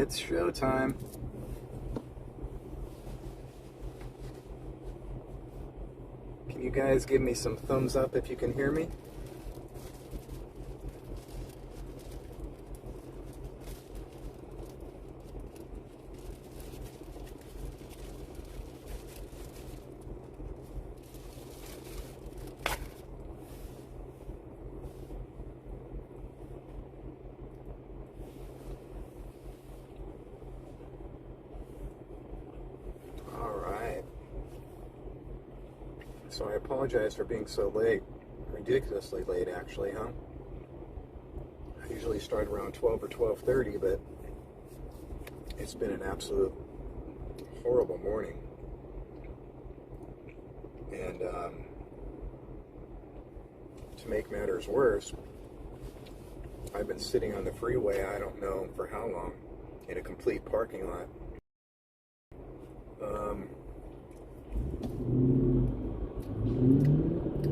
It's showtime. Can you guys give me some thumbs up if you can hear me? So I apologize for being so late, ridiculously late actually, huh? I usually start around 12 or 12:30, but it's been an absolute horrible morning. And to make matters worse, I've been sitting on the freeway, I don't know for how long, in a complete parking lot.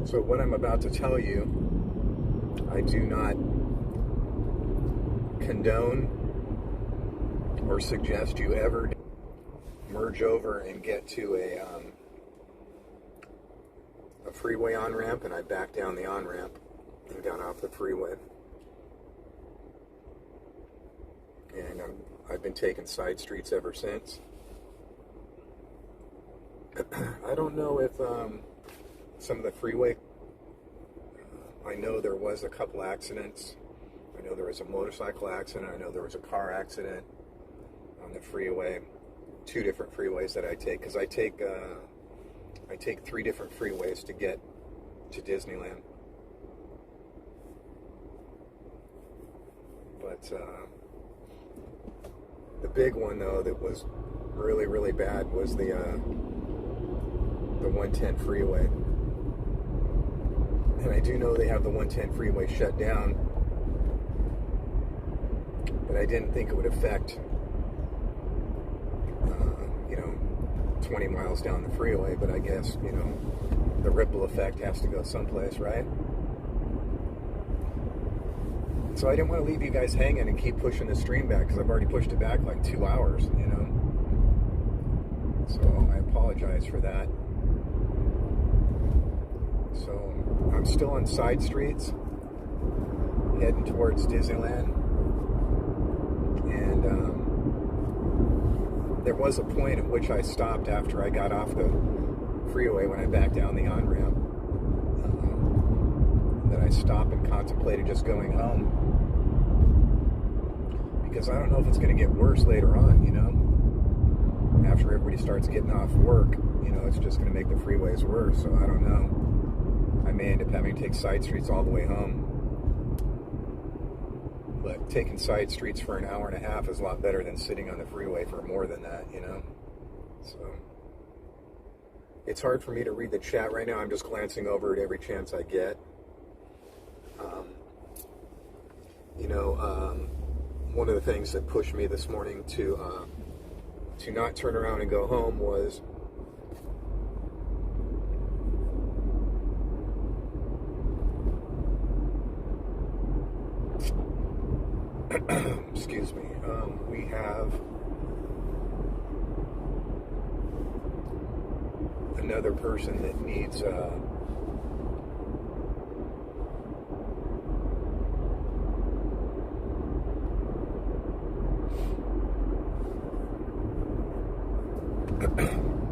So what I'm about to tell you, I do not condone or suggest you ever merge over and get to a freeway on-ramp, and I backed down the on-ramp and got off the freeway. And I've been taking side streets ever since. I don't know if some of the freeway, I know there was a couple accidents. I know there was a motorcycle accident. I know there was a car accident on the freeway. 2 different freeways that I take, because I take 3 different freeways to get to Disneyland. But the big one though that was really, really bad was the 110 freeway. And I do know they have the 110 freeway shut down, but I didn't think it would affect, 20 miles down the freeway, but I guess, the ripple effect has to go someplace, right? So I didn't want to leave you guys hanging and keep pushing the stream back, because I've already pushed it back like 2 hours, So I apologize for that. So I'm still on side streets, heading towards Disneyland, and there was a point at which I stopped after I got off the freeway when I backed down the on-ramp, that I stopped and contemplated just going home, because I don't know if it's going to get worse later on, after everybody starts getting off work, it's just going to make the freeways worse, so I don't know. I may end up having to take side streets all the way home. But taking side streets for an hour and a half is a lot better than sitting on the freeway for more than that, So it's hard for me to read the chat right now. I'm just glancing over it every chance I get. One of the things that pushed me this morning to not turn around and go home was excuse me, we have another person that needs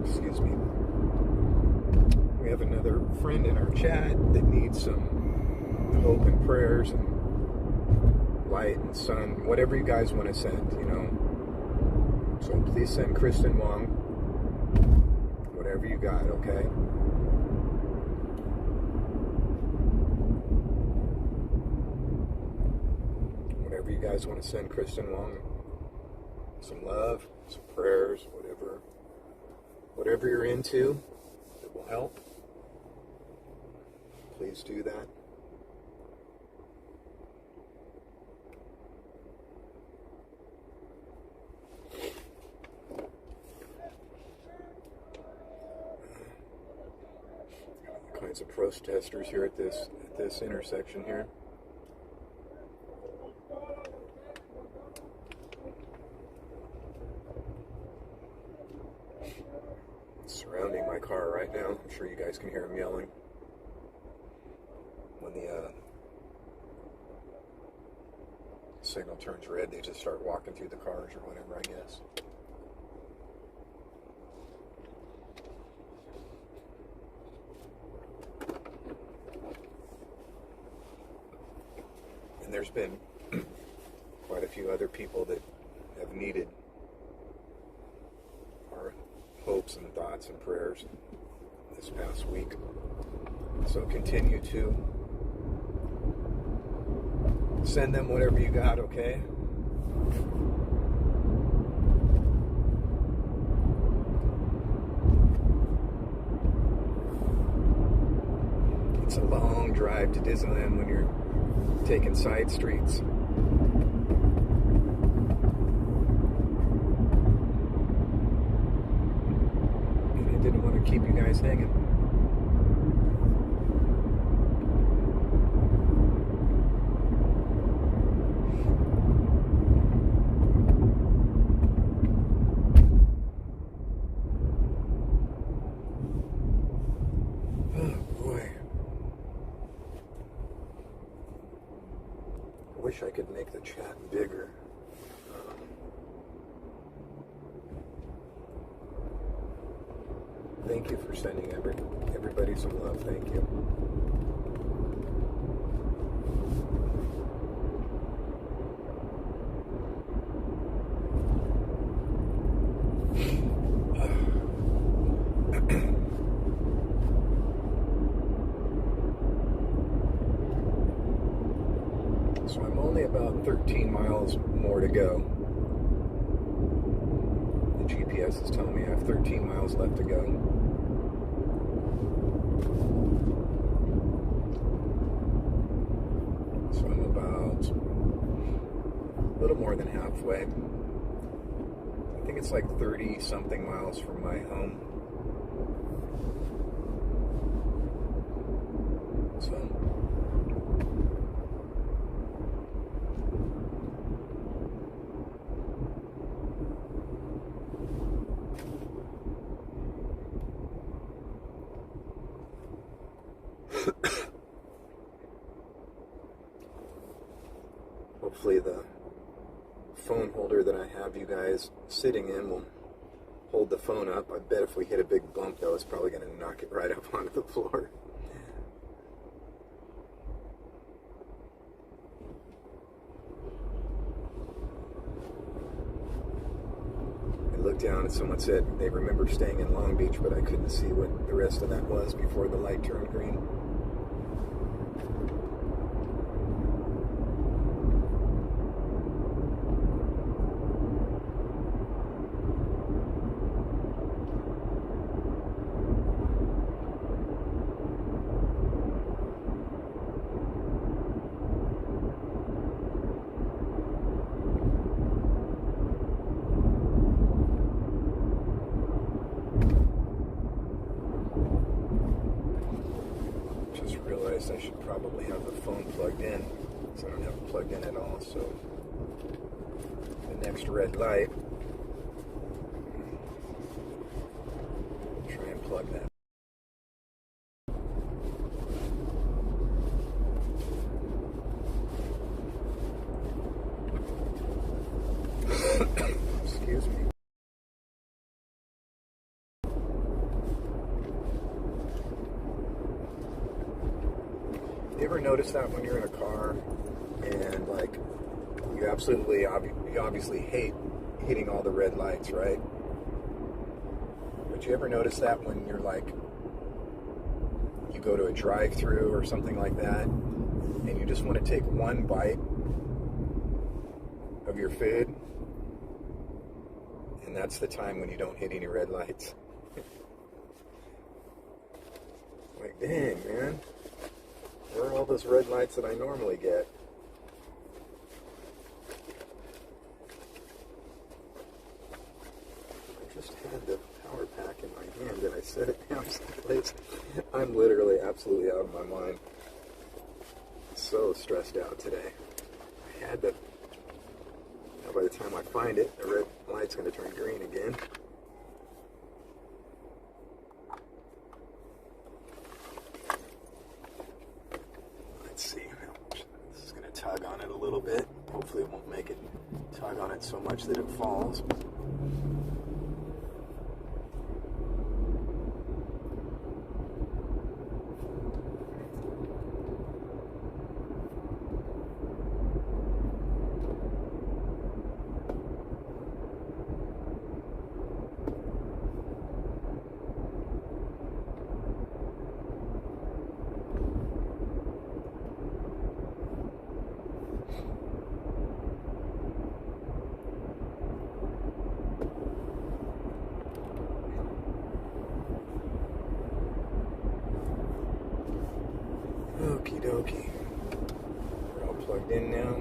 excuse me, we have another friend in our chat that needs some hope and prayers and light and sun, whatever you guys want to send, So please send Kristen Wong whatever you got, okay? Whatever you guys want to send Kristen Wong, some love, some prayers, whatever you're into that will help, please do that. Kinds of protesters here at this intersection here. can hear them yelling. When the signal turns red, they just start walking through the cars or whatever, I guess. And there's been quite a few other people that have needed our hopes and thoughts and prayers this past week. So continue to send them whatever you got, okay? It's a long drive to Disneyland when you're taking side streets. And I didn't want to keep you guys hanging. I wish I could make the chat bigger. Thank you for sending everybody some love. Thank you. So I'm only about 13 miles more to go. The GPS is telling me I have 13 miles left to go. So I'm about a little more than halfway. I think it's like 30 something miles from my home. So hopefully the phone holder that I have you guys sitting in will hold the phone up. I bet if we hit a big bump though, it's probably going to knock it right up onto the floor. I looked down and someone said they remember staying in Long Beach, but I couldn't see what the rest of that was before the light turned green. I should probably have the phone plugged in, because I don't have it plugged in at all. So the next red light, try and plug that. Excuse me. You ever notice that when you're in a car and like you obviously hate hitting all the red lights, right? But you ever notice that when you're like, you go to a drive-through or something like that and you just want to take one bite of your food, and that's the time when you don't hit any red lights. Like, dang, man. Where are all those red lights that I normally get? I just had the power pack in my hand and I set it down someplace. I'm literally absolutely out of my mind. So stressed out today. I had to... Now by the time I find it, the red light's going to turn green again. hopefully it won't make it tug on it so much that it falls. Okie dokie. We're all plugged in now.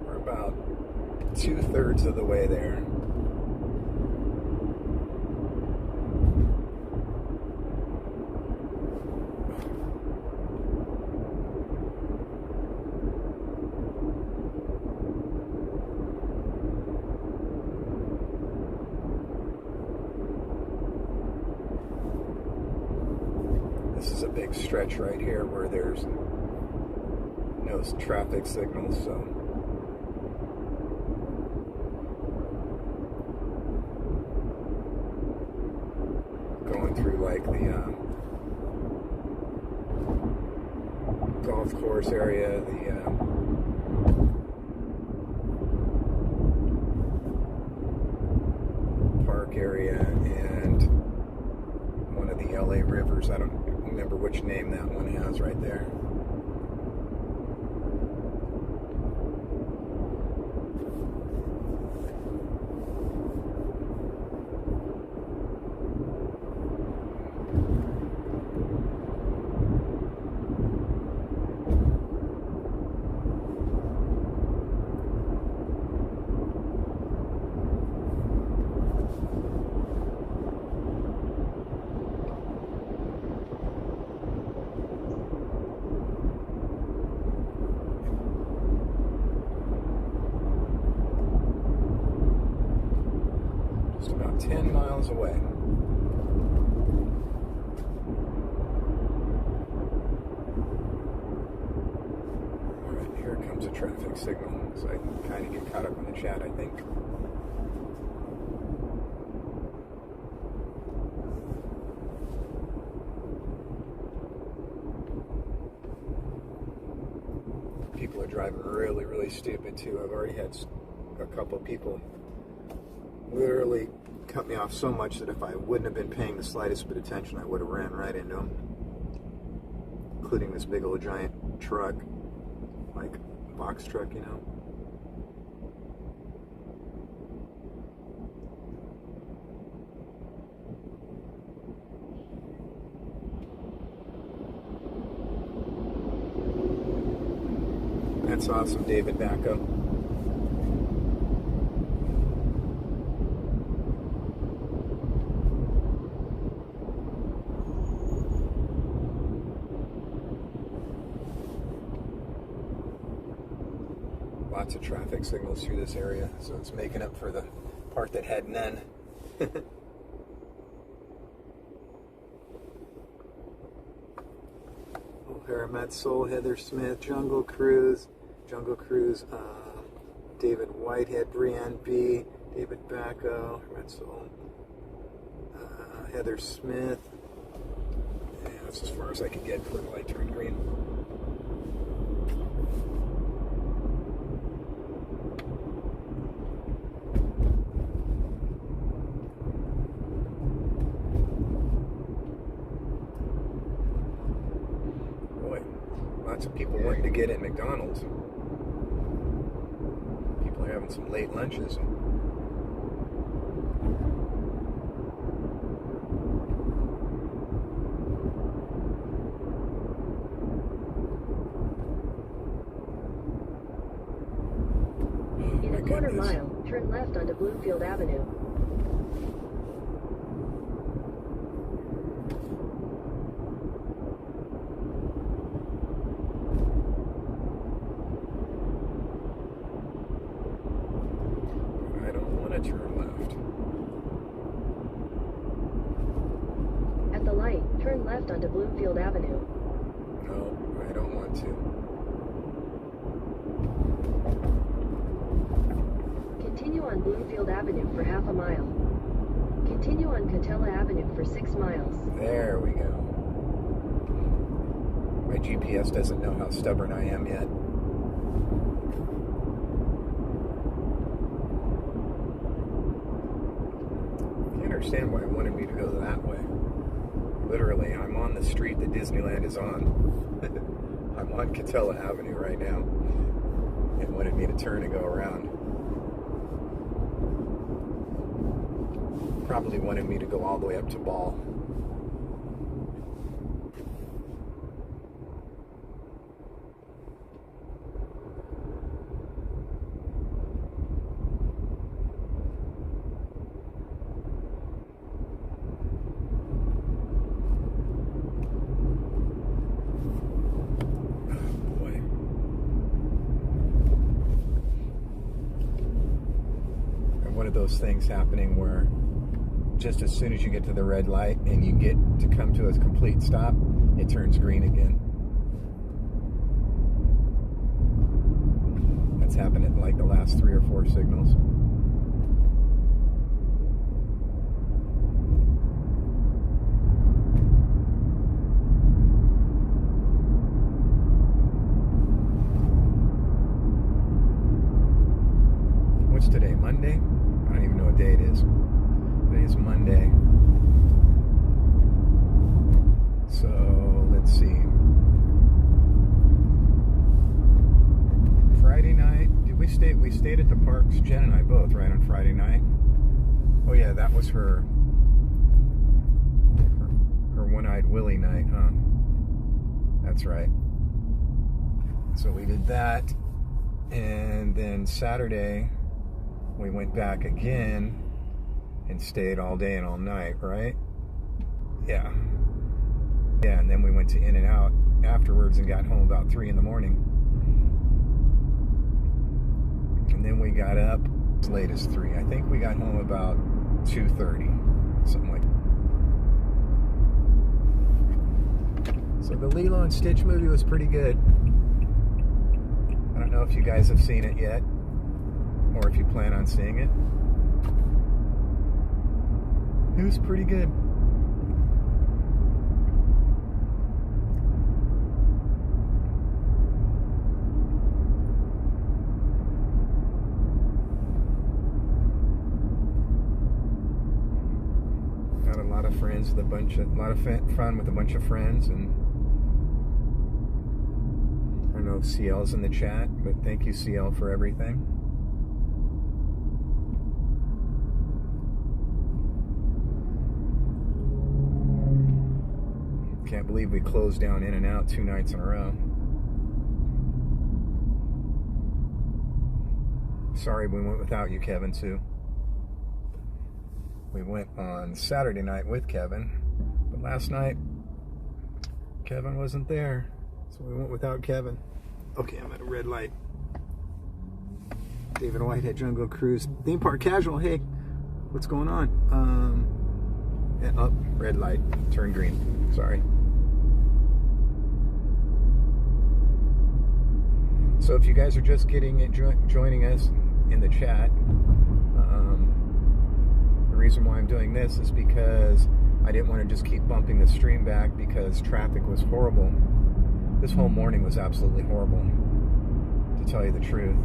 We're about 2/3 of the way there. This is a big stretch right here where there's no traffic signals, so going through like the golf course area, the park area, and one of the LA rivers. I don't remember which name that one has right there. Just about 10 miles away. Alright, here comes a traffic signal, so I can kind of get caught up on the chat, I think. People are driving really, really stupid too. I've already had a couple people literally cut me off so much that if I wouldn't have been paying the slightest bit of attention, I would have ran right into them. Including this big old giant truck, like box truck, you know. That's awesome, David Backo. Lots of traffic signals through this area, so it's making up for the part that had none. O'Hara Metzel, Heather Smith, Jungle Cruise, David Whitehead, Brienne B, David Backo, Metzel, Heather Smith. Yeah, that's as far as I could get before the light turned green. Lots of people wanting to get at McDonald's. People are having some late lunches. In a quarter mile, turn left onto Bloomfield Avenue. Turn left. left onto Bloomfield Avenue. No, I don't want to. Continue on Bloomfield Avenue for half a mile. Continue on Catella Avenue for 6 miles. There we go. My GPS doesn't know how stubborn I am yet. I can't understand why it wanted me to go that way. Literally, I'm on the street that Disneyland is on. I'm on Catella Avenue right now. It wanted me to turn and go around. Probably wanted me to go all the way up to Ball. Those things happening where just as soon as you get to the red light and you get to come to a complete stop, it turns green again. That's happened at like the last 3 or 4 signals. What's today, Monday? I don't even know what day it is. Today is Monday. So, let's see. Friday night, did we stay? We stayed at the parks, Jen and I both, right, on Friday night? Oh yeah, that was her one-eyed Willie night, huh? That's right. So we did that. And then Saturday, we went back again and stayed all day and all night, right? Yeah. Yeah, and then we went to In-N-Out afterwards and got home about 3 in the morning. And then we got up as late as 3. I think we got home about 2:30, something like that. So the Lilo and Stitch movie was pretty good. I don't know if you guys have seen it yet, or if you plan on seeing it. It was pretty good. Got a lot of friends with a lot of fun with a bunch of friends, and I don't know if CL's in the chat, but thank you, CL, for everything. Can't believe we closed down In-N-Out 2 nights in a row. Sorry we went without you, Kevin, too. We went on Saturday night with Kevin, but last night Kevin wasn't there, so we went without Kevin. Okay, I'm at a red light. David Whitehead, Jungle Cruise, Theme Park Casual. Hey, what's going on? Yeah, up, red light, turn green. Sorry. So if you guys are just joining us in the chat, the reason why I'm doing this is because I didn't want to just keep bumping the stream back because traffic was horrible. This whole morning was absolutely horrible, to tell you the truth.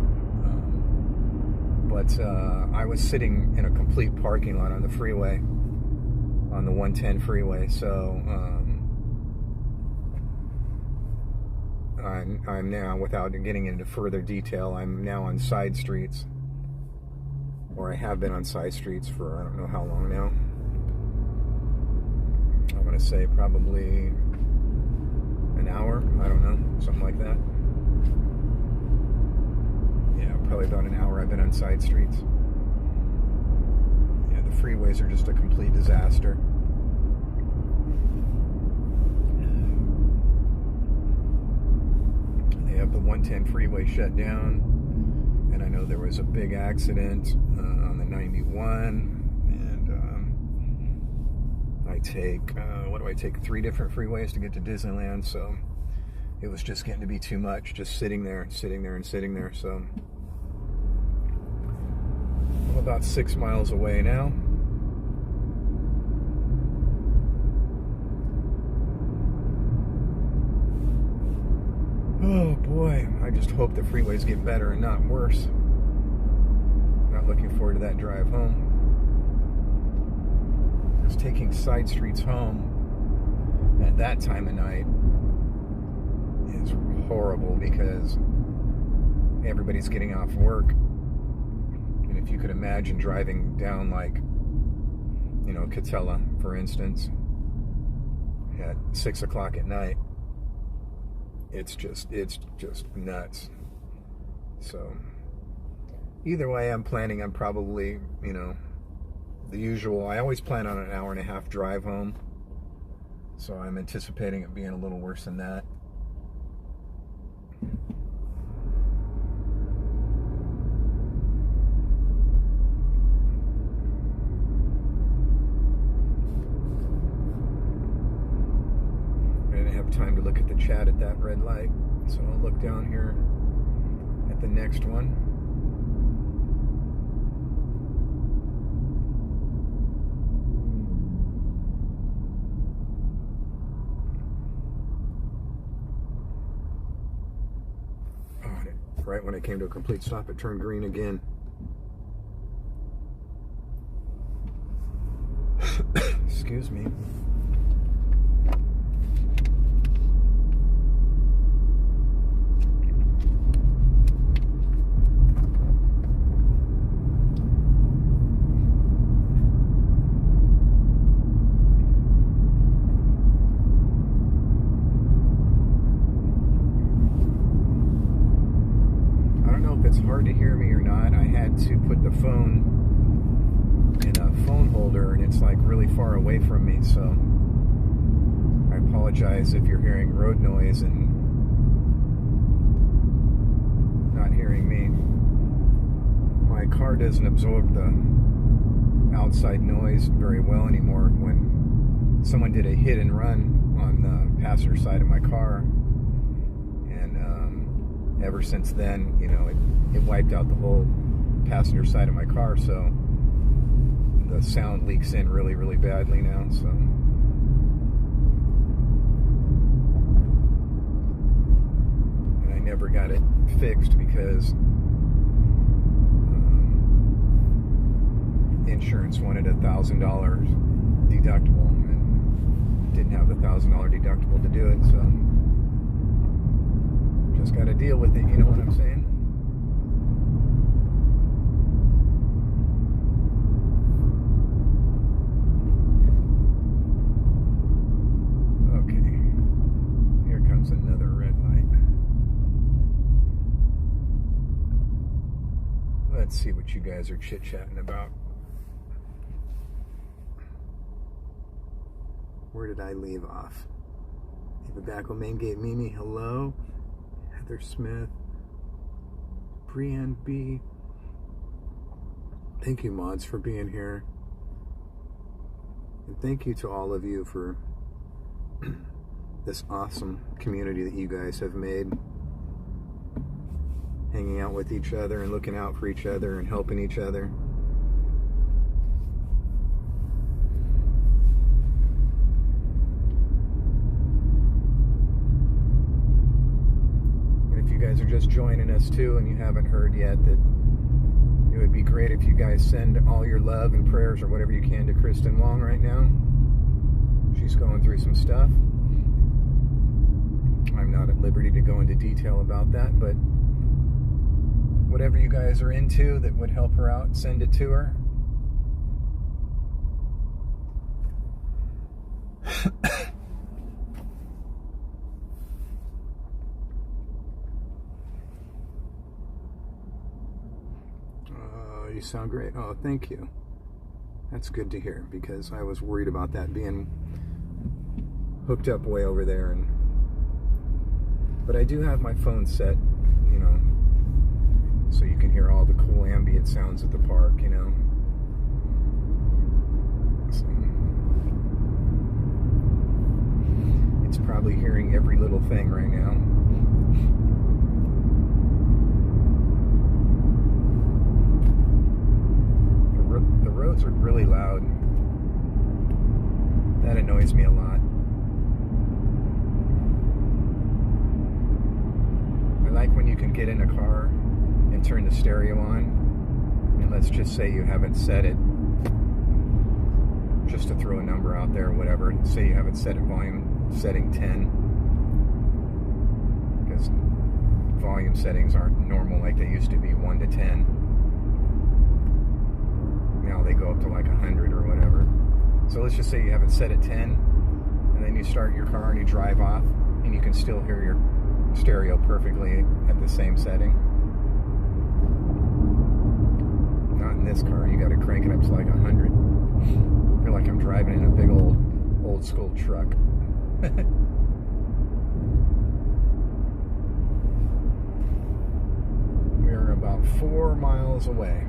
But I was sitting in a complete parking lot on the freeway, on the 110 freeway, so I'm now, without getting into further detail, I'm now on side streets, or I have been on side streets for I don't know how long now. I'm going to say probably an hour, I don't know, something like that. Yeah, probably about an hour I've been on side streets. Yeah, the freeways are just a complete disaster. They have the 110 freeway shut down, and I know there was a big accident on the 91, and I I take? What do I take? 3 different freeways to get to Disneyland, so it was just getting to be too much, just sitting there and sitting there and sitting there. So I'm about 6 miles away now. Oh boy, I just hope the freeways get better and not worse. Not looking forward to that drive home. Just taking side streets home at that time of night is horrible because everybody's getting off work. And if you could imagine driving down, like, you know, Catella, for instance, at 6 o'clock at night, it's just nuts. So either way, I'm planning on probably, you know, the usual. I always plan on an 1.5-hour drive home, so I'm anticipating it being a little worse than that. I didn't have time to look at the chat at that red light, so I'll look down here at the next one. Right when I came to a complete stop, it turned green again. Excuse me. It's hard to hear me or not. I had to put the phone in a phone holder and it's like really far away from me, so I apologize if you're hearing road noise and not hearing me. My car doesn't absorb the outside noise very well anymore. When someone did a hit and run on the passenger side of my car, and ever since then, you know, it wiped out the whole passenger side of my car, so the sound leaks in really, really badly now. So and I never got it fixed because insurance wanted $1,000 deductible and didn't have the $1,000 deductible to do it, so just got to deal with it, you know what I'm saying? Okay, here comes another red light. Let's see what you guys are chit-chatting about. Where did I leave off? The back on Main Gate Mimi, hello. Heather Smith, Brianne B. Thank you, mods, for being here. And thank you to all of you for this awesome community that you guys have made. Hanging out with each other and looking out for each other and helping each other. You guys are just joining us too and you haven't heard yet, that it would be great if you guys send all your love and prayers or whatever you can to Kristen Wong right now. She's going through some stuff. I'm not at liberty to go into detail about that, but whatever you guys are into that would help her out, send it to her. You sound great. Oh, thank you. That's good to hear, because I was worried about that being hooked up way over there. But I do have my phone set, you know, so you can hear all the cool ambient sounds at the park, you know. So probably hearing every little thing right now. The roads are really loud. That annoys me a lot. I like when you can get in a car and turn the stereo on, and let's just say you haven't set it, just to throw a number out there or whatever, say you haven't set it volume setting 10, because volume settings aren't normal like they used to be, 1 to 10. Now they go up to like 100 or whatever. So let's just say you haven't set it 10, and then you start your car and you drive off, and you can still hear your stereo perfectly at the same setting. Not in this car, you gotta crank it up to like 100. I feel like I'm driving in a big old school truck. We're about 4 miles away.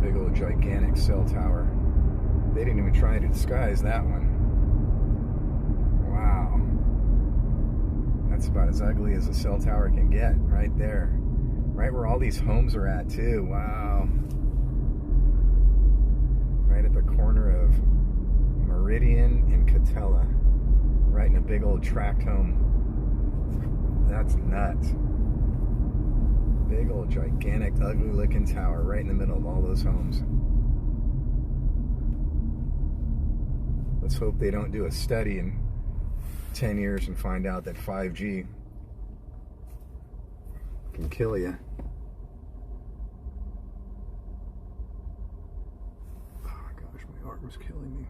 Big old gigantic cell tower. They didn't even try to disguise that one. Wow. That's about as ugly as a cell tower can get, right there. Right where all these homes are at, too. Wow. Right at the corner of Meridian and Catella. Right in a big old tract home. That's nuts. Big old gigantic ugly looking tower right in the middle of all those homes. Let's hope they don't do a study in 10 years and find out that 5G can kill you. Oh gosh, my arm is killing me.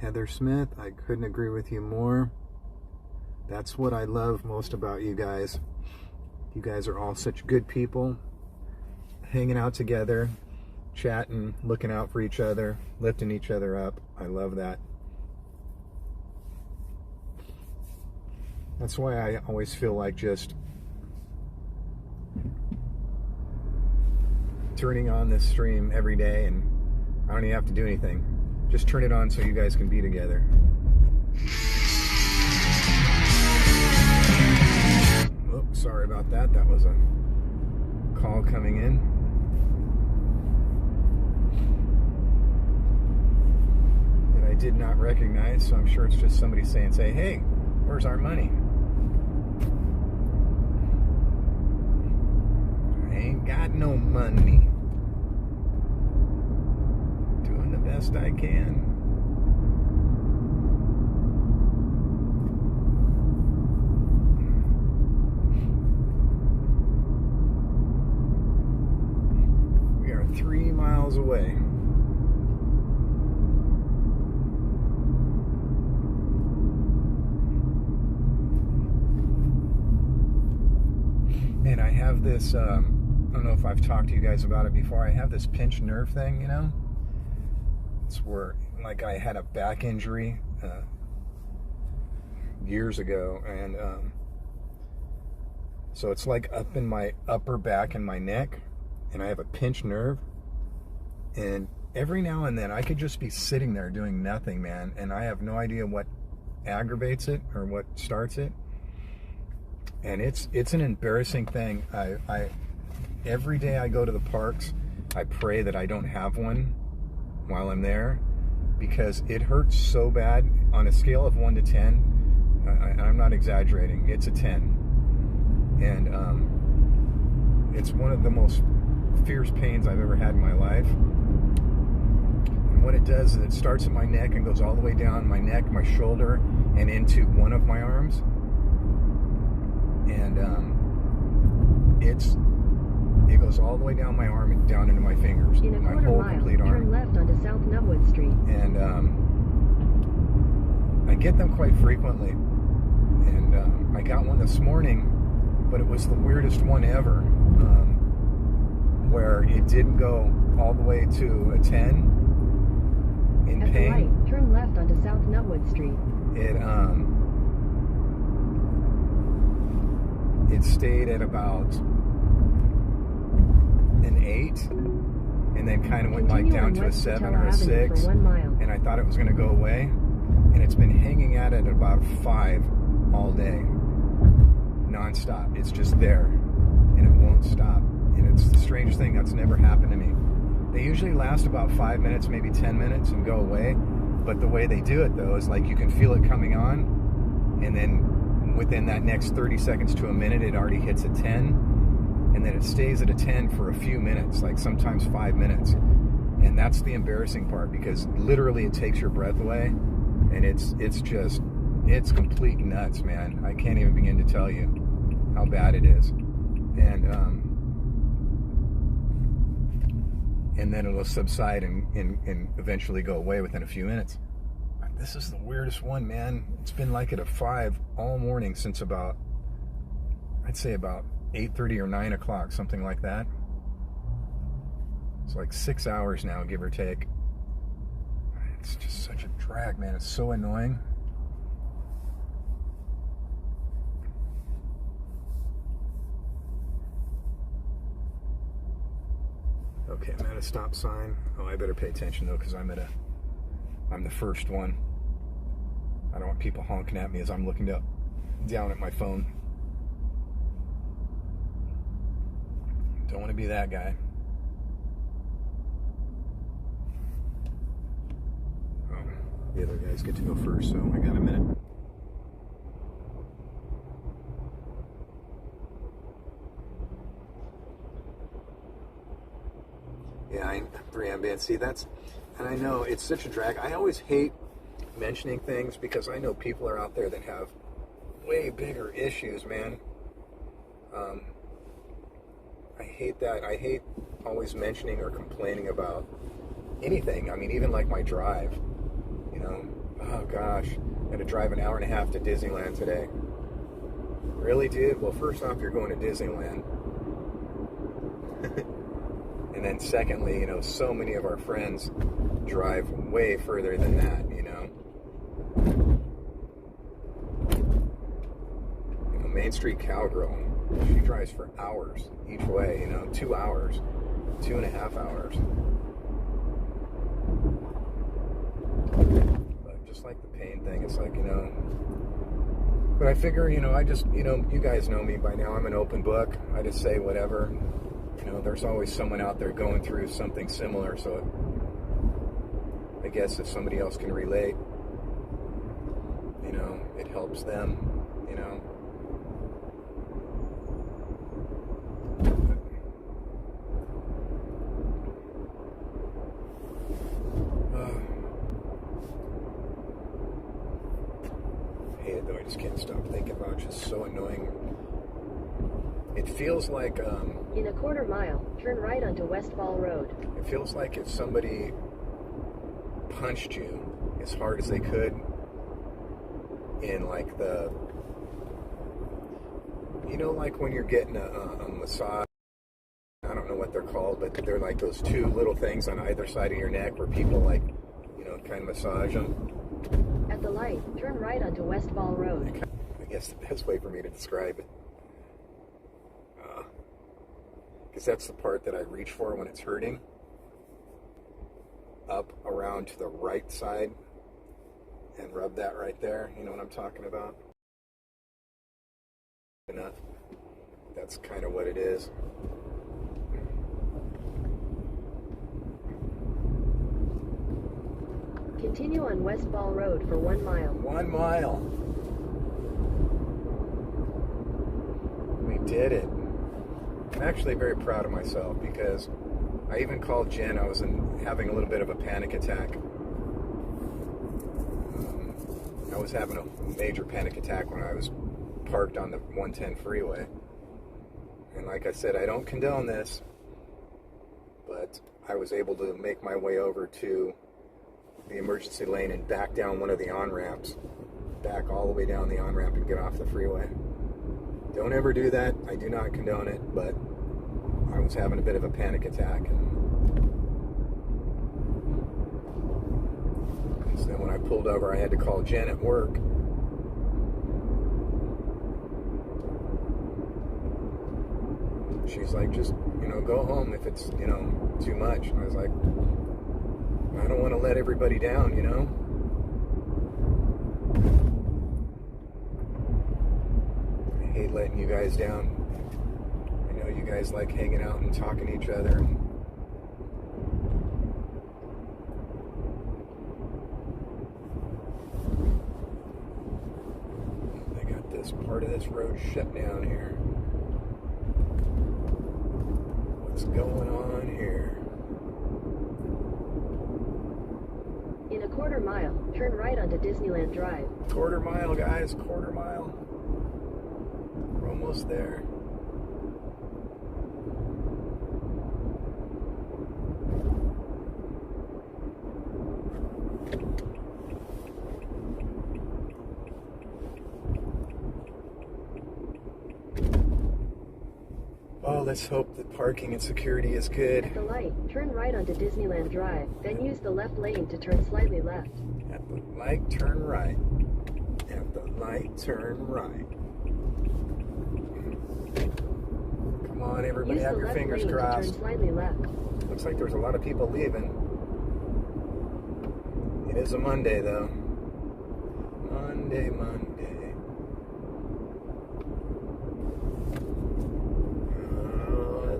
Heather Smith, I couldn't agree with you more. That's what I love most about you guys. You guys are all such good people, hanging out together, chatting, looking out for each other, lifting each other up. I love that. That's why I always feel like just turning on this stream every day, and I don't even have to do anything. Just turn it on so you guys can be together. Oh, sorry about that. That was a call coming in. That I did not recognize, so I'm sure it's just somebody saying, hey, where's our money? I ain't got no money. Doing the best I can. We are 3 miles away. And I have this, I don't know if I've talked to you guys about it before, I have this pinched nerve thing, you know? It's where, like, I had a back injury years ago, and so it's like up in my upper back and my neck, and I have a pinched nerve, and every now and then I could just be sitting there doing nothing, man, and I have no idea what aggravates it or what starts it. And it's an embarrassing thing. I every day I go to the parks, I pray that I don't have one while I'm there, because it hurts so bad. On a scale of 1 to 10, I'm not exaggerating, it's a 10. And it's one of the most fierce pains I've ever had in my life. And what it does is it starts at my neck and goes all the way down my neck, my shoulder, and into one of my arms. And it goes all the way down my arm and down into my fingers, in a my quarter whole mile, complete arm. turn left onto South Nubwood Street. And I get them quite frequently. And I got one this morning, but it was the weirdest one ever. where it didn't go all the way to a 10 in At pain. the light, turn left onto South Nutwood Street. It stayed at about an 8, and then kind of went like down to a 7 or a 6, and I thought it was going to go away, and it's been hanging at it at about 5 all day, non-stop. It's just there, and it won't stop, and it's the strangest thing. That's never happened to me. They usually last about 5 minutes, maybe 10 minutes, and go away, but the way they do it, though, is like you can feel it coming on, and then within that next 30 seconds to a minute, it already hits a 10, and then it stays at a 10 for a few minutes, like sometimes 5 minutes. And that's the embarrassing part, because literally it takes your breath away, and it's complete nuts, man. I can't even begin to tell you how bad it is. And then it'll subside and eventually go away within a few minutes. This is the weirdest one, man. It's been like at a 5 all morning since about, I'd say about 8:30 or 9 o'clock, something like that. It's like 6 hours now, give or take. It's just such a drag, man. It's so annoying. Okay, I'm at a stop sign. Oh, I better pay attention though, because I'm the first one. I don't want people honking at me as I'm looking down at my phone. Don't want to be that guy. Oh, the other guys get to go first, so I got a minute. Yeah, I'm 3M band. See, and I know it's such a drag. I always hate mentioning things because I know people are out there that have way bigger issues, man. I hate that. I hate always mentioning or complaining about anything. I mean, even like my drive, you know. Oh gosh, I had to drive an hour and a half to Disneyland today. Really, dude? Well, first off, you're going to Disneyland. And then secondly, you know, so many of our friends drive way further than that, you know. You know, Main Street Cowgirl, she drives for hours each way, you know, 2 hours, 2.5 hours. But just like the pain thing, it's like, you know, but I figure, you know, you guys know me by now. I'm an open book. I just say whatever. You know, there's always someone out there going through something similar, so I guess if somebody else can relate, you know, it helps them, you know. I hate it though, I just can't stop thinking about it. It's just so annoying. It feels like, in a quarter mile, turn right onto Westfall Road. It feels like if somebody punched you as hard as they could in like the, you know, like when you're getting a massage, I don't know what they're called, but they're like those two little things on either side of your neck where people like, you know, kind of massage them. At the light, turn right onto Westfall Road. I guess the best way for me to describe it. Because that's the part that I reach for when it's hurting. Up around to the right side and rub that right there. You know what I'm talking about? Enough. That's kind of what it is. Continue on Westfall Road for 1 mile. 1 mile. We did it. I'm actually very proud of myself because I even called Jen. I was having a little bit of a panic attack. I was having a major panic attack when I was parked on the 110 freeway. And like I said, I don't condone this, but I was able to make my way over to the emergency lane and back down one of the on-ramps. Back all the way down the on-ramp and get off the freeway. Don't ever do that. I do not condone it, but I I was having a bit of a panic attack. And so then when I pulled over, I had to call Jen at work. She's like, just, go home if it's, too much. And I was like, I don't want to let everybody down, I hate letting you guys down. I know you guys like hanging out and talking to each other. They got this part of this road shut down here. What's going on here? In a quarter mile, turn right onto Disneyland Drive. Quarter mile, guys, quarter mile. We're almost there. Oh, let's hope that parking and security is good. At the light, turn right onto Disneyland Drive, then use the left lane to turn slightly left. At the light, turn right. At the light, turn right. Come on, everybody, have your fingers crossed. Turn slightly left. Looks like there's a lot of people leaving. It is a Monday, though. Monday.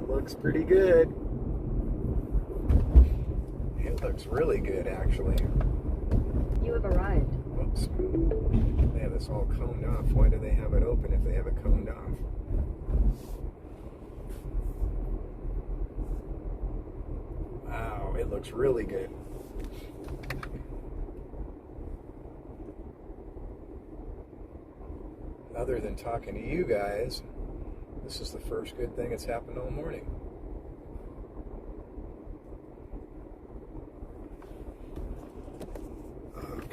Looks pretty good. It looks really good, actually. You have arrived. Whoops. They have this all coned off. Why do they have it open if they have it coned off? Wow, it looks really good. Other than talking to you guys, this is the first good thing that's happened all morning.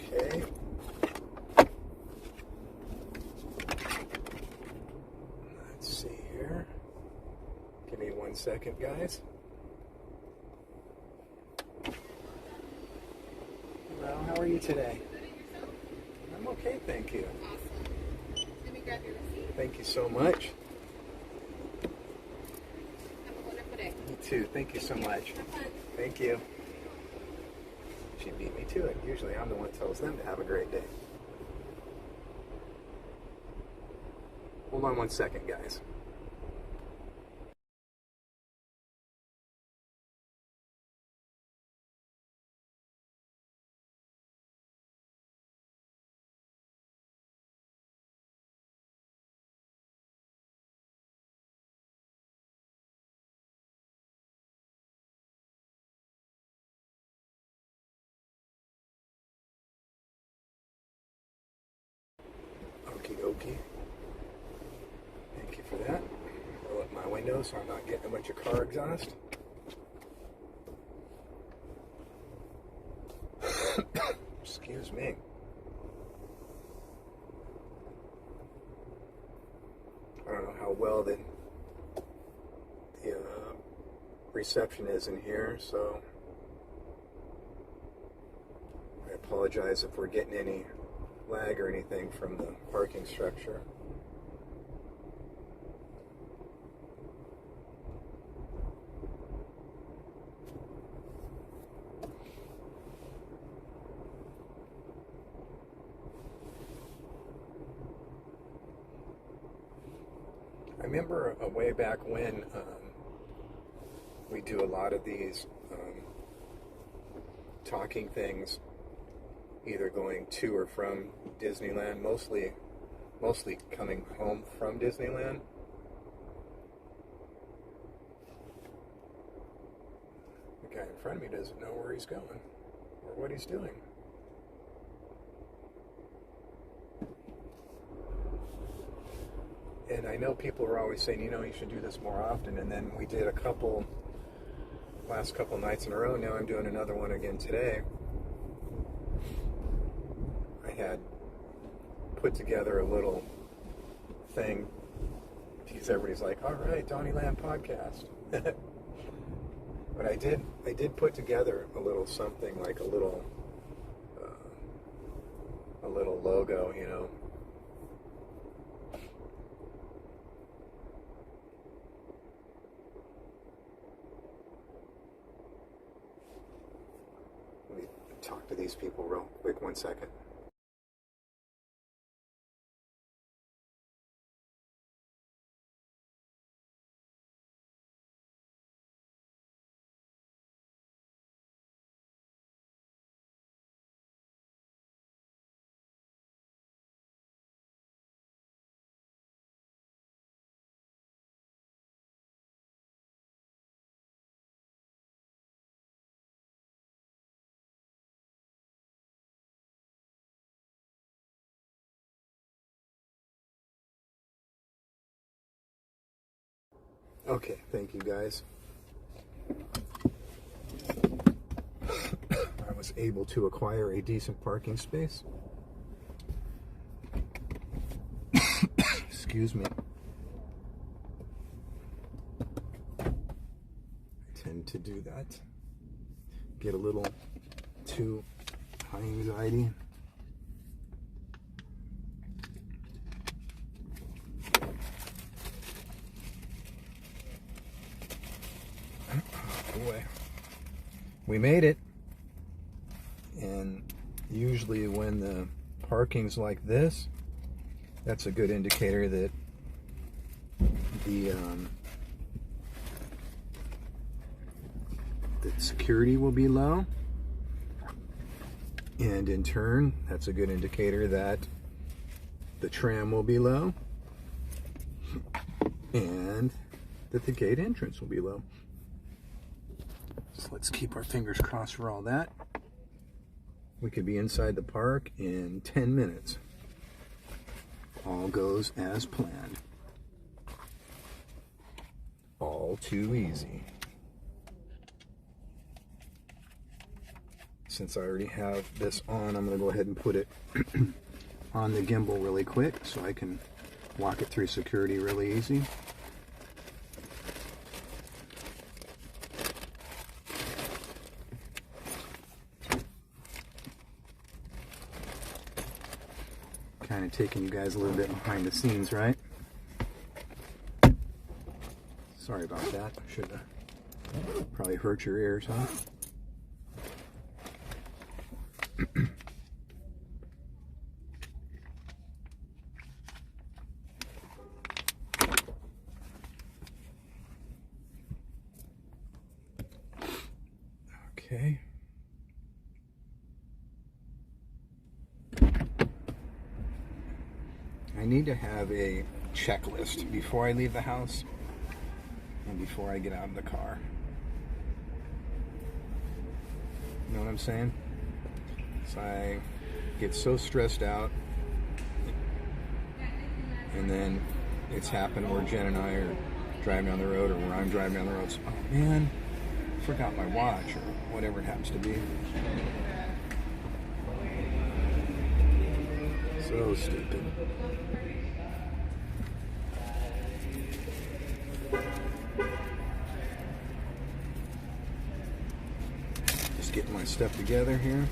Okay. Let's see here. Give me 1 second, guys. Well, how are you today? I'm okay, thank you. Awesome. Let me grab your receipt. Thank you so much. Have a wonderful day. Me too. Thank you so much. Have fun. Thank you. She beat me to it. Usually I'm the one that tells them to have a great day. Hold on 1 second, guys. Okie dokie. Thank you for that. Roll up my window so I'm not getting a bunch of car exhaust. Excuse me. I don't know how well the reception is in here, so I apologize if we're getting any lag or anything from the parking structure. I remember way back when we do a lot of these talking things, either going to or from Disneyland, mostly coming home from Disneyland. The guy in front of me doesn't know where he's going or what he's doing. And I know people are always saying, you should do this more often, and then we did last couple nights in a row. Now I'm doing another one again today. I had put together a little thing because everybody's like, all right, DonnieLand podcast. But I did put together a little something, like a little logo, you know. Let me talk to these people real quick, 1 second. Okay, thank you guys. I was able to acquire a decent parking space. Excuse me. I tend to do that. Get a little too high anxiety. Boy, we made it. And usually when the parking's like this, that's a good indicator that the security will be low, and in turn that's a good indicator that the tram will be low and that the gate entrance will be low. So let's keep our fingers crossed for all that. We could be inside the park in 10 minutes. All goes as planned. All too easy. Since I already have this on, I'm going to go ahead and put it on the gimbal really quick so I can walk it through security really easy. Kind of taking you guys a little bit behind the scenes, right? Sorry about that. I should have probably hurt your ears, huh? Okay. I need to have a checklist before I leave the house and before I get out of the car. You know what I'm saying? So I get so stressed out, and then it's happened where Jen and I are driving down the road, or where I'm driving down the road. So, oh man, I forgot my watch, or whatever it happens to be. So stupid. Just getting my stuff together here.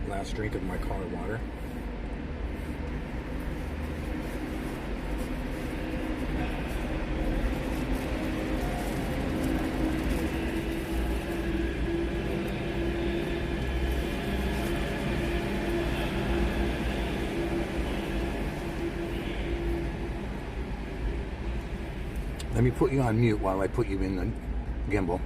Last drink of my car water. Let me put you on mute while I put you in the gimbal.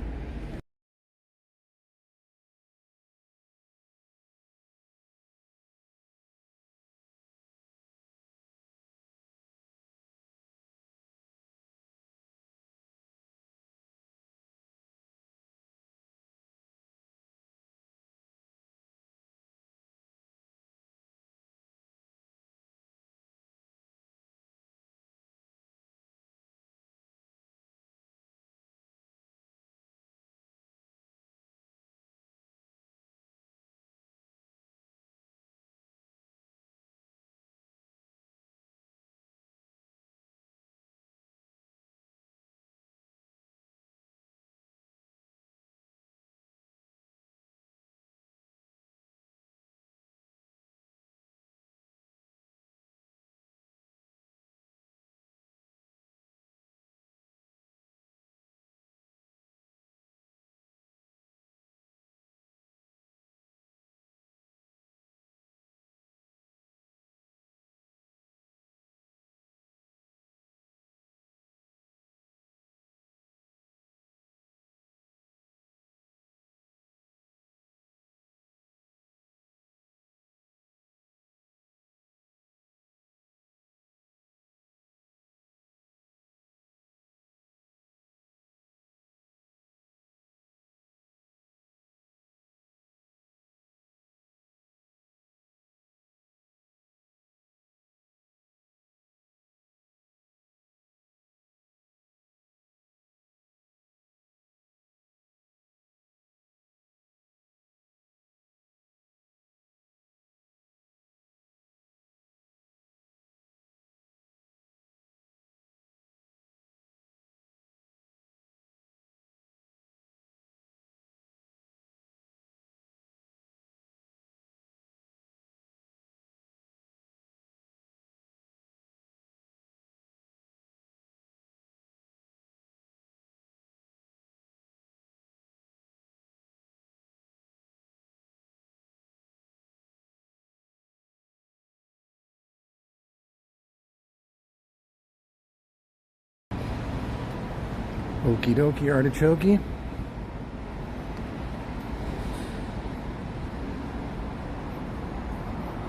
Okie dokie, artichoke.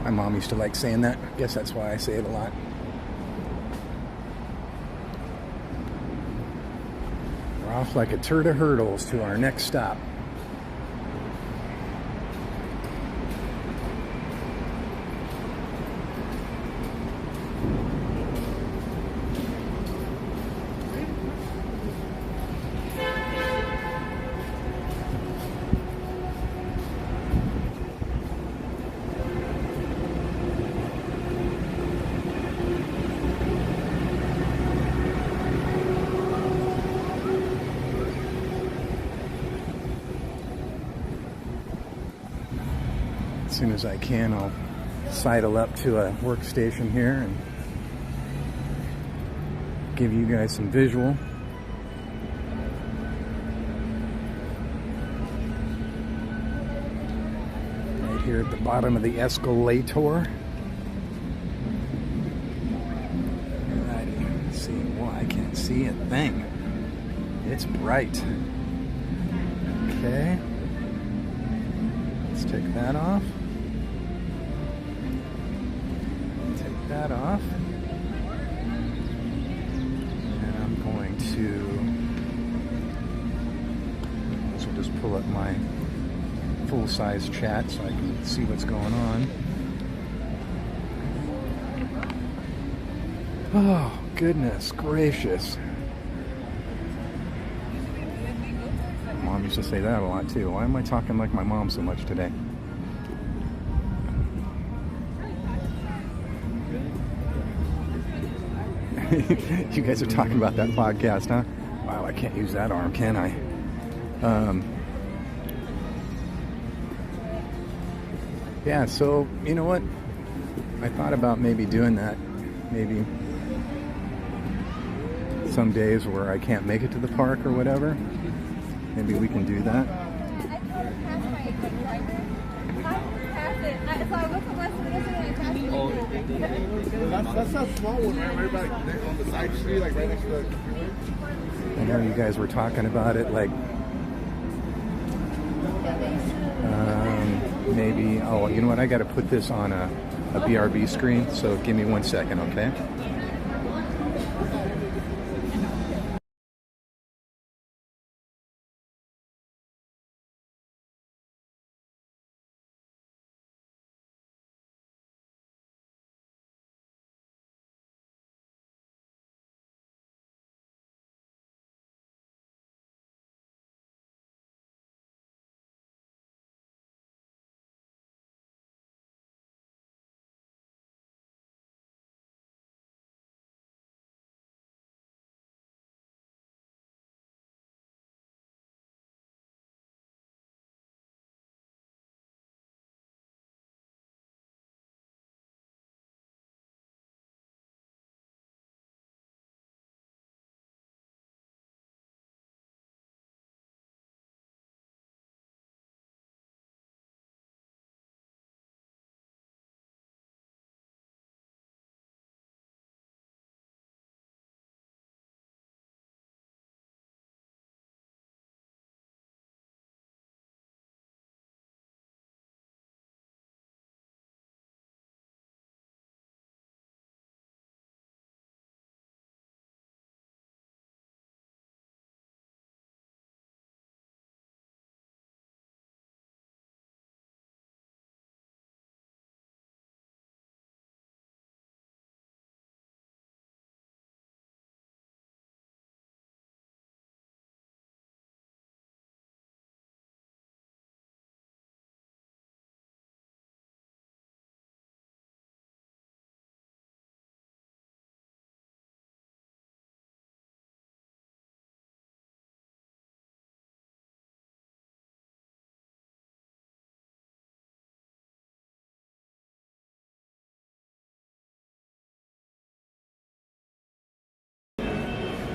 My mom used to like saying that. I guess that's why I say it a lot. We're off like a turd of hurdles to our next stop. As soon as I can, I'll sidle up to a workstation here and give you guys some visual. Right here at the bottom of the escalator. Alrighty, let's see. Well, I can't see a thing. It's bright. Okay. Let's take that off. That off, and I'm going to also just pull up my full-size chat so I can see what's going on. Oh, goodness gracious. Mom used to say that a lot too. Why am I talking like my mom so much today? You guys are talking about that podcast, huh? Wow, I can't use that arm, can I? Yeah, so, you know what? I thought about maybe doing that. Maybe some days where I can't make it to the park or whatever. Maybe we can do that. That's that small one, right back on the side street, like right next to the... I know you guys were talking about it, like maybe, oh, you know what, I got to put this on a BRB screen, so give me 1 second, okay?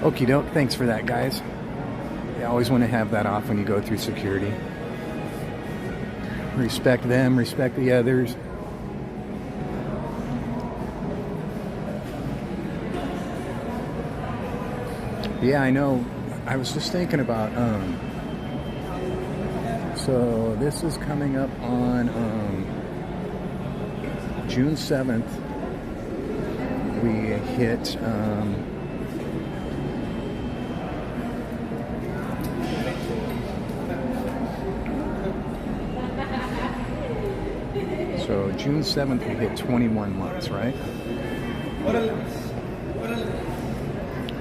Okie doke, thanks for that, guys. You always want to have that off when you go through security. Respect them, respect the others. Yeah, I know I was just thinking about, so this is coming up on June 7th. We hit, so June 7th we hit 21 months, right?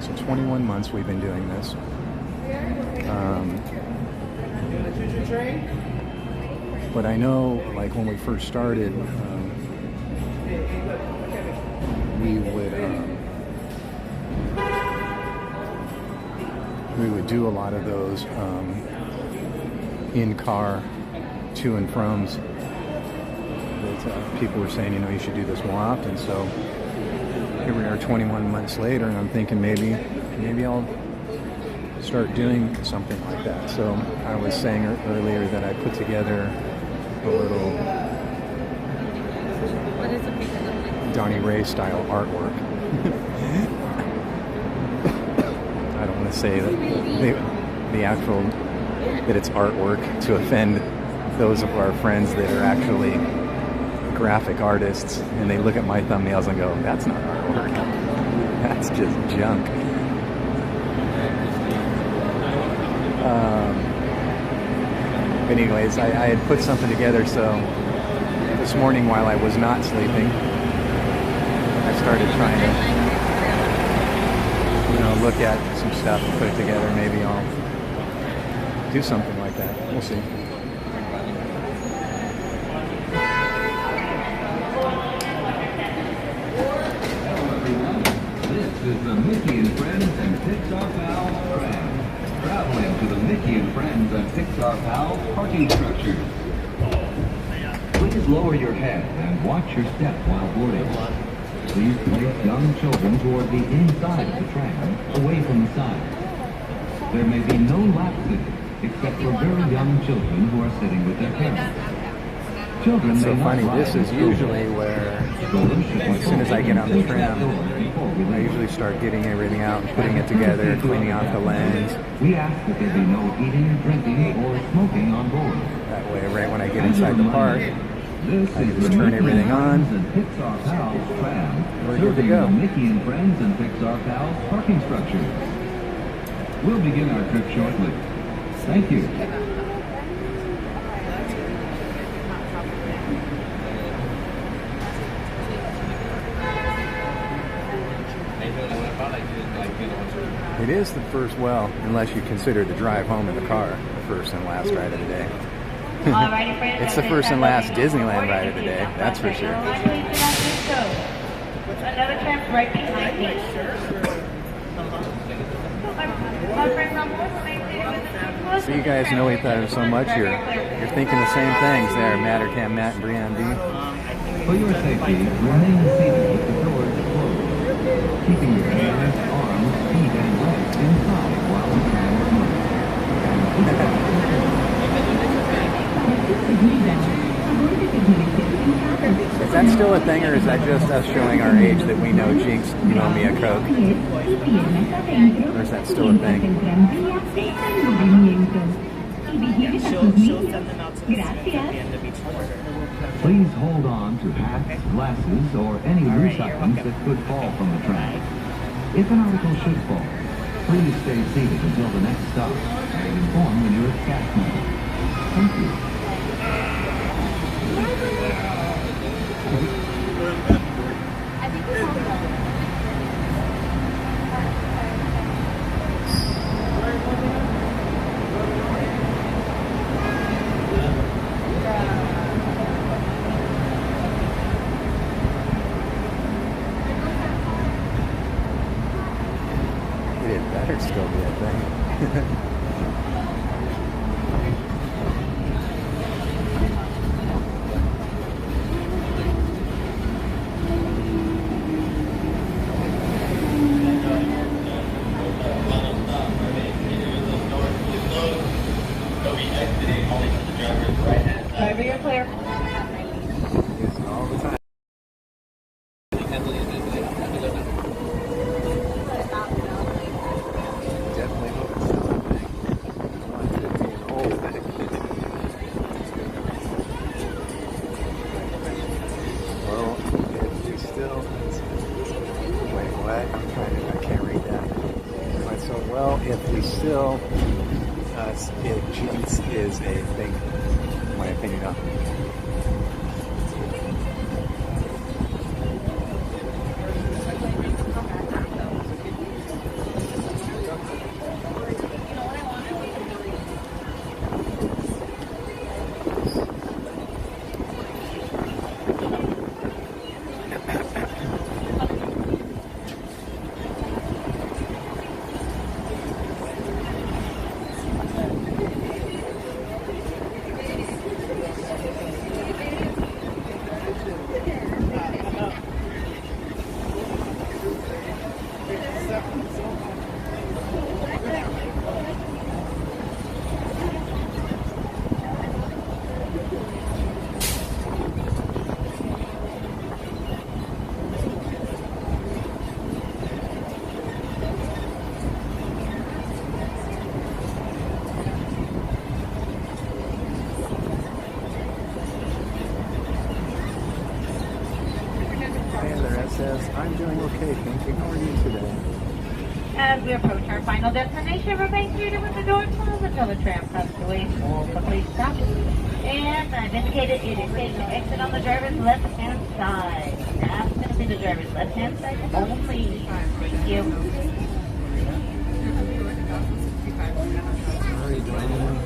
So 21 months we've been doing this. But I know, like when we first started, we would do a lot of those in-car to and froms. That people were saying, you know, you should do this more often. So here we are 21 months later, and I'm thinking maybe I'll start doing something like that. So I was saying earlier that I put together a little Donnie Ray style artwork. I don't want to say that the actual that it's artwork to offend those of our friends that are actually graphic artists, and they look at my thumbnails and go, that's not artwork, that's just junk. Anyways, I had put something together, so this morning while I was not sleeping, I started trying to, you know, look at some stuff and put it together. Maybe I'll do something like that. We'll see. This is the Mickey and Friends and Pixar Pals tram. Traveling to the Mickey and Friends and Pixar Pals parking structure. Please lower your head and watch your step while boarding. Please place young children toward the inside of the tram, away from the side. There may be no lap seating, except for very young children who are sitting with their parents. Children so funny, this is usually where, as soon as I get on the tram, I usually start getting everything out and putting it together, cleaning out the lens. We ask that there be no eating, drinking, or smoking on board. That way, right when I get inside the park, I can just turn everything on. We're good to go. Mickey and Friends and Pixar Pals parking structure. We'll begin our trip shortly. Thank you. It is the first, well, unless you consider the drive home in the car, the first and last ride of the day. It's the first and last Disneyland ride of the day, that's for sure. Another tram's right behind me. So you guys know each other so much, you're thinking the same things there, Mattercam Matt and Brianne B. For your safety, remain seated with the doors closed, keeping your hands, arms, feet, and legs inside while the tram is moving. Is that still a thing, or is that just us showing our age that we know Jinx, you know me a Coke? Or is that still a thing? Please hold on to hats, glasses, or any loose items that could fall from the tram. If an article should fall, please stay seated until the next stop and inform when you're at staff member. Thank you. It better still be a thing. Driver, you're clear. All the time. Definitely hope it's know if we still, if jeans is a thing, in my opinion. I'm doing okay, thank you. How are you today? As we approach our final destination, remain seated with the door closed until the tram comes to a full complete stop. And I've indicated it is safe to exit on the driver's left-hand side. That's going to be the driver's left-hand side only. Thank you. Sorry, Donnie.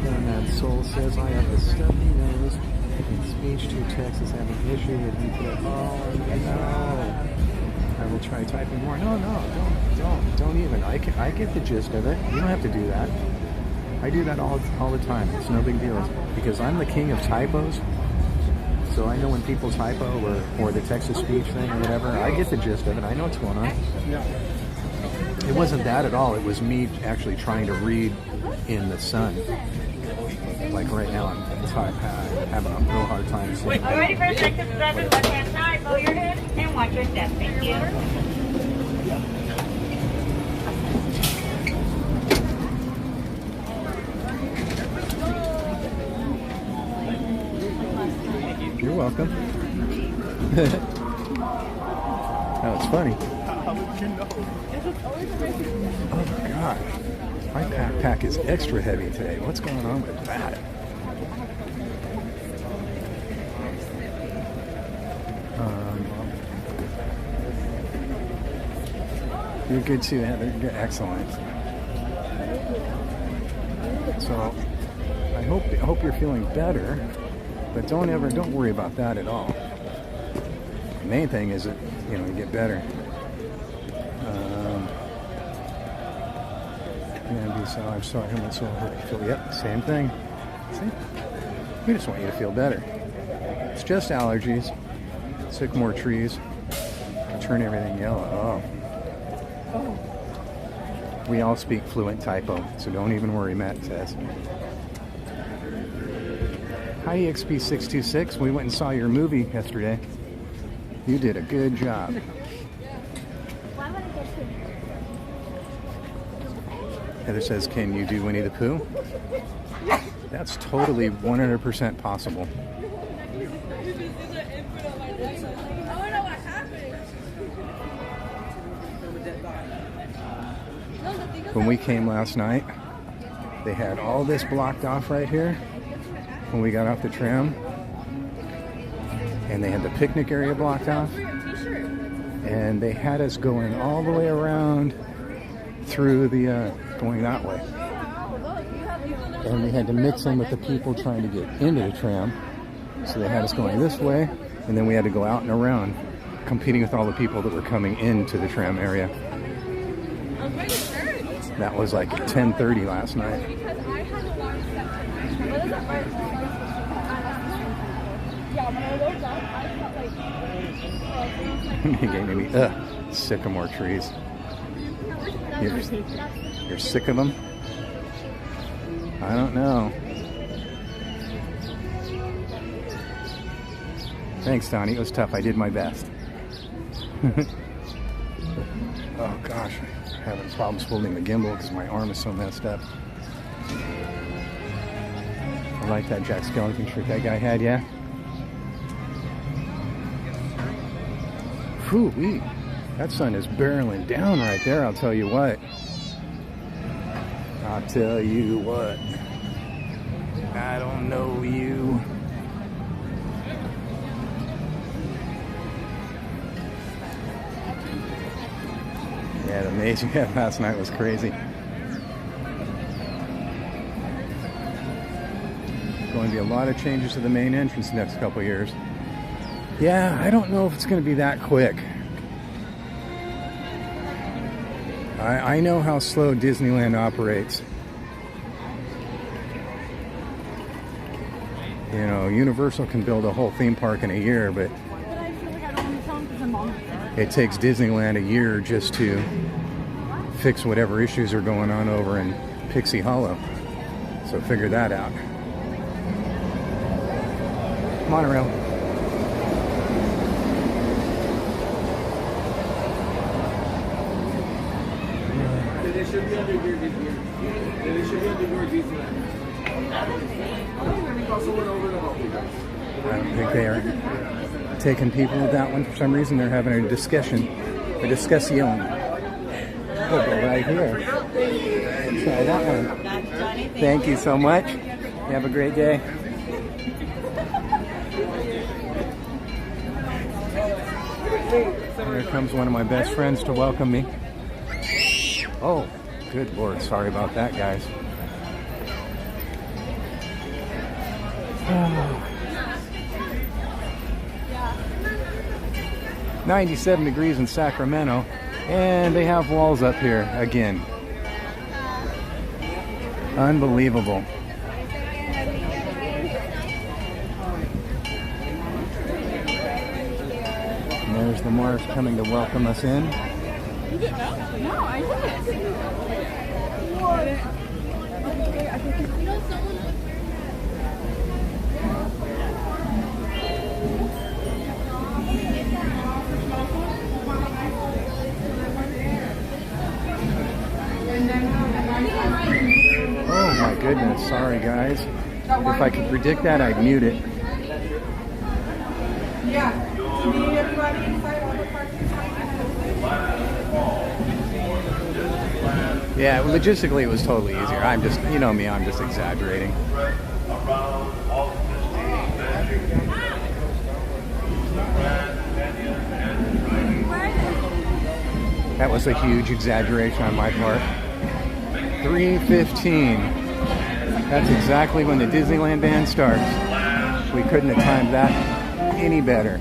And Soul says I have a stubby nose. In speech to text is having an issue with me. Oh no! I will try typing more. No, don't even. I get the gist of it. You don't have to do that. I do that all the time. It's no big deal because I'm the king of typos. So I know when people typo or the text-to-speech thing or whatever. I get the gist of it. I know what's going on. It wasn't that at all. It was me actually trying to read in the sun. Like right now, I'm having a real hard time seeing. All ready for a second driver's left-hand side. Lower your head and watch your step. Thank you. You're welcome. That was funny. Oh my gosh. My backpack is extra heavy today. What's going on with that? You're good too, Heather. You're excellent. So I hope you're feeling better, but don't worry about that at all. The main thing is that you get better. So I'm sorry, I'm so feel. Yep, same thing. See? We just want you to feel better. It's just allergies. Sycamore trees turn everything yellow. Oh. We all speak fluent typo, so don't even worry, Matt says. Hi, EXP626. We went and saw your movie yesterday. You did a good job. Heather says, can you do Winnie the Pooh? That's totally 100% possible. When we came last night, they had all this blocked off right here when we got off the tram. And they had the picnic area blocked off. And they had us going all the way around through the, going that way. And we had to mix in with the people trying to get into the tram. So they had us going this way, and then we had to go out and around, competing with all the people that were coming into the tram area. That was like at 10:30 last night. He gave me sycamore trees. You're sick of them? I don't know. Thanks, Donnie. It was tough. I did my best. Oh gosh, I'm having problems holding the gimbal because my arm is so messed up. I like that Jack Skellington trick that guy had, yeah? Whew, that sun is barreling down right there, I'll tell you what. I'll tell you what, I don't know you. Yeah, the amazing last night was crazy. Going to be a lot of changes to the main entrance the next couple years. Yeah, I don't know if it's going to be that quick. I know how slow Disneyland operates. You know, Universal can build a whole theme park in a year, but it takes Disneyland a year just to fix whatever issues are going on over in Pixie Hollow. So figure that out. Monorail. They should be under here this year. They should be under here Disneyland. I don't think they are taking people with that one. For some reason, they're having a discussion. A discussion. We'll go right here. Try that one. Thank you so much. You have a great day. Here comes one of my best friends to welcome me. Oh, good Lord. Sorry about that, guys. 97 degrees in Sacramento, and they have walls up here again. Unbelievable. And there's the Mars coming to welcome us in. You didn't know? No, I didn't. Oh my goodness, sorry guys. If I could predict that, I'd mute it. Yeah, logistically it was totally easier. I'm just, you know me, I'm just exaggerating. That was a huge exaggeration on my part. 3:15. That's exactly when the Disneyland band starts. We couldn't have timed that any better.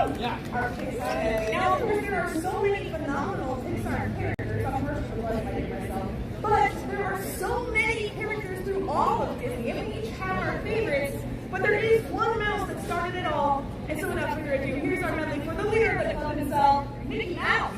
Now, of course, there are so many phenomenal Pixar characters. I'm personally like myself. But there are so many characters through all of Disney, and we each have our favorites. But there is one mouse that started it all. And so without further ado, here's our medley for the leader of the club himself, Mickey Mouse.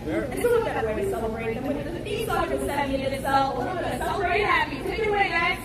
And so we've got a way to celebrate. And with the theme song of 70 in itself, we're going to celebrate happy. Take it away, guys.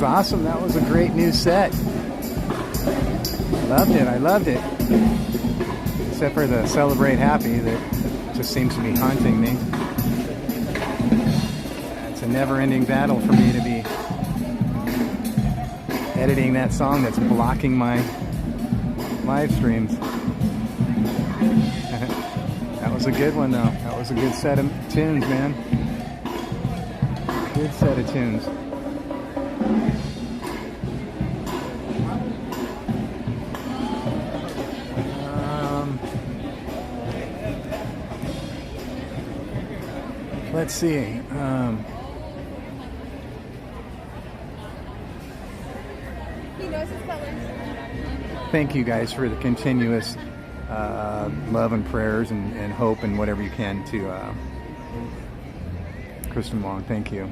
was awesome. That was a great new set. Loved it. I loved it. Except for the Celebrate Happy that just seems to be haunting me. It's a never-ending battle for me to be editing that song that's blocking my live streams. That was a good one, though. That was a good set of tunes, man. Good set of tunes. Let's see. Thank you guys for the continuous love and prayers and hope and whatever you can to Kristen Wong. Thank you.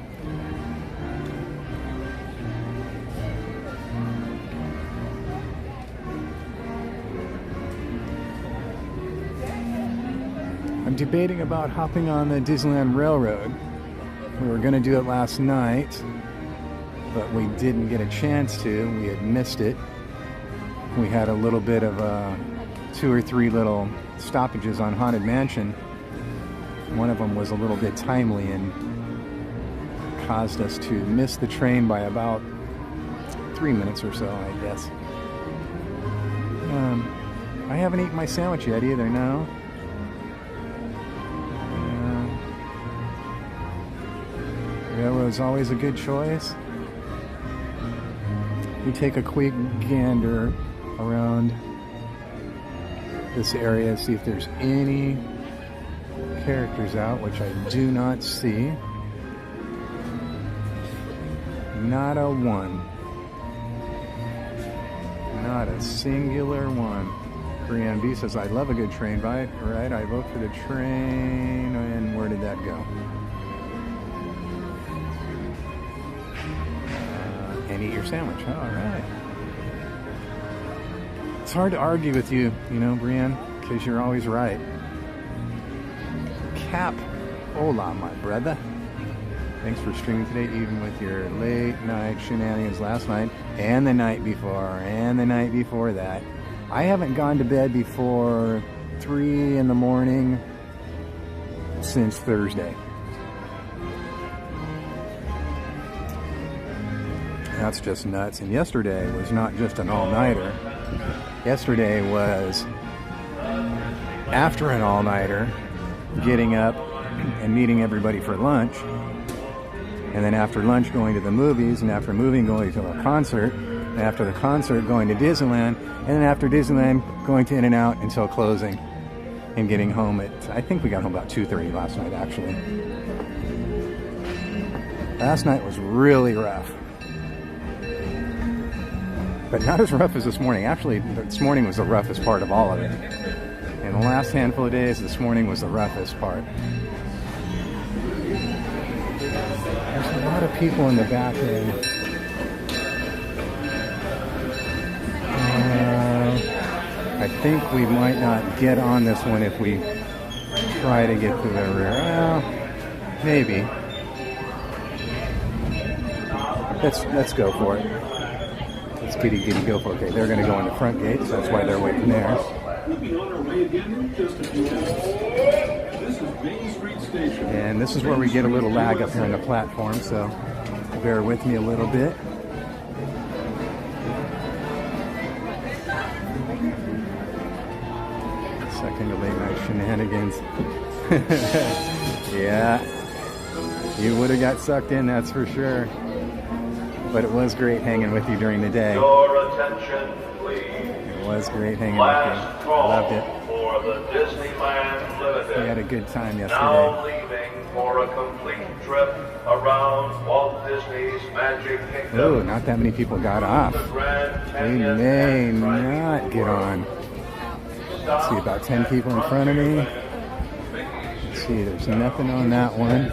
I'm debating about hopping on the Disneyland Railroad. We were going to do it last night, but we didn't get a chance to. We had missed it. We had a little bit of 2 or 3 little stoppages on Haunted Mansion. One of them was a little bit timely and caused us to miss the train by about 3 minutes or so, I guess. I haven't eaten my sandwich yet either, no. Railroad's always a good choice. We take a quick gander around this area, see if there's any characters out, which I do not see. Not a one. Not a singular one. Brianne B says, I love a good train ride. Right, I vote for the train. And where did that go? And eat your sandwich. All right. It's hard to argue with you, you know, Brianne, because you're always right. Cap, hola, my brother. Thanks for streaming today, even with your late night shenanigans last night and the night before and the night before that. I haven't gone to bed before 3 in the morning since Thursday. That's just nuts. And yesterday was not just an all-nighter. Yesterday was after an all-nighter, getting up and meeting everybody for lunch. And then after lunch going to the movies, and after movie going to a concert, and after the concert going to Disneyland, and then after Disneyland going to In-N-Out until closing and getting home at, I think we got home about 2:30 last night actually. Last night was really rough. But not as rough as this morning. Actually, this morning was the roughest part of all of it. In the last handful of days, this morning was the roughest part. There's a lot of people in the back end. I think we might not get on this one if we try to get to the rear. Well, maybe. Let's go for it. Let's giddy go for it. Okay, they're going to go in the front gate, so that's why they're waiting there. And this is where we get a little lag up here on the platform, so bear with me a little bit. Second to late night shenanigans. Yeah, you would have got sucked in, that's for sure. But it was great hanging with you during the day. Your attention, please. It was great hanging with you. I loved it. For the Disneyland Limited. We had a good time yesterday. Now leaving for a complete trip around Walt Disney's Magic Kingdom. Oh, not that many people got off. They may not get on. Let's see, about 10 people in front of me. Let's see, there's nothing on that one.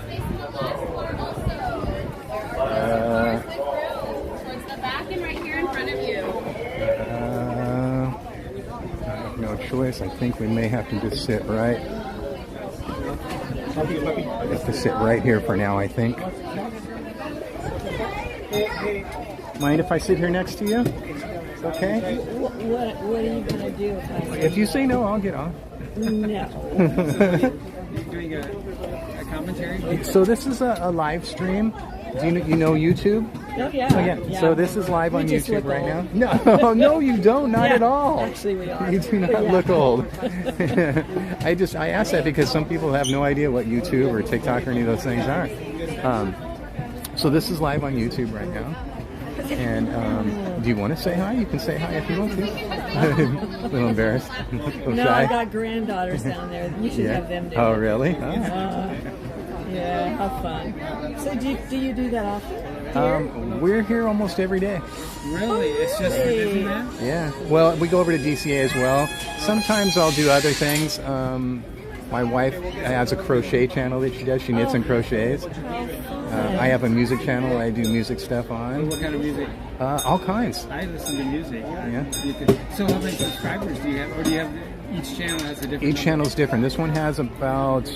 No choice. I think we may have to just sit right. We have to sit right here for now, I think. Mind if I sit here next to you? It's okay? What are you going to do If you say no, I'll get off. No. You're doing a commentary? So this is a live stream. Do you know YouTube? Oh, yeah. So, yeah. So this is live on just YouTube look right old. now. No, no, you don't. Not at all. Actually, we are. You do not look old. I asked that because some people have no idea what YouTube or TikTok or any of those things are. So this is live on YouTube right now. And do you want to say hi? You can say hi if you want to. A little embarrassed. A little No, shy. I got granddaughters down there. You should have them do Oh, it. really? Yeah, how fun. So do you do that often? We're here almost every day. Really? It's just for Disneyland? Yeah. Well, we go over to DCA as well. Sometimes I'll do other things. My wife has a crochet channel that she does. She knits and crochets. I have a music channel I do music stuff on. What kind of music? All kinds. I listen to music. Yeah. So how many subscribers do you have? Or do you have each channel has a different Each number? channel's different. This one has about,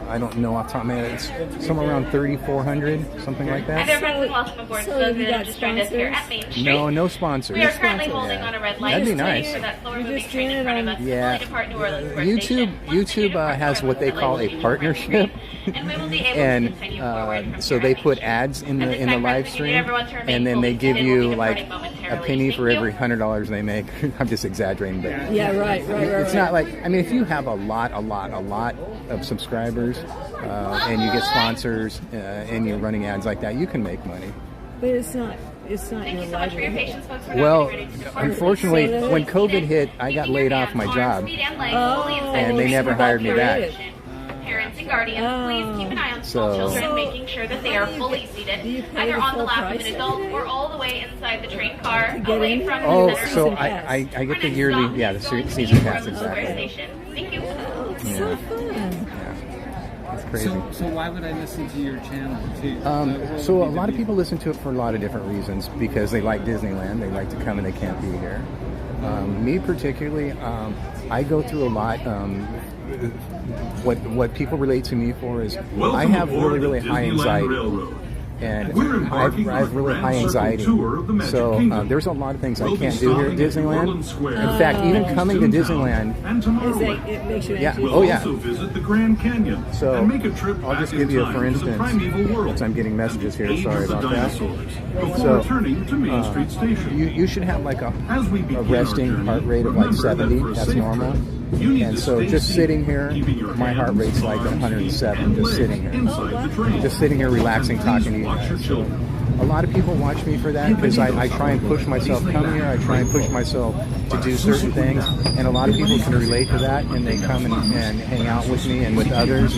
I don't know off the top of my head, it's somewhere around 3,400, something like that. Hi there, friends, and welcome aboard. So For those have you that got have just joined us here at Main Street. No sponsors. We are currently holding on a red light. That'd be nice. For that slower You're moving just train in doing front it of on- us. Yeah. To depart New Orleans Square YouTube Station. Once the new has departure what they will call delay a waiting partnership. And we will be able to And continue forward from so here they at put Main ads in At the this in the time, live friends, we need stream, everyone to remain and then they fully give seated. We'll you be like departing a momentarily. penny for Thank every you. $100 they make. I'm just exaggerating, but Yeah, right. it's not like, I mean, if you have a lot of subscribers and you get sponsors and you're running ads like that, you can make money. But it's not Thank your you so much for your livelihood. patience, folks. We're now Well, getting ready to depart. unfortunately, So when COVID hit, I got laid off my job, and they never hired me back. Parents and guardians, please keep an eye on So- small children, So- making sure that they are fully seated, Do you pay either the on the full lap of price an adult every day? or all the way inside the train car, To get away in? from Oh, the center so of the I get the Our next yearly, stop yeah, is the going to be season New pass, Orleans Square exactly. Station. Thank you. So Yeah. fun. It's crazy. So why would I listen to your channel too? So a lot of people listen to it for a lot of different reasons because they like Disneyland, they like to come and they can't be here. Me particularly, I go through a lot. What people relate to me for is I have really high anxiety. And I have really high anxiety. So there's a lot of things I can't do here at Disneyland. In fact, even coming to Disneyland, It makes you yeah, anxious. oh yeah. Visit the Grand Canyon. So and make a trip I'll just back give in you a time for to the instance. primeval world. Since I'm getting messages here, Age sorry of the about that. dinosaurs, before So returning to Main Street Station. you should have like As we a begin resting our journey, heart rate of like remember that 70. for a That's safe normal. trip, you need And to so stay just seated, sitting here, keeping your my heart hands, rate's like arms, 107 and just legs sitting here. inside the train. Just sitting here relaxing, And talking to please you watch your guys. children. A lot of people watch me for that because I try and push myself come here. I try and push myself to do certain things, and a lot of people can relate to that, and they come and hang out with me and with others.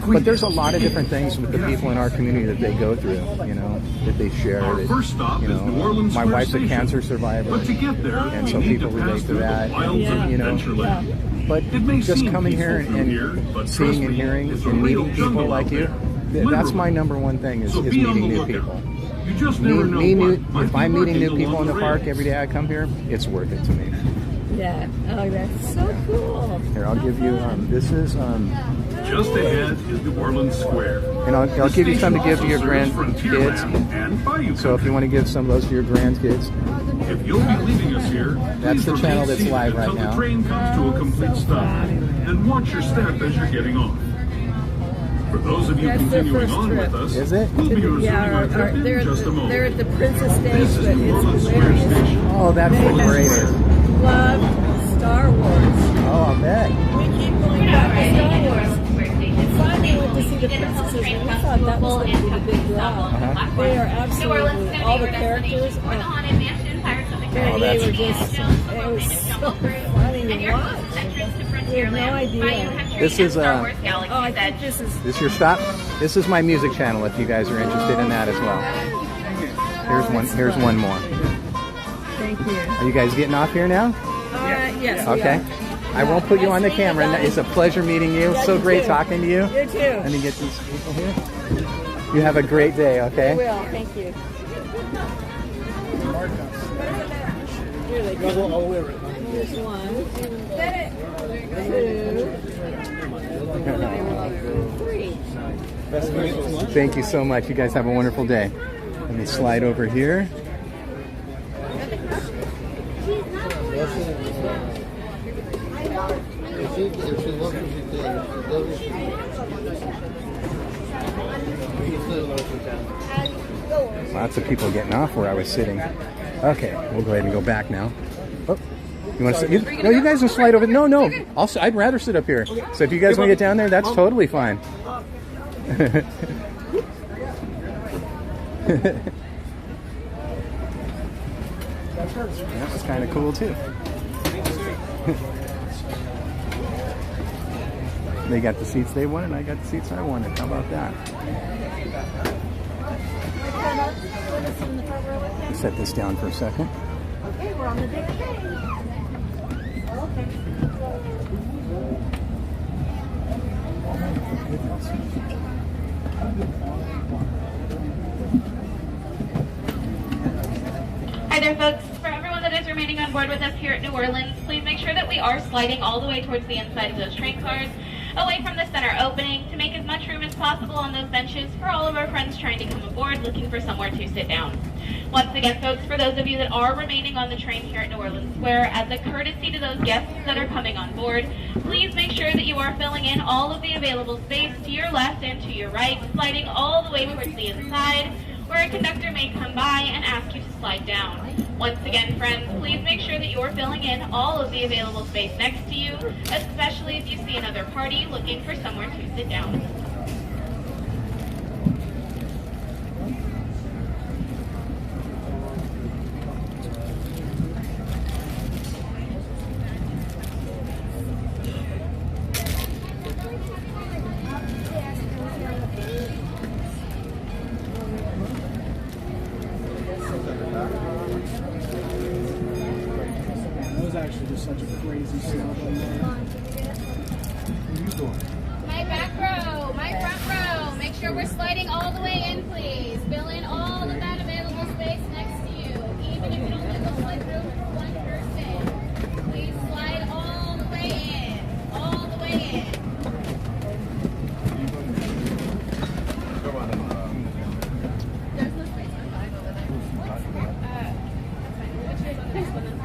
But there's a lot of different things with the people in our community that they go through, you know, that they share. Our That, first stop you is New know, Orleans my Square wife's a Station. cancer survivor, But to get there, and we so need people to pass relate to through that. the wilds Yeah. of You know, Adventureland. But It may just seem coming peaceful here from and here, but trust seeing and me, hearing it's a and real meeting people jungle like out you, there. that's my number one thing is So be on meeting the new lookout. people. You just never know what If might I'm be meeting new lurking people in the along park rails. every day I come here, it's worth it to me. Yeah. Oh, that's so cool. Here, I'll give you, this is, Just ahead is New Orleans Square. and I'll give you some to give to your Serves grandkids. Frontierland and Bayou So if you want to give some of those to your grandkids, If you'll be leaving us here, That's please the channel remain that's seated live right until now. the train comes to a complete stop, and watch your step as you're getting off. For those of you That's their continuing first on trip. with us, Is it? we'll be resuming Yeah, our trip in they're just a moment. at the Princess stage, This is but New Orleans it's Square hilarious. Station. oh, that's They the have greatest. loved Star Wars. Oh, I'll bet. We keep going back to Star Wars. Finally went to see the princesses, and we thought that was going to be the big draw. They are absolutely, all the characters, they were just, it was so funny to watch. We have no idea. This is, Oh, I think this is, This your stop? This is my music channel if you guys are interested in that as well. Here's one more. thank you. Are you guys getting off here now? Yes. we Okay. are. I won't put you on the camera. It's a pleasure meeting you. Yeah, So you great too. talking to you. You too. Let me get these people here. You have a great day, I okay? will, thank you. Here they go. Here's one, two, three. Thank you so much. You guys have a wonderful day. Let me slide over here. Lots of people getting off where I was sitting. Okay, we'll go ahead and go back now. Oh, you want to sit? No, you guys can slide over. No, no. I'd rather sit up here. So if you guys want to get down there, that's totally fine. That was kind of cool too. They got the seats they wanted, I got the seats I wanted. How about that? Let's set this down for a second. Okay, we're on the big stage. Hi there, folks. For everyone that is remaining on board with us here at New Orleans, please make sure that we are sliding all the way towards the inside of those train cars, away from the center opening, to make as much room as possible on those benches for all of our friends trying to come aboard looking for somewhere to sit down. Once again, folks, for those of you that are remaining on the train here at New Orleans Square, as a courtesy to those guests that are coming on board, please make sure that you are filling in all of the available space to your left and to your right, sliding all the way towards the inside, where a conductor may come by and ask you to slide down. Once again, friends, please make sure that you're filling in all of the available space next to you, especially if you see another party looking for somewhere to sit down. Such a crazy smell. My back row, my front row. Make sure we're sliding all the way in, please. Fill in all of that available space next to you. Even if you don't get the slide room for one person, please slide all the way in. All the way in. There's no space for five over there. Which one?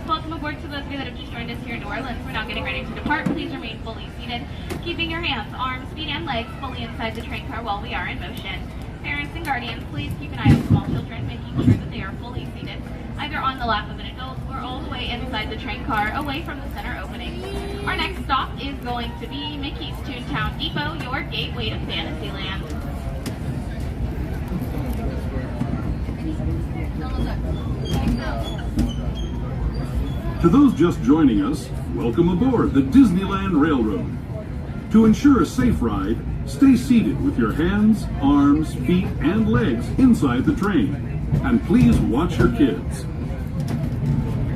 Welcome aboard to those of you that have just joined us here in New Orleans. We're now getting ready to depart. Please remain fully seated, keeping your hands, arms, feet, and legs fully inside the train car while we are in motion. Parents and guardians, please keep an eye on small children, making sure that they are fully seated, either on the lap of an adult or all the way inside the train car, away from the center opening. Our next stop is going to be Mickey's Toontown Depot, your gateway to Fantasyland. To those just joining us, welcome aboard the Disneyland Railroad. To ensure a safe ride, stay seated with your hands, arms, feet, and legs inside the train. And please watch your kids.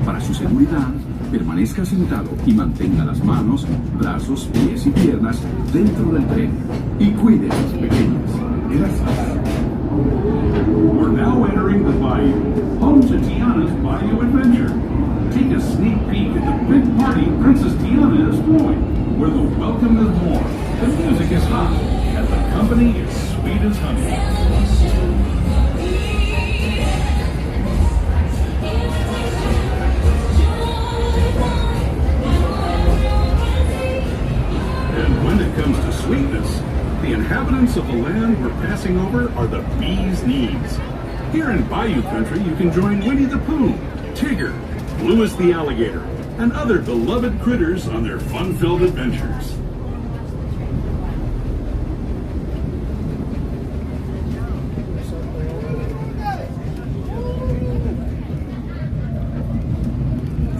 Para su seguridad, permanezca sentado y mantenga las manos, brazos, pies y piernas dentro del tren. Y cuide a los pequeños. Gracias. We're now entering the Bayou, home to Tiana's Bayou Adventure. Take a sneak peek at the big party Princess Tiana is throwing, where the welcome is warm, the music is hot, and the company is sweet as honey. And when it comes to sweetness, the inhabitants of the land we're passing over are the bee's knees. Here in Bayou country, you can join Winnie the Pooh, Tigger, Louis the alligator, and other beloved critters on their fun-filled adventures.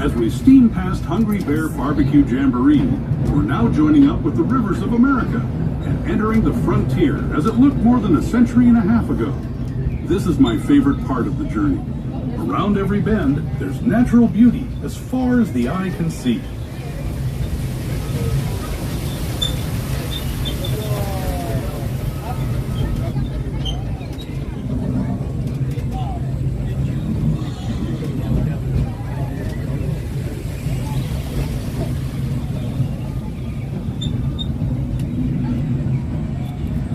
As we steam past Hungry Bear Barbecue Jamboree, we're now joining up with the rivers of America and entering the frontier as it looked more than a century and a half ago. This is my favorite part of the journey. Around every bend, there's natural beauty as far as the eye can see.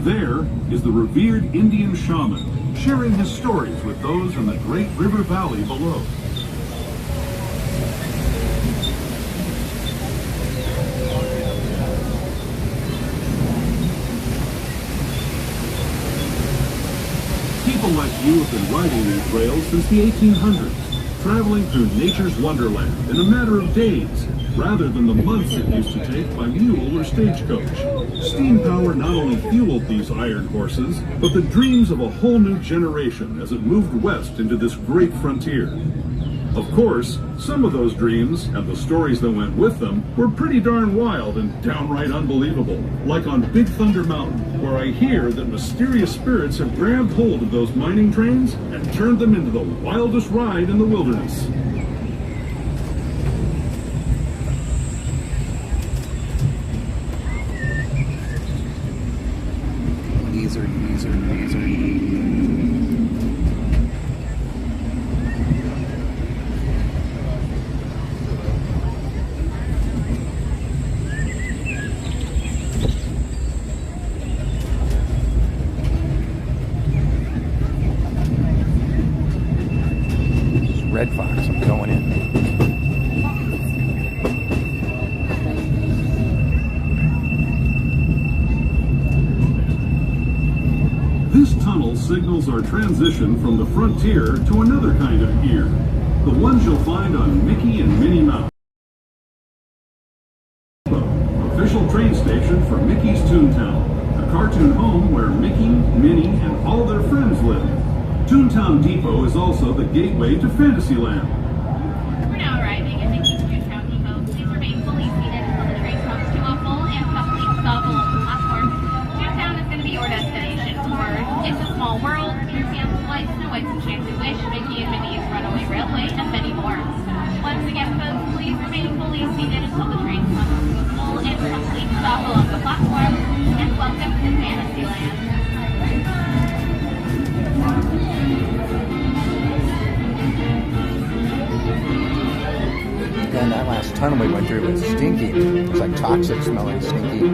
There is the revered Indian shaman, sharing his stories with those in the great river valley below. People like you have been riding these rails since the 1800s, traveling through nature's wonderland in a matter of days, rather than the months it used to take by mule or stagecoach. Steam power not only fueled these iron horses, but the dreams of a whole new generation as it moved west into this great frontier. Of course, some of those dreams, and the stories that went with them, were pretty darn wild and downright unbelievable, like on Big Thunder Mountain, where I hear that mysterious spirits have grabbed hold of those mining trains and turned them into the wildest ride in the wilderness. Red Fox, I'm going in. This tunnel signals our transition from the frontier to another kind of ear, the ones you'll find on Mickey and Minnie Mouse. Official train station for Mickey's Toontown, the cartoon home where Mickey, Minnie, and all their friends live. Toontown Depot is also the gateway to Fantasyland. We're now arriving at Mickey's Toontown Depot. Please remain fully seated until the train comes to a full and complete stop along the platform. Toontown is going to be your destination for It's a Small World, Peter Pan's Flight, Snow White's Enchanted Wish, Mickey and Minnie's Runaway Railway, and many more. Once again, folks, please remain fully seated until the train comes to a full and complete stop along the platform. And welcome to Fantasyland. And that last tunnel we went through was stinky. It was like toxic smelling, stinky.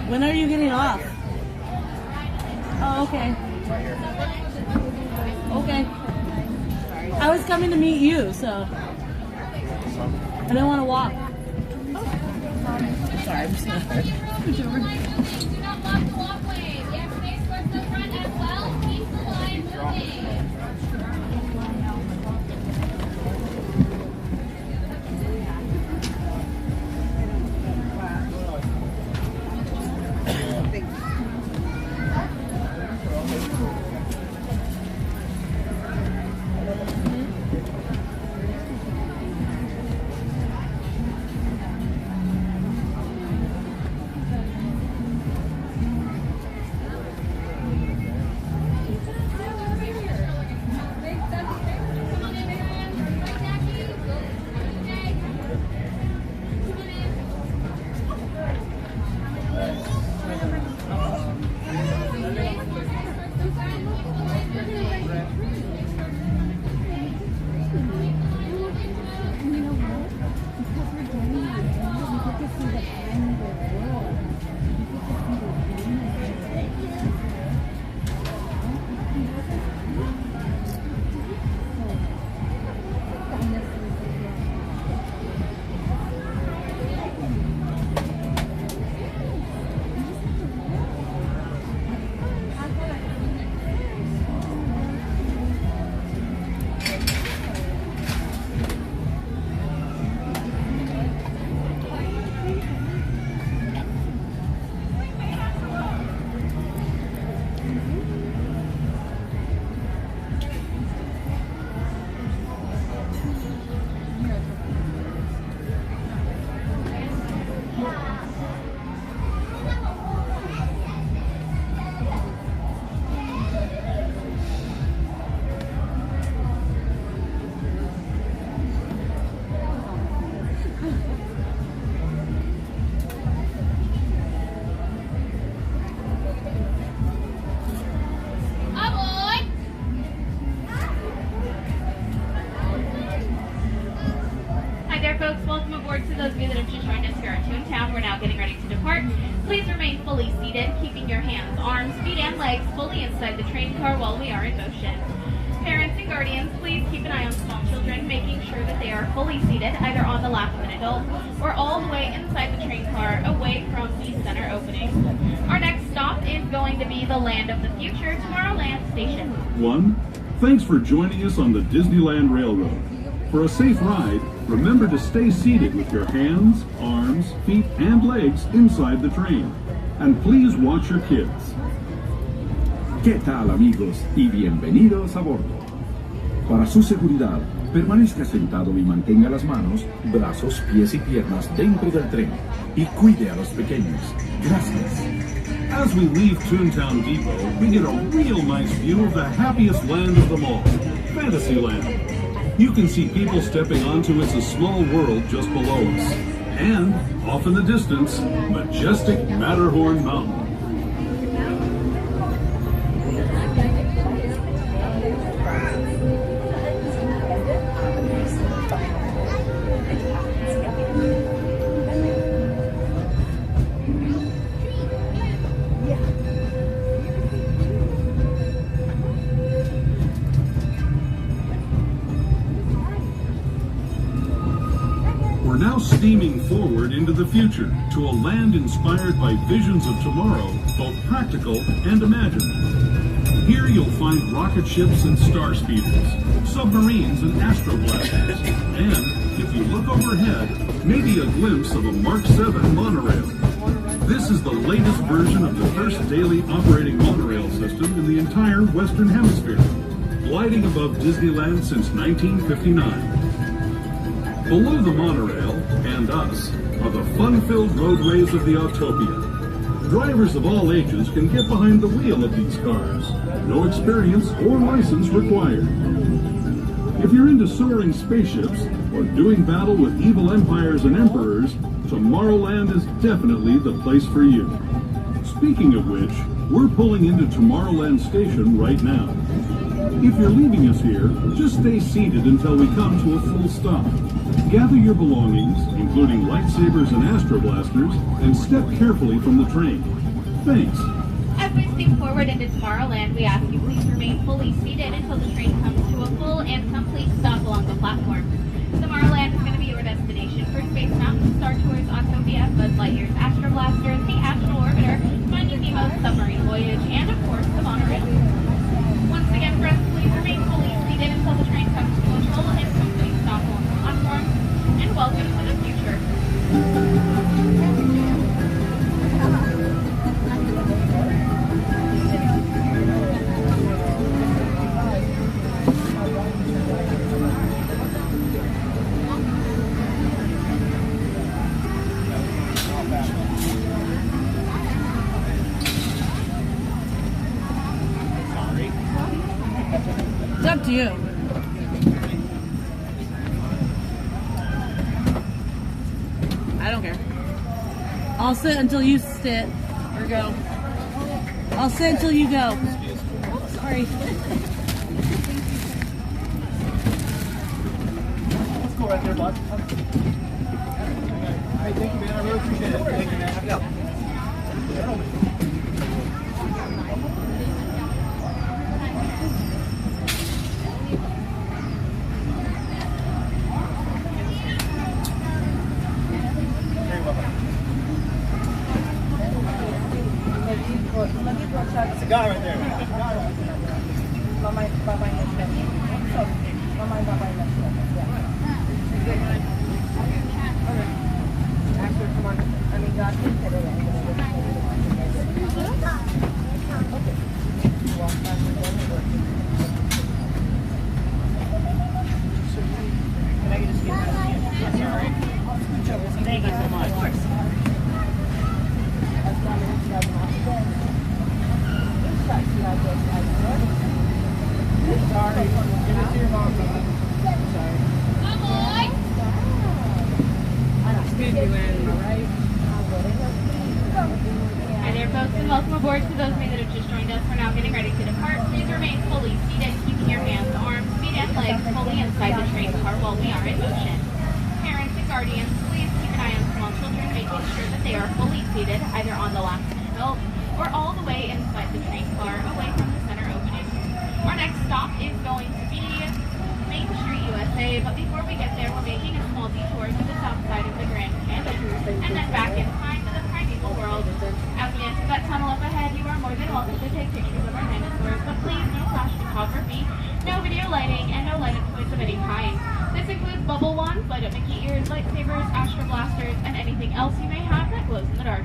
When are you getting off? Oh, okay. Okay. I was coming to meet you, so I didn't want to walk. Sorry, I'm just gonna push over. Do not block the walkway. You have space towards the front as well. Keep the line moving. to those of you that have just joined us here at Toontown. We're now getting ready to depart. Please remain fully seated, keeping your hands, arms, feet, and legs fully inside the train car while we are in motion. Parents and guardians, please keep an eye on small children, making sure that they are fully seated, either on the lap of an adult or all the way inside the train car, away from the center opening. Our next stop is going to be the Land of the Future, Tomorrowland Station. 1. Thanks for joining us on the Disneyland Railroad. For a safe ride, remember to stay seated with your hands, arms, feet, and legs inside the train. And please watch your kids. ¿Qué tal, amigos? Y bienvenidos a bordo. Para su seguridad, permanezca sentado y mantenga las manos, brazos, pies y piernas dentro del tren. Y cuide a los pequeños. Gracias. As we leave Toontown Depot, we get a real nice view of the happiest land of them all, Fantasyland. You can see people stepping onto It's a Small World just below us. And, off in the distance, majestic Matterhorn Mountain. We're now steaming forward into the future to a land inspired by visions of tomorrow, both practical and imagined. Here you'll find rocket ships and star speeders, submarines and astroblasters, and, if you look overhead, maybe a glimpse of a Mark 7 monorail. This is the latest version of the first daily operating monorail system in the entire Western Hemisphere, gliding above Disneyland since 1959. Below the monorail, and us, are the fun-filled roadways of the Autopia. Drivers of all ages can get behind the wheel of these cars. No experience or license required. If you're into soaring spaceships or doing battle with evil empires and emperors, Tomorrowland is definitely the place for you. Speaking of which, we're pulling into Tomorrowland Station right now. If you're leaving us here, just stay seated until we come to a full stop. Gather your belongings, including lightsabers and astroblasters, and step carefully from the train. Thanks. As we steam forward into Tomorrowland, we ask you please remain fully seated until the train comes to a full and complete stop along the platform. Tomorrowland is going to be your destination for Space Mountain, Star Tours, Autopia, Buzz Lightyear's Astroblasters, the Astral Orbiter, Finding Nemo's Submarine Voyage, and of course, the monorail. Once again, friends, please remain fully seated until the train comes to a full and complete stop along the platform, and welcome to the future. It's up to you. I don't care. I'll sit until you sit or go. I'll sit until you go. Oh, sorry. Let's go right there, bud. Hey, thank you, man. I really appreciate it. Thank you, man. Yeah. It's a guy right there. Thank you so much. Sorry. Give it to your mom. Sorry. Excuse me, Larry, right? Hi there, folks, and welcome aboard. To those of you that have just joined us, we're now getting ready to depart. Please remain fully seated, keeping your hands, arms, feet, and legs fully inside the train car while we are in motion. Parents and guardians, please keep seated, either on the last belt or all the way inside the train car away from the center opening. Our next stop is going to be Main Street, USA, but before we get there, we're making a small detour to the south side of the Grand Canyon, and then back in time to the primeval world. As we enter that tunnel up ahead, you are more than welcome to take pictures of our dinosaurs, but please no flash photography, no video lighting, and no lighted toys of any kind. This includes bubble wands, light up Mickey ears, lightsabers, astro blasters, and anything else you may have that glows in the dark.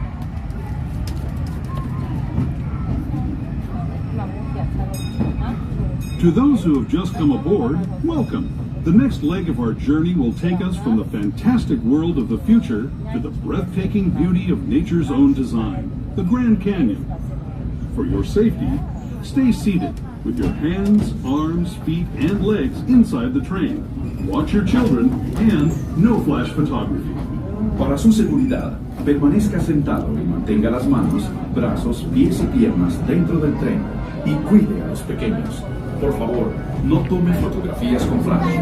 To those who have just come aboard, welcome. The next leg of our journey will take us from the fantastic world of the future to the breathtaking beauty of nature's own design, the Grand Canyon. For your safety, stay seated with your hands, arms, feet, and legs inside the train. Watch your children and no flash photography. Para su seguridad, permanezca sentado y mantenga las manos, brazos, pies y piernas dentro del tren y cuide a los pequeños. Por favor, no tome fotografías con flash.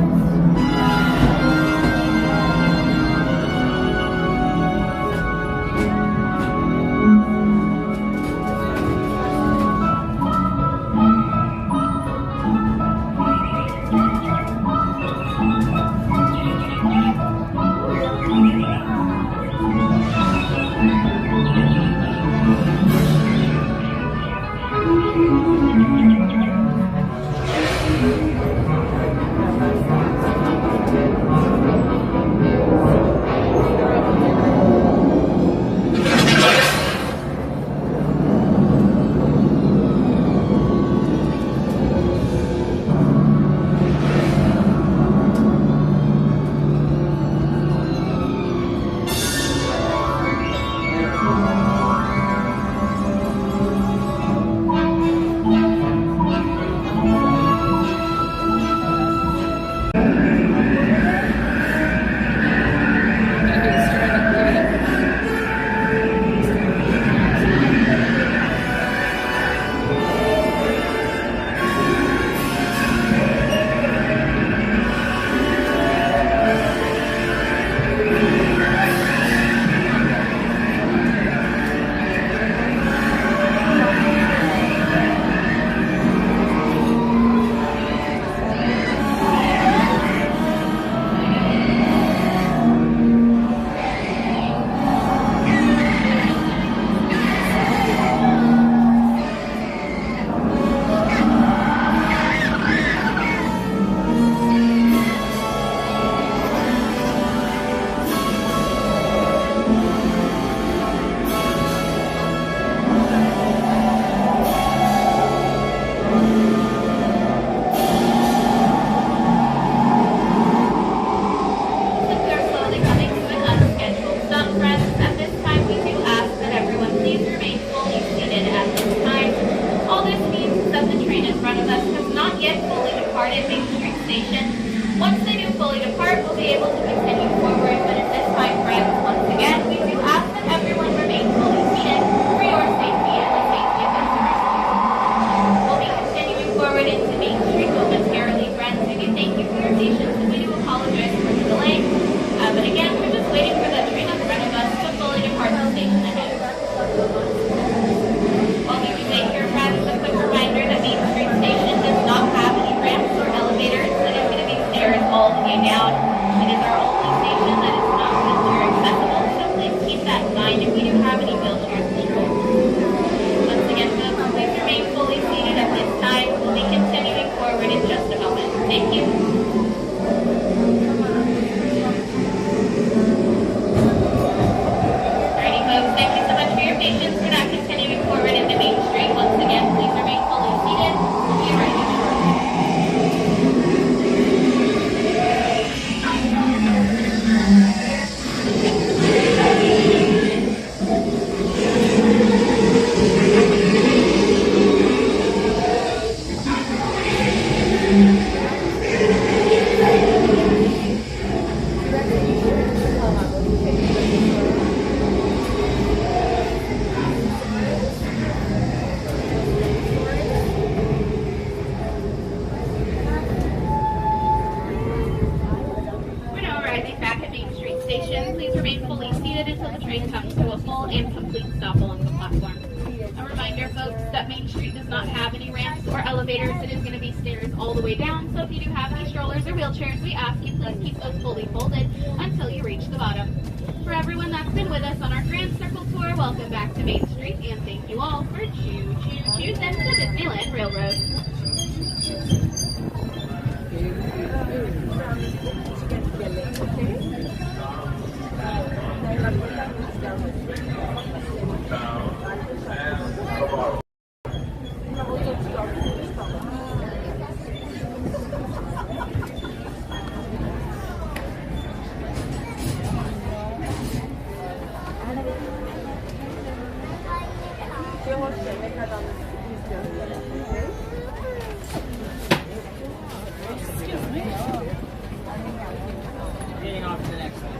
stairs all the way down, so if you do have any strollers or wheelchairs, we ask you please keep those fully folded until you reach the bottom. For everyone that's been with us on our Grand Circle Tour, welcome back to Main Street, and thank you all for choosing the Disneyland Railroad. Getting off to the next one.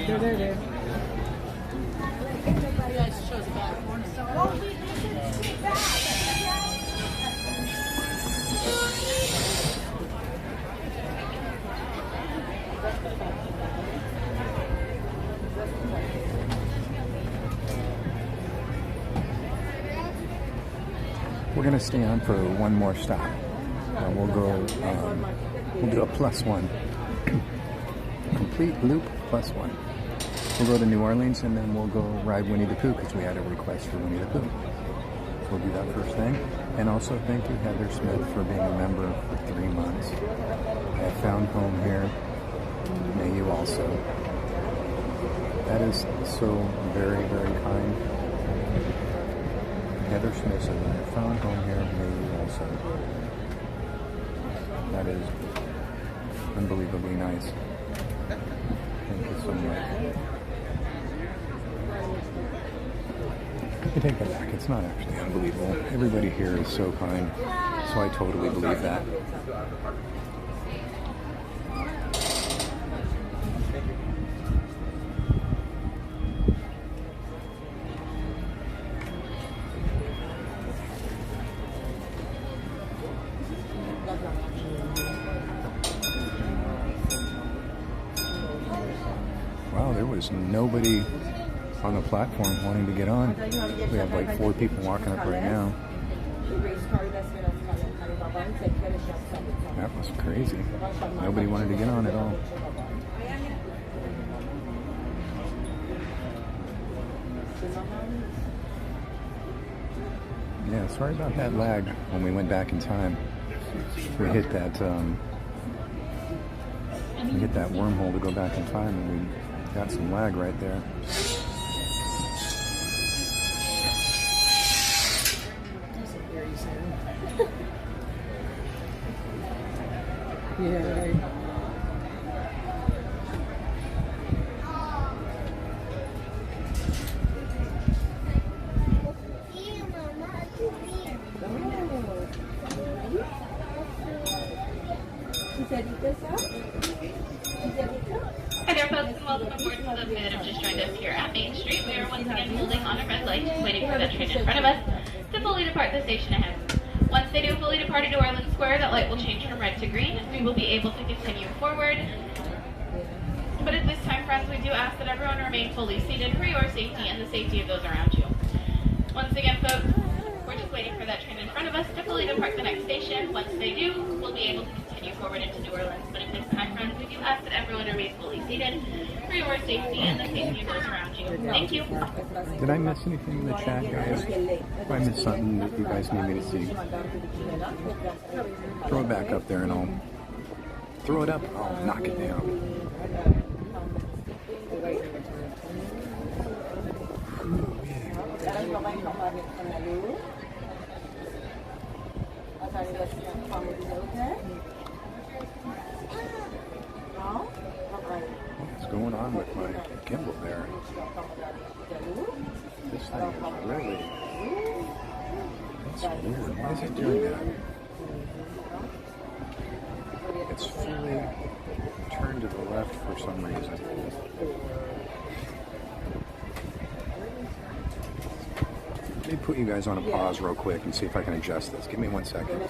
There. You guys chose a bad corner. We're gonna stay on for one more stop. We'll do a +1. Complete loop +1. We'll go to New Orleans and then we'll go ride Winnie the Pooh because we had a request for Winnie the Pooh. We'll do that first thing. And also thank you, Heather Smith, for being a member for 3 months. I have found home here. May you also. That is so very, very kind. Heather Smith said, I found home here. May you also. That is unbelievably nice. Thank you so much. I take that back. It's not actually unbelievable. Everybody here is so kind. So I totally believe that. Wow, there was nobody on the platform wanting to get on. We have like 4 people walking up right now. That was crazy. Nobody wanted to get on at all. Yeah, sorry about that lag when we went back in time. We hit that wormhole to go back in time, and we got some lag right there. Yeah. Hi there, folks, and welcome aboard to the bit of Just Joined Us here at Main Street. We are once again holding on a red light, waiting for the train in front of us to fully depart the station ahead. Once they do fully depart New Orleans Square, that light will change from red to green, and we will be able to continue forward. But at this time, friends, we do ask that everyone remain fully seated for your safety and the safety of those around you. Once again, folks, we're just waiting for that train in front of us to fully depart the next station. Once they do, we'll be able to continue forward into New Orleans. But at this time, friends, we do ask that everyone remain fully seated for your safety and the safety of those around you. Thank you. Did I miss anything in the chat, guys? If I missed something that you guys need me to see, throw it back up there and I'll throw it up. I'll knock it down. What's going on with my gimbal there? This thing is really... It's weird. Why is it doing that? It's fully turned to the left for some reason. Let me put you guys on a pause real quick and see if I can adjust this. Give me 1 second.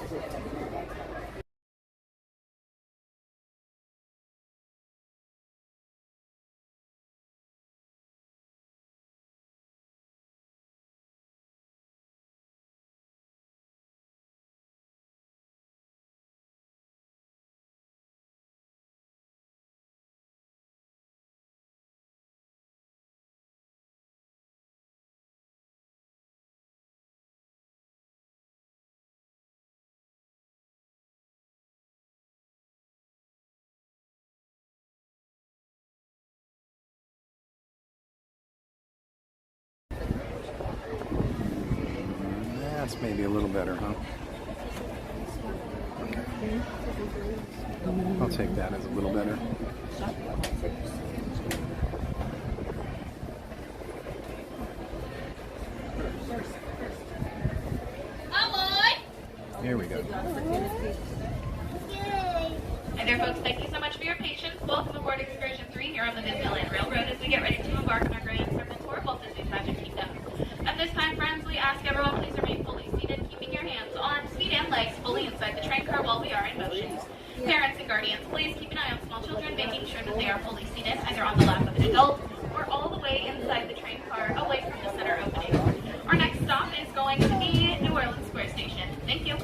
That's maybe a little better, huh? I'll take that as a little better. Here we go. Hi there, folks. Thank you so much for your patience. Welcome aboard Excursion 3 here on the Disneyland Railroad as we get ready to embark on our Grand Circle Tour of Walt Disney's Magic Kingdom. At this time, friends, we ask everyone please remain fully seated, keeping your hands, arms, feet, and legs fully inside the train car while we are in motion. Parents and guardians, please keep an eye on small children, making sure that they are fully seated, either on the lap of an adult or all the way inside the train car, away from the center opening. Our next stop is going to be New Orleans Square Station. Thank you.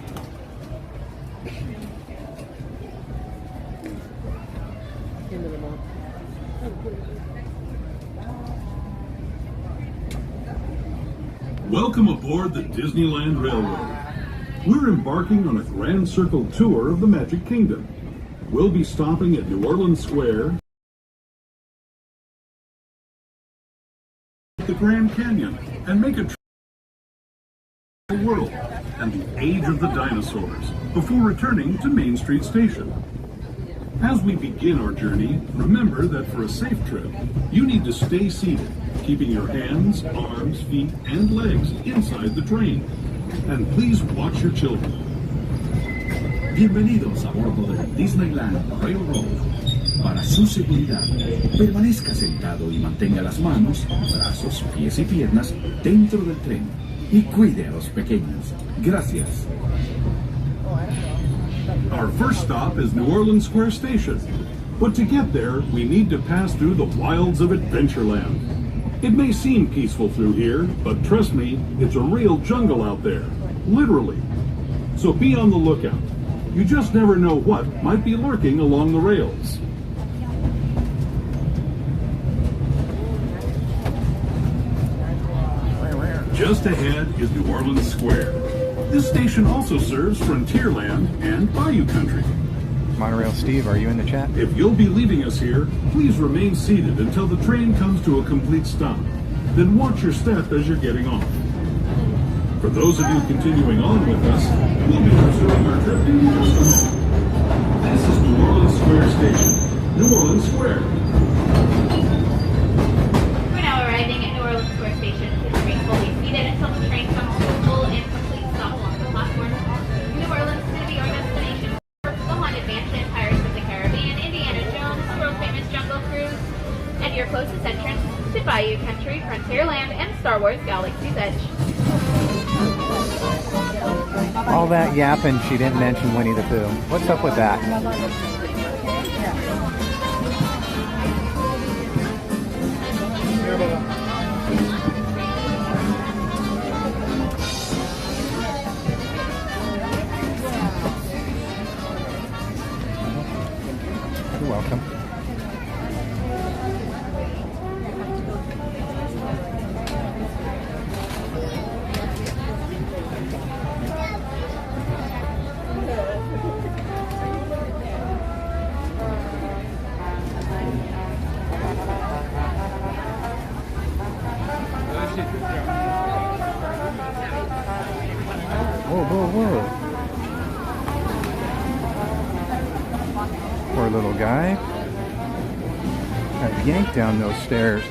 Welcome aboard the Disneyland Railroad. We're embarking on a Grand Circle tour of the Magic Kingdom. We'll be stopping at New Orleans Square, the Grand Canyon, and make a trip to the world and the age of the dinosaurs before returning to Main Street Station. As we begin our journey, remember that for a safe trip, you need to stay seated, keeping your hands, arms, feet, and legs inside the train. And please watch your children. Bienvenidos a bordo del Disneyland Railroad. Para su seguridad, permanezca sentado y mantenga las manos, brazos, pies y piernas dentro del tren. Y cuide a los pequeños. Gracias. Our first stop is New Orleans Square Station. But to get there, we need to pass through the wilds of Adventureland. It may seem peaceful through here, but trust me, it's a real jungle out there. Literally. So be on the lookout. You just never know what might be lurking along the rails. Just ahead is New Orleans Square. This station also serves Frontierland and Bayou Country. Monorail Steve, are you in the chat? If you'll be leaving us here, please remain seated until the train comes to a complete stop. Then watch your step as you're getting off. For those of you continuing on with us, we'll be resuming our trip in just a moment. This is New Orleans Square Station. New Orleans Square. We're now arriving at New Orleans Square Station. Please remain fully seated until the train comes to a full and complete stop along the platform. New Orleans is going to be our destination for the Haunted Mansion, Pirates of the Caribbean, Indiana Jones, the world-famous Jungle Cruise, and your closest entrance to Bayou Country, Frontierland, and Star Wars Galaxy's Edge. All that yapping, she didn't mention Winnie the Pooh. What's up with that? You're welcome. Whoa. Poor little guy. Got yanked down those stairs.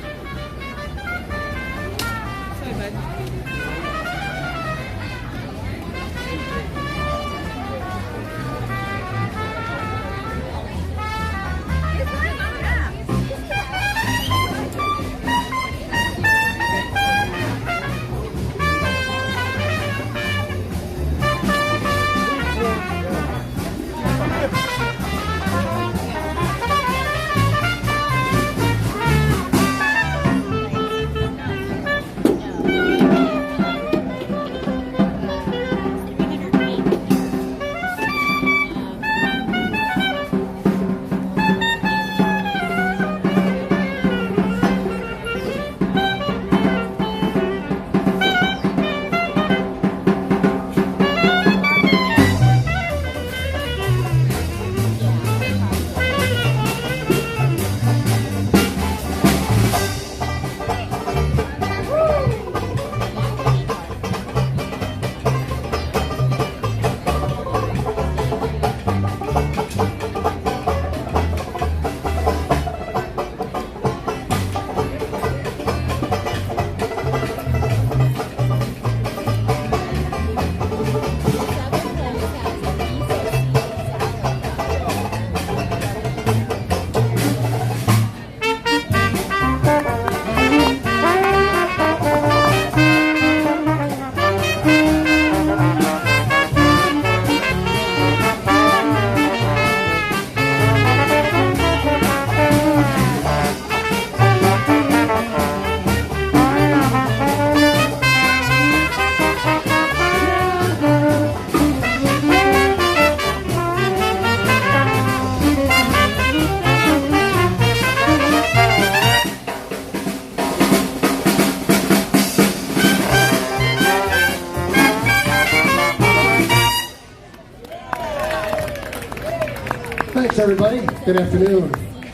Thanks, everybody. Good afternoon.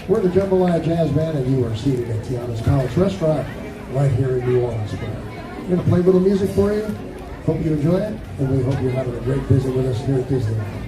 We're the Jambalaya Jazz Band, and you are seated at Tiana's Palace Restaurant right here in New Orleans. We're going to play a little music for you. Hope you enjoy it, and we hope you're having a great visit with us here at Disneyland.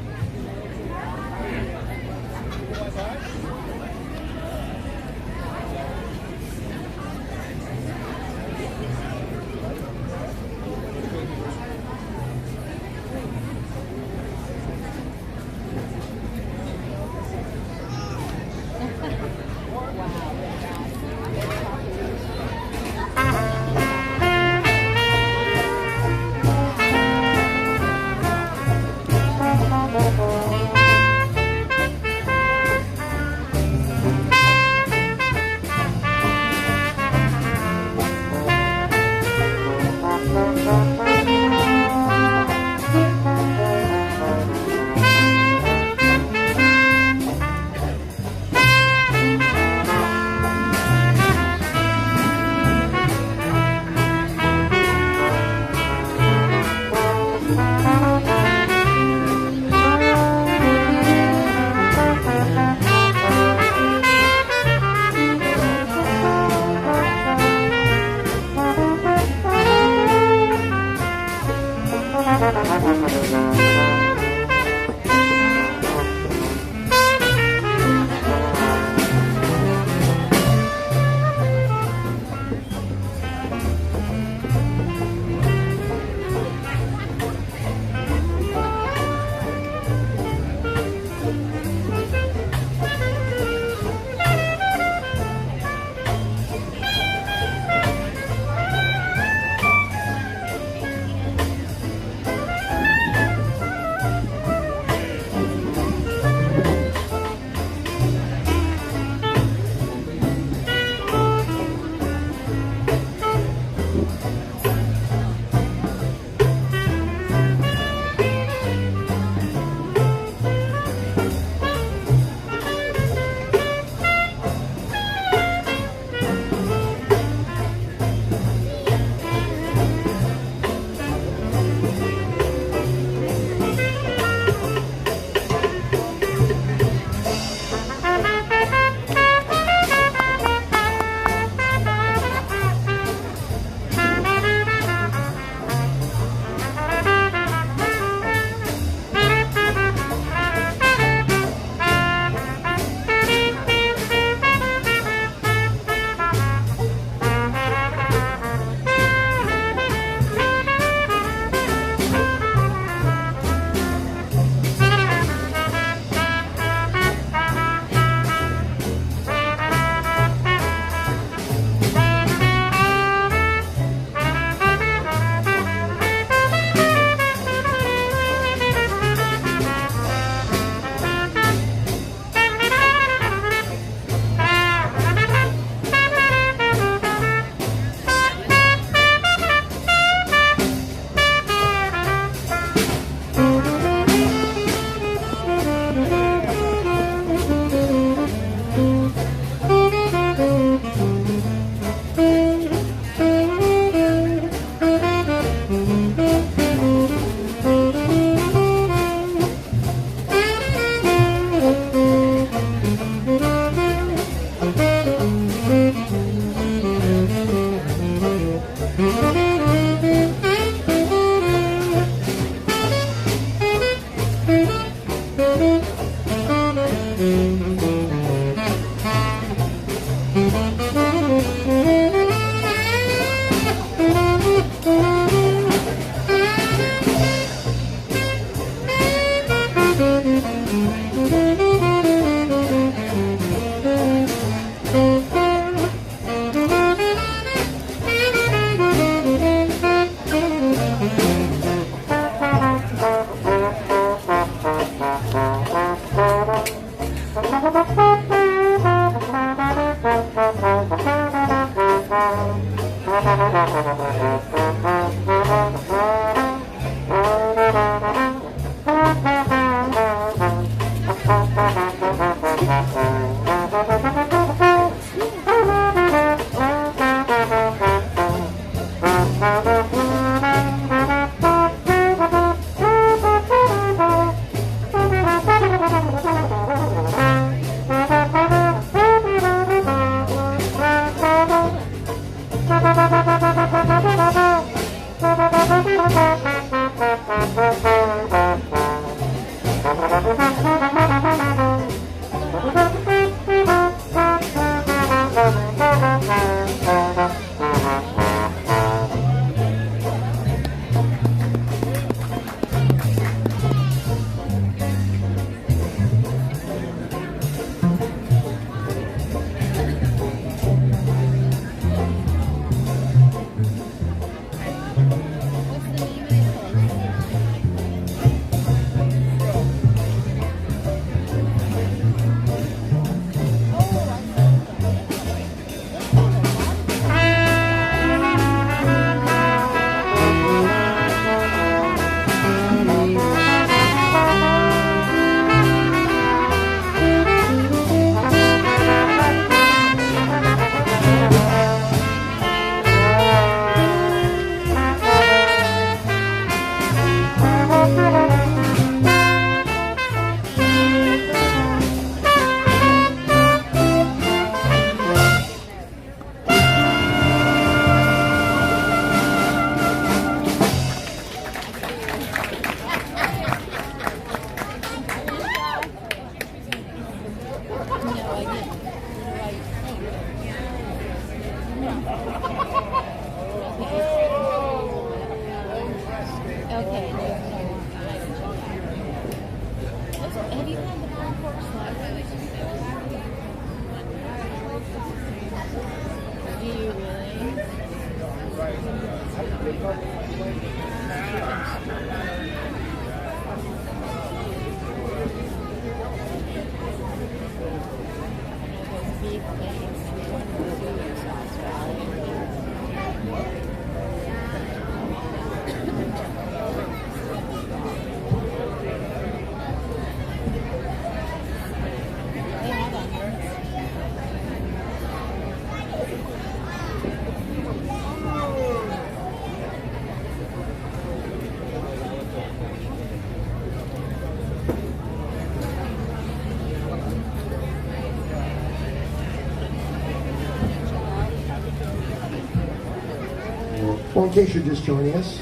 Well, in case you're just joining us,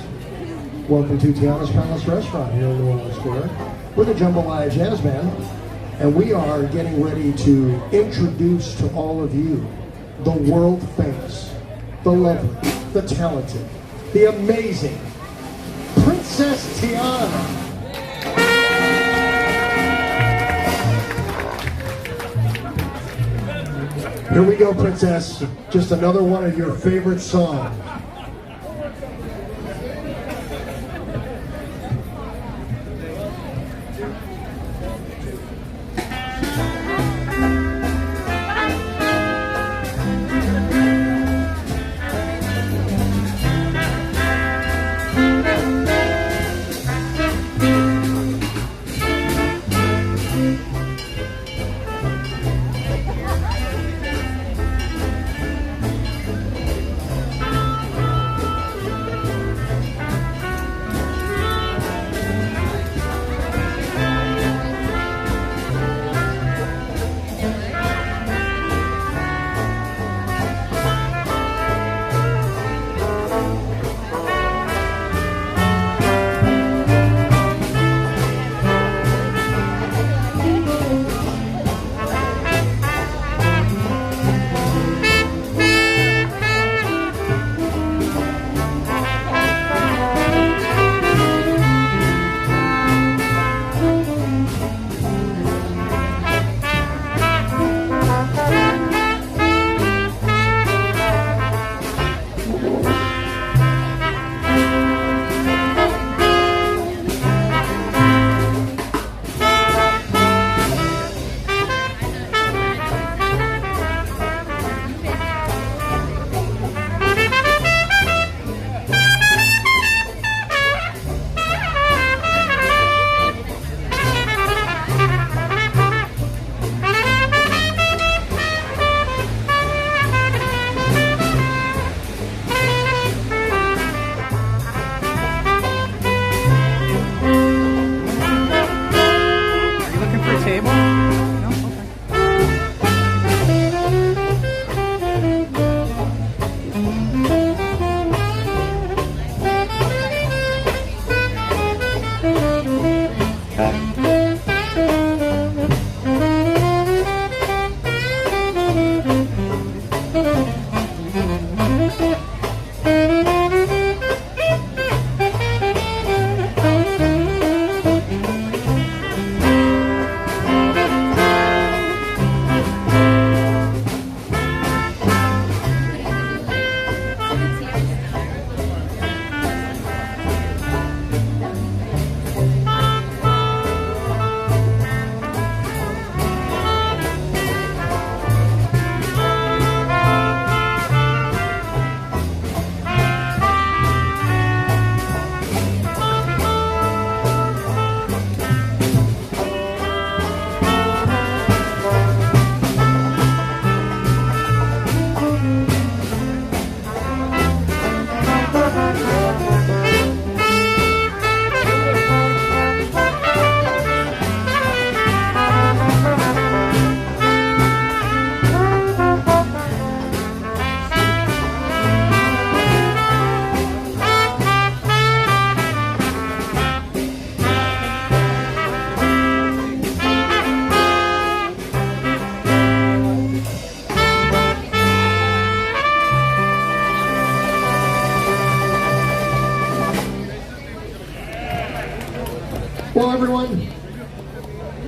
welcome to Tiana's Palace Restaurant here in New Orleans Square. We're the Jambalaya Jazz Band, and we are getting ready to introduce to all of you the world famous, the lovely, the talented, the amazing Princess Tiana. Here we go, Princess. Just another one of your favorite songs.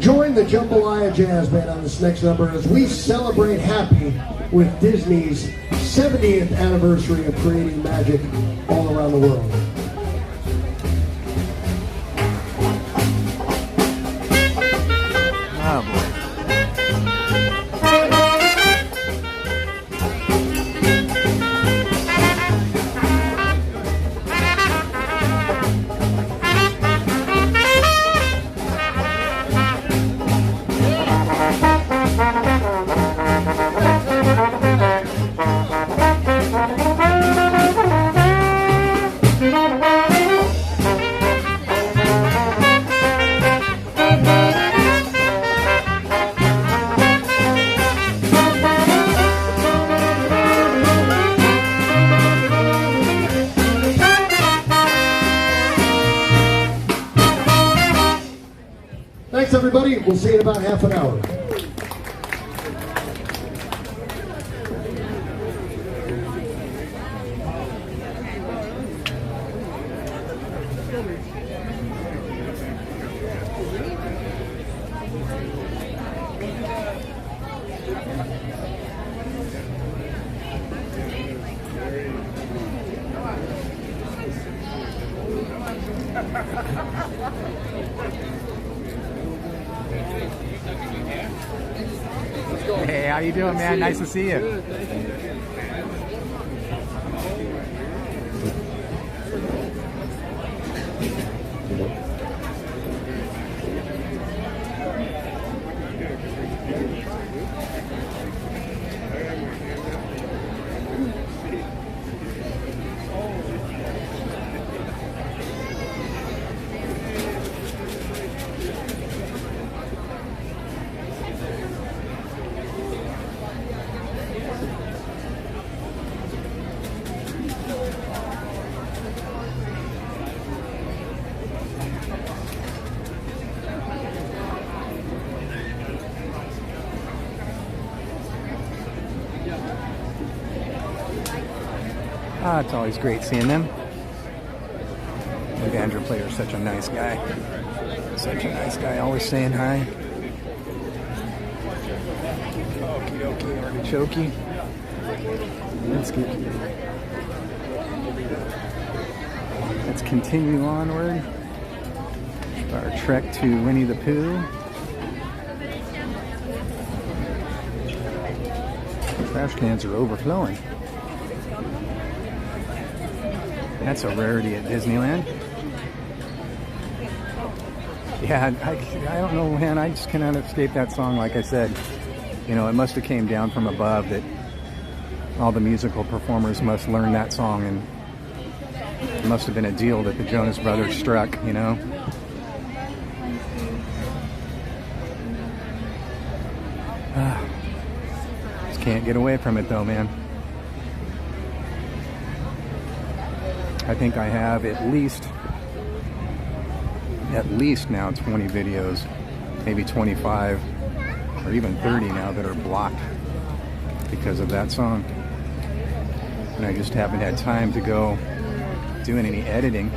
Join the Jambalaya Jazz Band on this next number as we celebrate happy with Disney's 70th anniversary of creating magic all around the world. Oh boy. Thanks, everybody. We'll see you in about half an hour. Hey, how you doing, man? Nice to see you. Ah, it's always great seeing them. The banjo player is such a nice guy. Such a nice guy, always saying hi. Okie dokie, artichoke. Let's continue onward. Our trek to Winnie the Pooh. Trash cans are overflowing. That's a rarity at Disneyland. Yeah, I don't know, man. I just cannot escape that song. Like I said, you know, it must have came down from above that all the musical performers must learn that song, and it must have been a deal that the Jonas Brothers struck, you know. Just can't get away from it though, man. I think I have at least now 20 videos, maybe 25 or even 30 now that are blocked because of that song. And I just haven't had time to go doing any editing.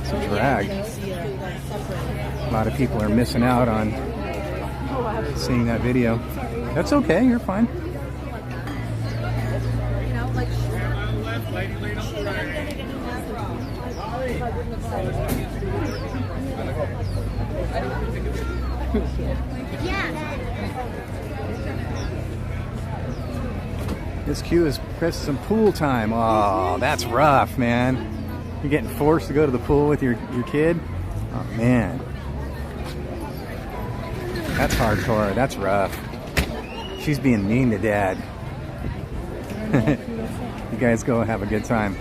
It's a drag. A lot of people are missing out on seeing that video. That's okay, you're fine. This cue is press some pool time. Oh, that's rough, man. You're getting forced to go to the pool with your kid? Oh, man. That's hardcore. That's rough. She's being mean to Dad. You guys go have a good time.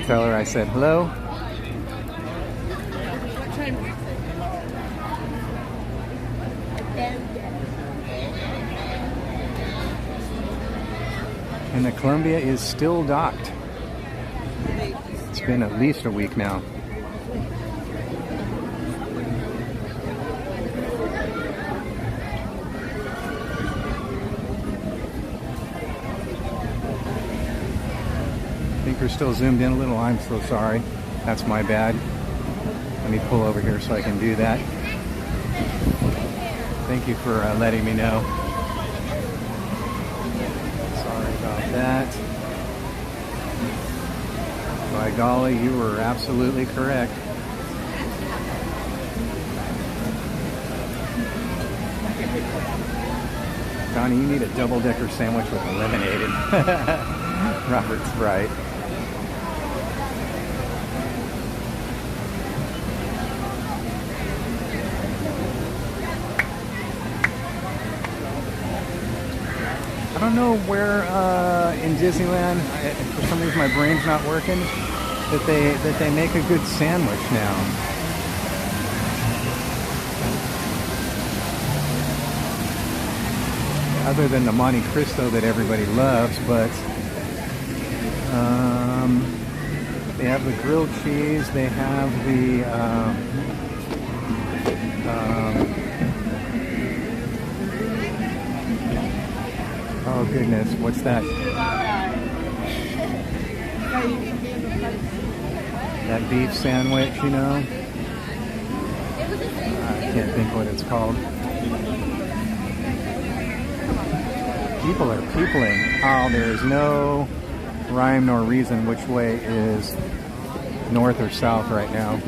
Tell her I said hello. And the Columbia is still docked. It's been at least a week now. I think we're still zoomed in a little. I'm so sorry. That's my bad. Let me pull over here so I can do that. Thank you for letting me know. Sorry about that. By golly, you were absolutely correct. Donnie, you need a double-decker sandwich with eliminated. Robert's right. I don't know where in Disneyland, for some reason my brain's not working, that they make a good sandwich now. Other than the Monte Cristo that everybody loves, but they have the grilled cheese, they have the oh goodness, what's that? That beef sandwich, you know? I can't think what it's called. People are peopling. Oh, there is no rhyme nor reason which way is north or south right now.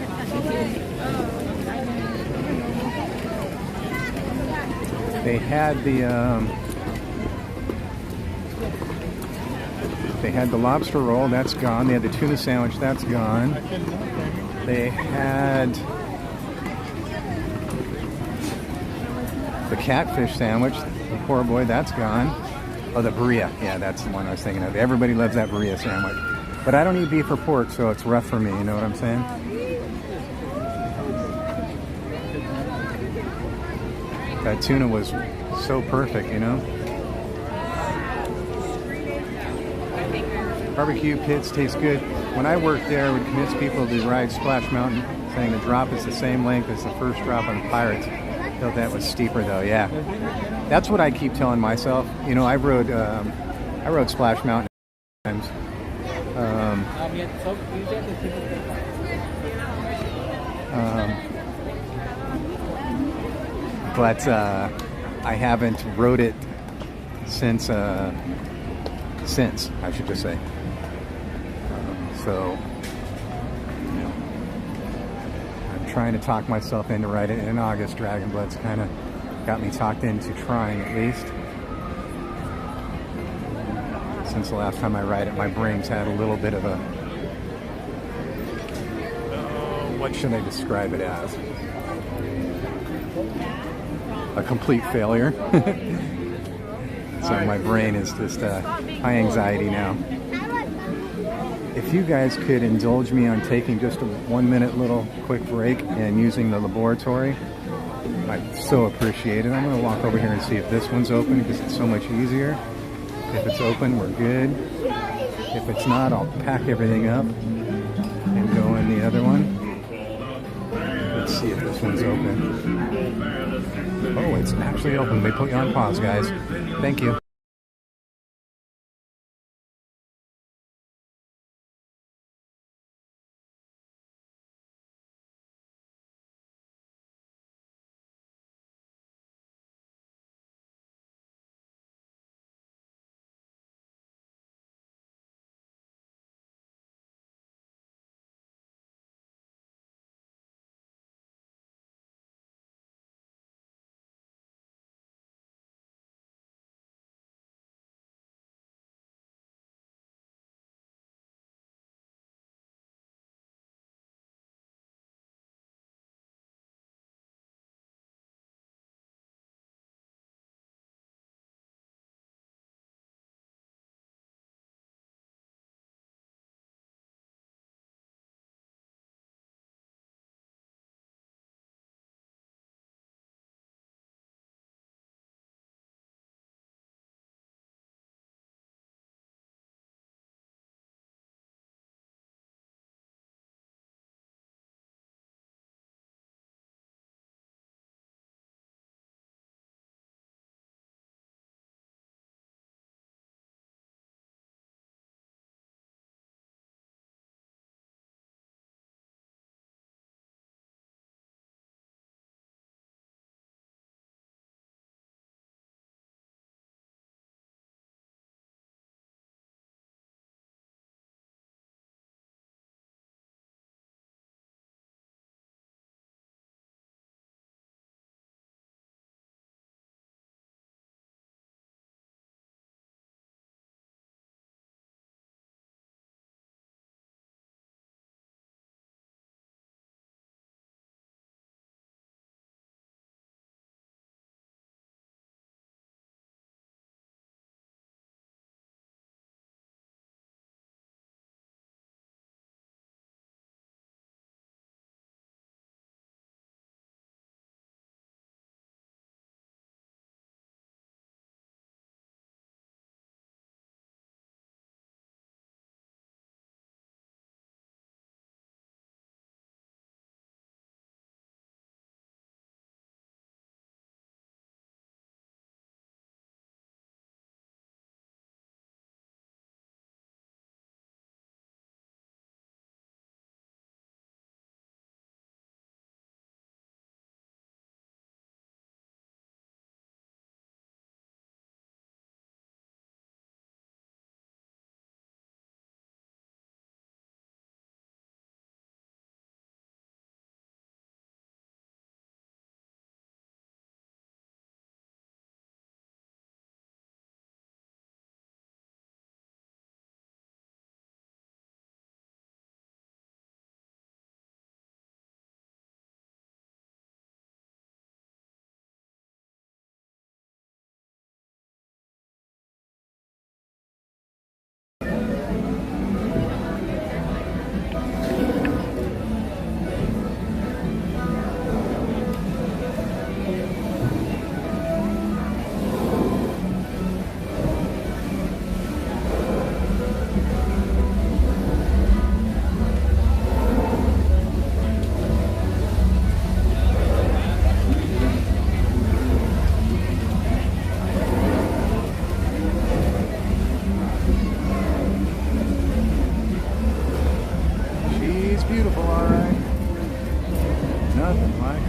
They had the lobster roll, that's gone. They had the tuna sandwich, that's gone. They had the catfish sandwich, the poor boy, that's gone. Oh, the burrito, yeah, that's the one I was thinking of. Everybody loves that burrito sandwich. But I don't eat beef or pork, so it's rough for me, you know what I'm saying? That tuna was so perfect, you know? Barbecue pits taste good. When I worked there, I would convince people to ride Splash Mountain, saying the drop is the same length as the first drop on Pirates. Felt that was steeper though, yeah. That's what I keep telling myself. You know, I rode Splash Mountain times. But I haven't rode it since I should just say. So, you know, I'm trying to talk myself into riding it in August. Dragon Blood's kind of got me talked into trying at least. Since the last time I ride it, my brain's had a little bit of a, what should I describe it as? A complete failure. So my brain is just high anxiety now. If you guys could indulge me on taking just a 1 minute little quick break and using the laboratory, I'd so appreciate it. I'm going to walk over here and see if this one's open because it's so much easier. If it's open, we're good. If it's not, I'll pack everything up and go in the other one. Let's see if this one's open. Oh, it's actually open. They put you on pause, guys. Thank you.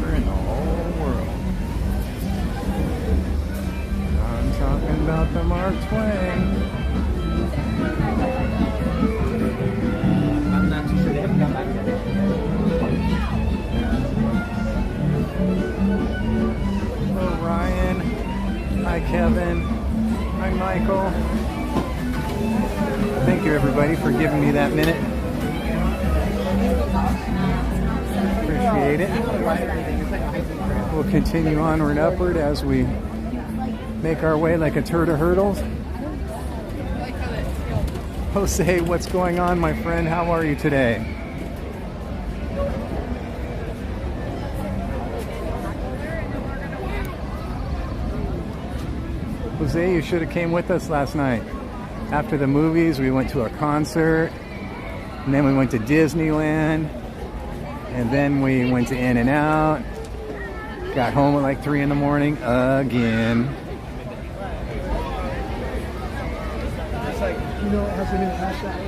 ever in the whole world. I'm talking about the Mark Twain. I'm not too sure they haven't come back yet. Hello, Ryan. Hi, Kevin. Hi, Michael. Thank you, everybody, for giving me that minute. Appreciate it. We'll continue onward and upward as we make our way like a turd of hurdles. Jose, what's going on, my friend? How are you today? Jose, you should have came with us last night. After the movies, we went to a concert, and then we went to Disneyland, and then we went to In-N-Out. Got home at like 3 in the morning again. It's like, you know, it hasn't been past that.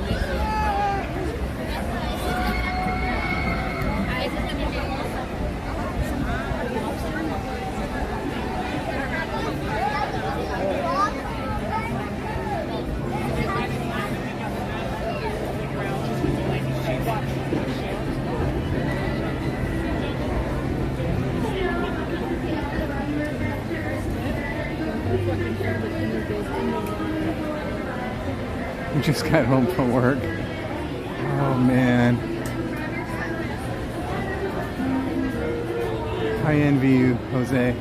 We just got home from work. Oh man. I envy you, Jose.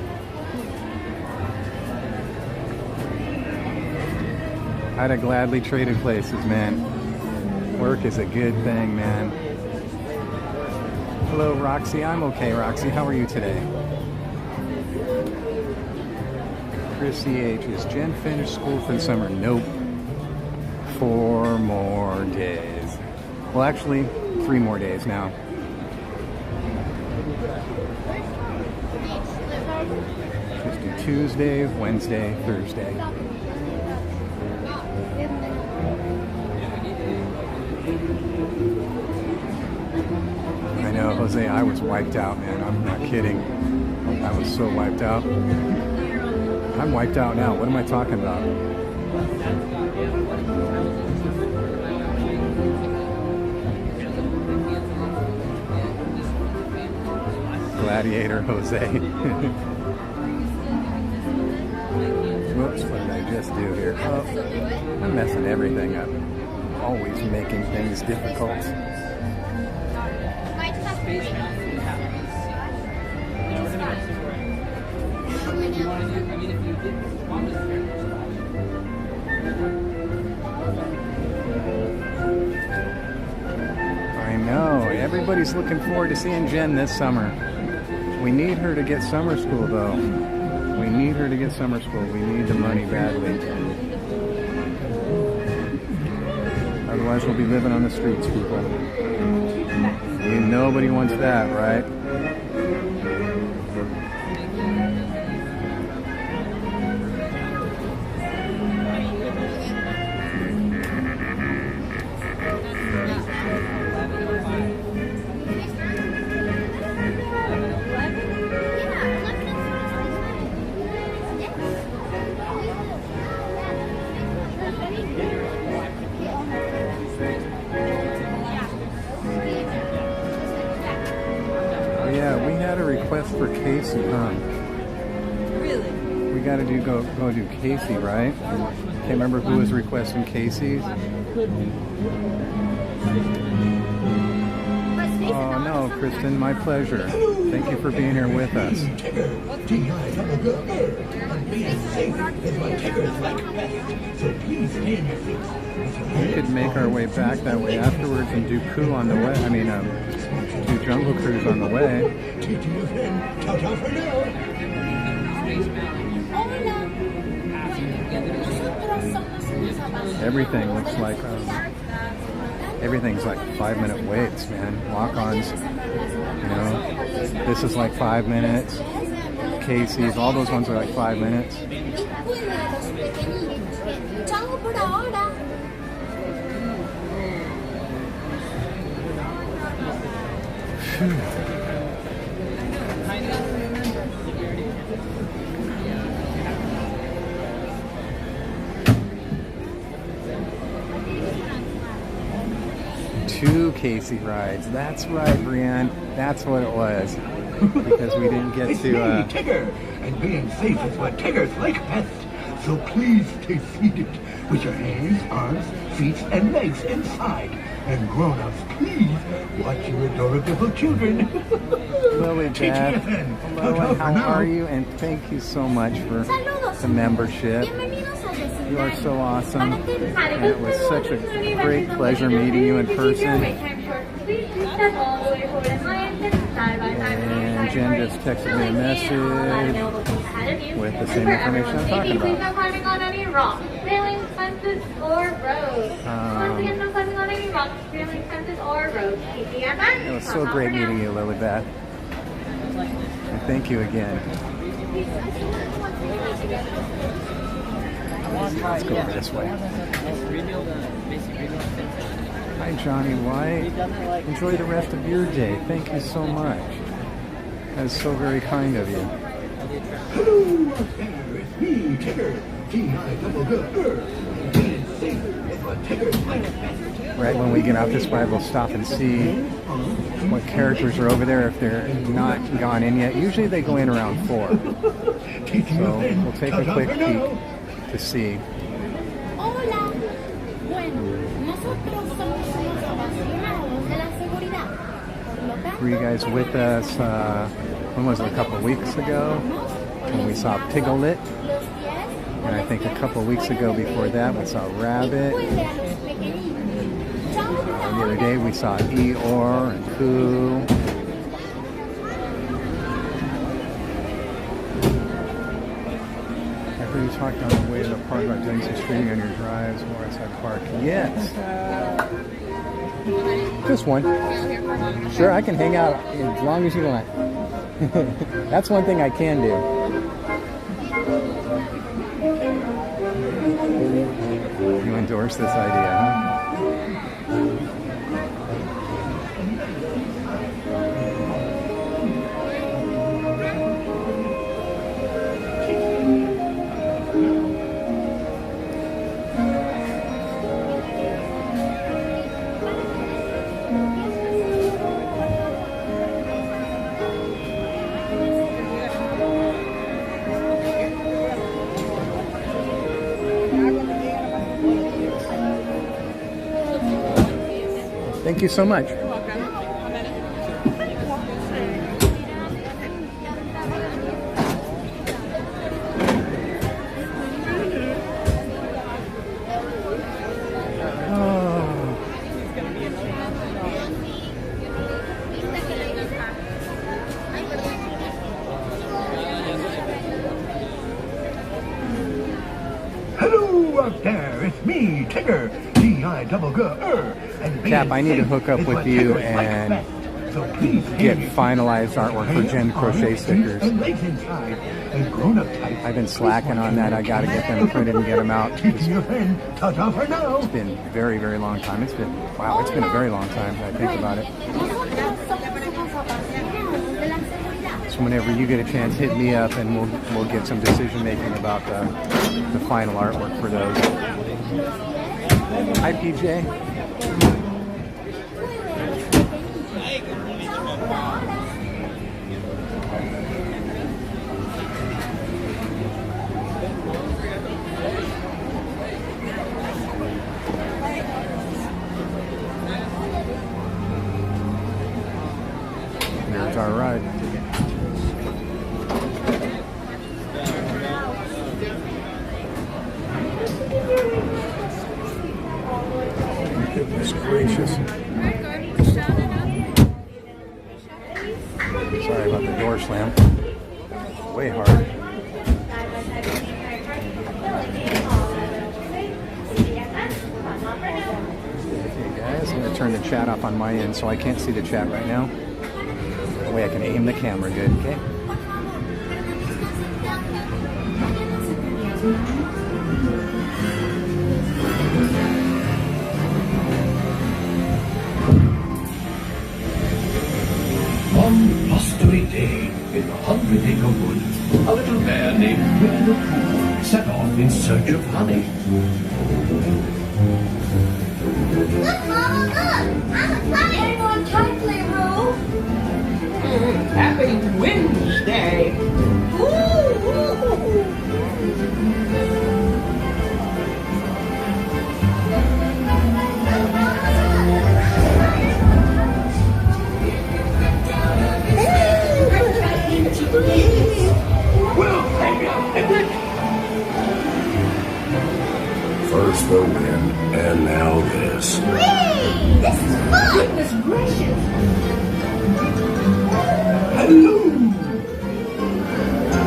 I'd have gladly traded places, man. Work is a good thing, man. Hello, Roxy. I'm okay, Roxy. How are you today? Chrissy H. Is Jen finished school for the summer? Nope. 4 more days. Well, actually, 3 more days now. Just do Tuesday, Wednesday, Thursday. I know, Jose, I was wiped out, man. I'm not kidding. I was so wiped out. I'm wiped out now. What am I talking about? Gladiator Jose. Whoops, what did I just do here? Oh, I'm messing everything up. Always making things difficult. I know, everybody's looking forward to seeing Jen this summer. We need her to get summer school, though. We need her to get summer school. We need the money badly. Otherwise, we'll be living on the streets, people. Nobody wants that, right? For Casey, huh? Really? We gotta go do Casey, right? Can't remember who was requesting Casey's. Oh no, Kristen, my pleasure. Thank you for being here with us. We could make our way back that way afterwards and do Pooh on the way. I mean, do Jungle Cruise on the way. Everything looks like everything's like 5-minute waits, man. Walk-ons, you know. This is like 5 minutes. Casey's, all those ones are like 5 minutes. Casey rides. That's right, Brienne. That's what it was. Because we didn't get It's to... me, Tigger, and being safe is what Tiggers like best. So please stay seated with your hands, arms, feet, and legs inside. And grown-ups, please watch your adorable children. Lily Beth, hello, and how are you? And thank you so much for the membership. You are so awesome. And it was such a great pleasure meeting you in person. And Jen just texted me a message with the same information I'm talking about. climbing on any rocks, sailing fences, or roads. Once again, no climbing on any rocks, sailing fences, or roads. It was so great meeting you, Lily Beth. And thank you again. Let's go over this way. Hi, Johnny White. Enjoy the rest of your day. Thank you so much. That's so very kind of you. Hello out there, it's me, Tigger. T-I-double-G-R. Being safe is what Tiggers like best. Right when we get out this way, we'll stop and see what characters are over there if they're not gone in yet. Usually they go in around 4. So we'll take a quick peek to see. Hola. Bueno, nosotros somos unos apasionados de la seguridad. Were you guys with us, when was it, a couple of weeks ago? When we saw Piglet. And I think a couple of weeks ago before that we saw Rabbit. And the other day we saw Eeyore and Pooh. I heard you talked on the way to the park about doing some streaming on your drives or outside park. Yes. Just one. Sure, I can hang out as long as you want. That's one thing I can do. You endorse this idea, huh? Thank you so much. Hello out there, it's me, Tigger. T-I-double-G-R. Cap, I need to hook up with you and get finalized artwork for Jen crochet stickers. I've been slacking on that. I got to get them printed and get them out. It's been very, very long time. It's been, wow, it's been a very long time when I think about it. So whenever you get a chance, hit me up and we'll get some decision making about the final artwork for those. Hi, PJ. There's our ride. Goodness gracious. Sorry about the door slam. Way hard. Okay guys, I'm going to turn the chat off on my end so I can't see the chat right now. That way I can aim the camera good, okay? One blustery day in the 100-acre wood, a little bear named Winnie the Pooh set off in search of honey. Look, Mama, look! I'm a bunny! First the wind, and now this. Whee! This is fun! Goodness gracious! Hello!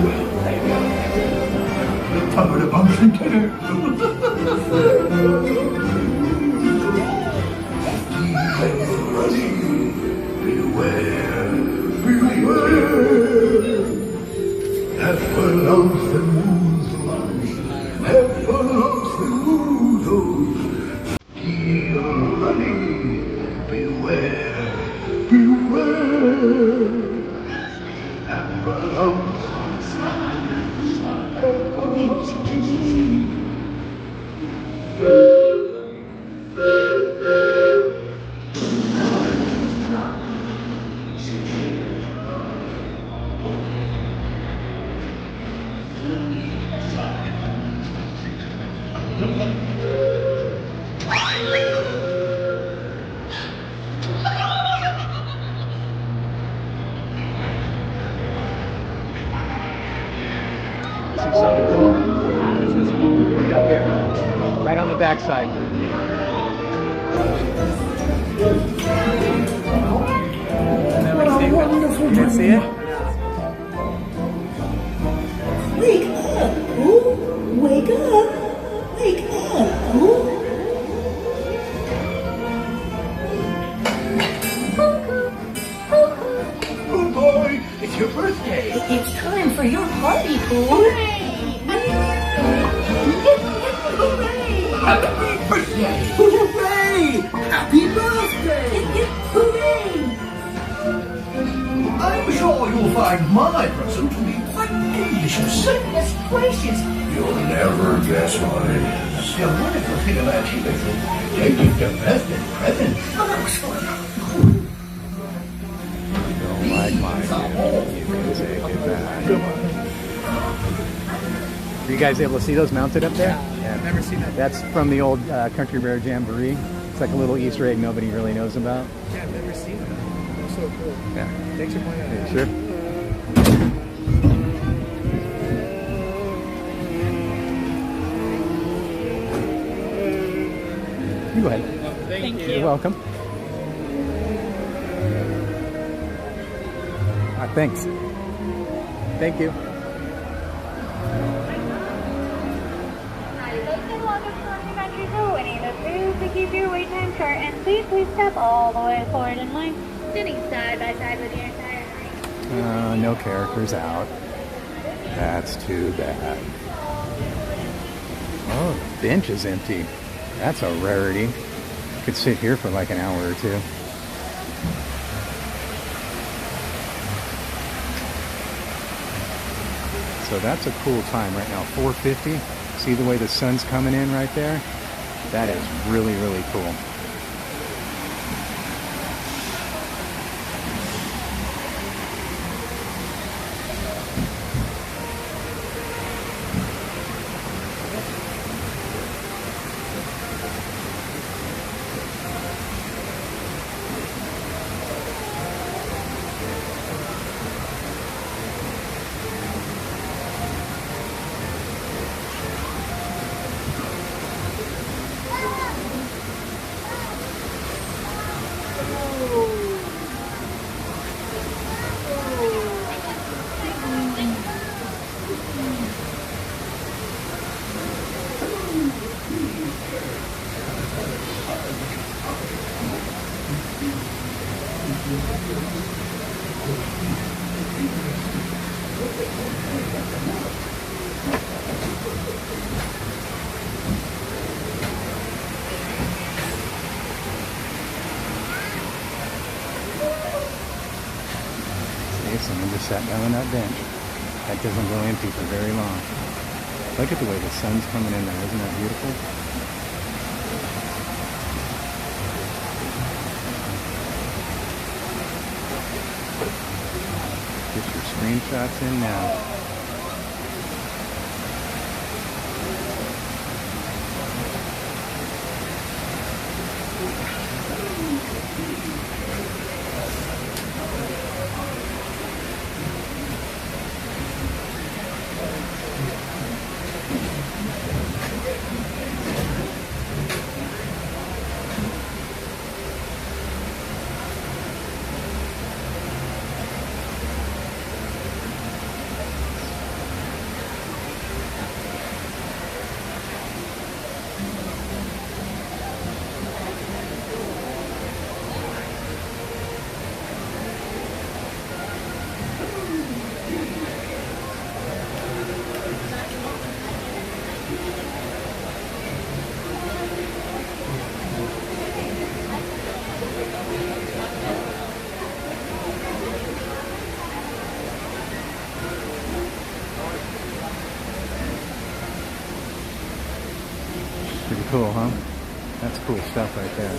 Well, there you go. Cover the bumps and titter. Beware, beware. Heifer loves the moon, heifer loves the moon. Keep running, beware, beware. Heifer loves Right on the backside. You didn't see it? Wake up, Pooh! Wake up! Wake up, Pooh! Oh boy, it's your birthday! It's time for your party, Pooh! Hooray! Happy birthday! Hooray! Happy birthday! Hooray! I'm sure you'll find my present to be quite delicious. Goodness gracious! You'll never guess what it is. The wonderful thing about you is that they give the best in presents. Oh, that was fun. Don't like my gift, you can take it back. Were you guys able to see those mounted up there? Yeah, I've never seen that. That's from the old Country Bear Jamboree. It's like a little Easter egg nobody really knows about. Yeah, I've never seen that. That's so cool. Yeah. Thanks for pointing that out. Sure. You go ahead. Thank you. You're welcome. Thanks. Thank you. Winnie the Pooh, to keep your wait time short, and please step all the way forward in line, sitting side by side with your entire ring. No characters out. That's too bad. Oh, the bench is empty. That's a rarity. Could sit here for like an hour or two. So that's a cool time right now, 4:50. See the way the sun's coming in right there? That is really, really cool. Someone just sat down on that bench. That doesn't go empty for very long. Look at the way the sun's coming in there. Isn't that beautiful? Get your screenshots in now. cool, huh? That's cool stuff right there.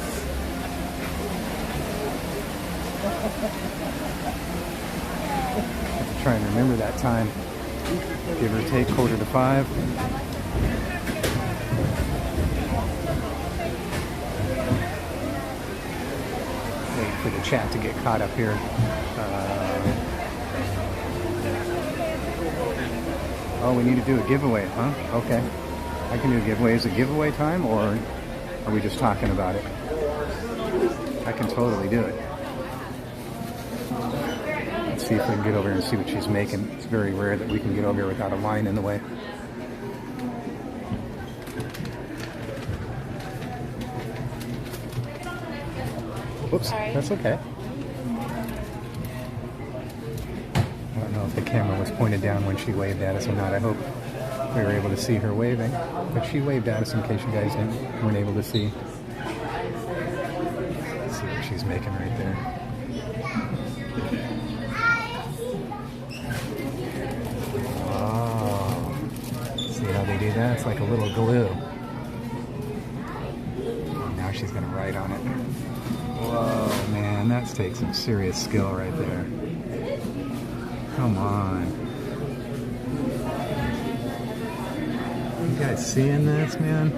I'm trying to remember that time. Give or take 4:45. Wait for the chat to get caught up here. Oh, we need to do a giveaway, huh? Okay. I can do a giveaway. Is it giveaway time, or are we just talking about it? I can totally do it. Let's see if we can get over here and see what she's making. It's very rare that we can get over here without a line in the way. Whoops, that's okay. I don't know if the camera was pointed down when she waved at us or not. I hope we were able to see her waving. But she waved at us in case you guys weren't able to see. Let's see what she's making right there. Oh, see how they do that? It's like a little glue. Oh, now she's going to write on it. Whoa, man, that takes some serious skill right there. Come on. You guys seeing this, man?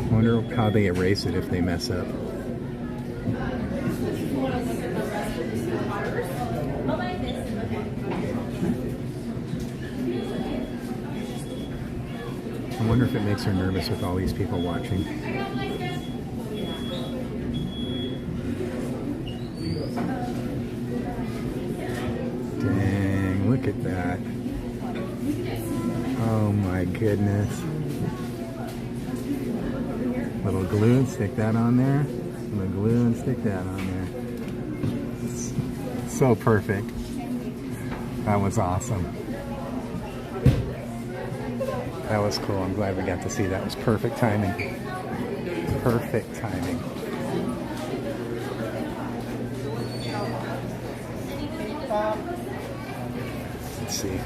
I wonder how they erase it if they mess up. I wonder if it makes her nervous with all these people watching. Dang, look at that. Oh my goodness. Little glue and stick that on there. Little glue and stick that on there. It's so perfect. That was awesome. That was cool. I'm glad we got to see that. It was perfect timing. Perfect timing. Let's see.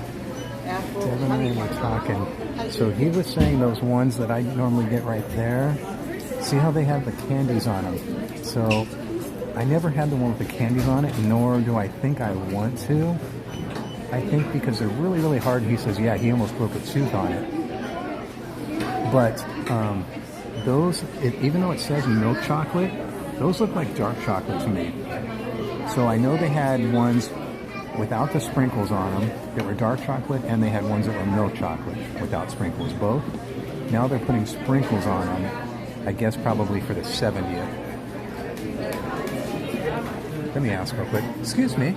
Devin and I were talking. So he was saying those ones that I normally get right there. See how they have the candies on them? So I never had the one with the candies on it, nor do I think I want to. I think because they're really, really hard. He says, yeah, he almost broke a tooth on it. But those, even though it says milk chocolate, those look like dark chocolate to me. So I know they had ones without the sprinkles on them that were dark chocolate, and they had ones that were milk chocolate without sprinkles, both. Now they're putting sprinkles on them, I guess probably for the 70th. Let me ask real quick. Excuse me,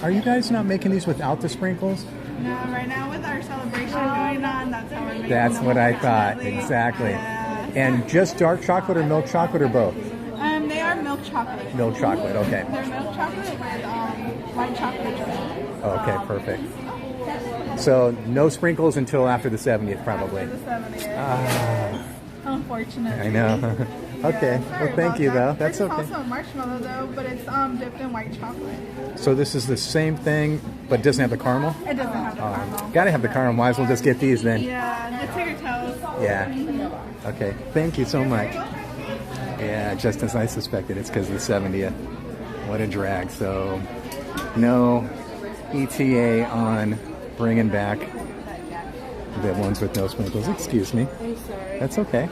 are you guys not making these without the sprinkles? No, right now with our celebration going on, that's how we're making That's them, what I thought, exactly. And just dark chocolate or milk chocolate or both? They are milk chocolate. Milk chocolate, okay. They're milk chocolate with white chocolate drizzle. Okay, perfect. So no sprinkles until after the 70th, probably. After the 70th. Unfortunately. I know. Okay, well thank you though. That's okay. It's also a marshmallow though, but it's dipped in white chocolate. So this is the same thing, but doesn't have the caramel? It doesn't have the caramel. Gotta have the caramel. Might as well just get these then. Yeah, the tiger toes. Yeah. Okay, thank you so much. Yeah, just as I suspected, it's because of the 70th. What a drag. So, no ETA on bringing back the ones with no sprinkles. Excuse me. I'm sorry. That's okay.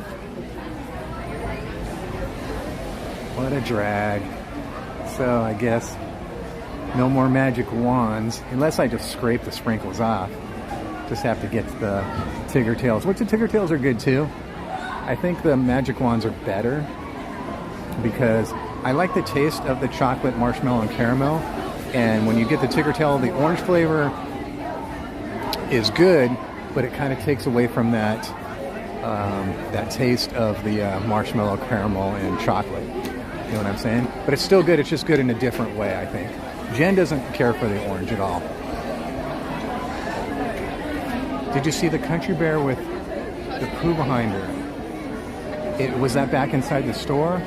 What a drag. So, I guess no more magic wands, unless I just scrape the sprinkles off. Just have to get the Tigger tails, which the Tigger tails are good too. I think the magic wands are better because I like the taste of the chocolate, marshmallow, and caramel. And when you get the Tigger tail, the orange flavor is good, but it kind of takes away from that that taste of the marshmallow, caramel, and chocolate. You know what I'm saying? But it's still good. It's just good in a different way, I think. Jen doesn't care for the orange at all. Did you see the country bear with the Pooh behind her? Was that back inside the store?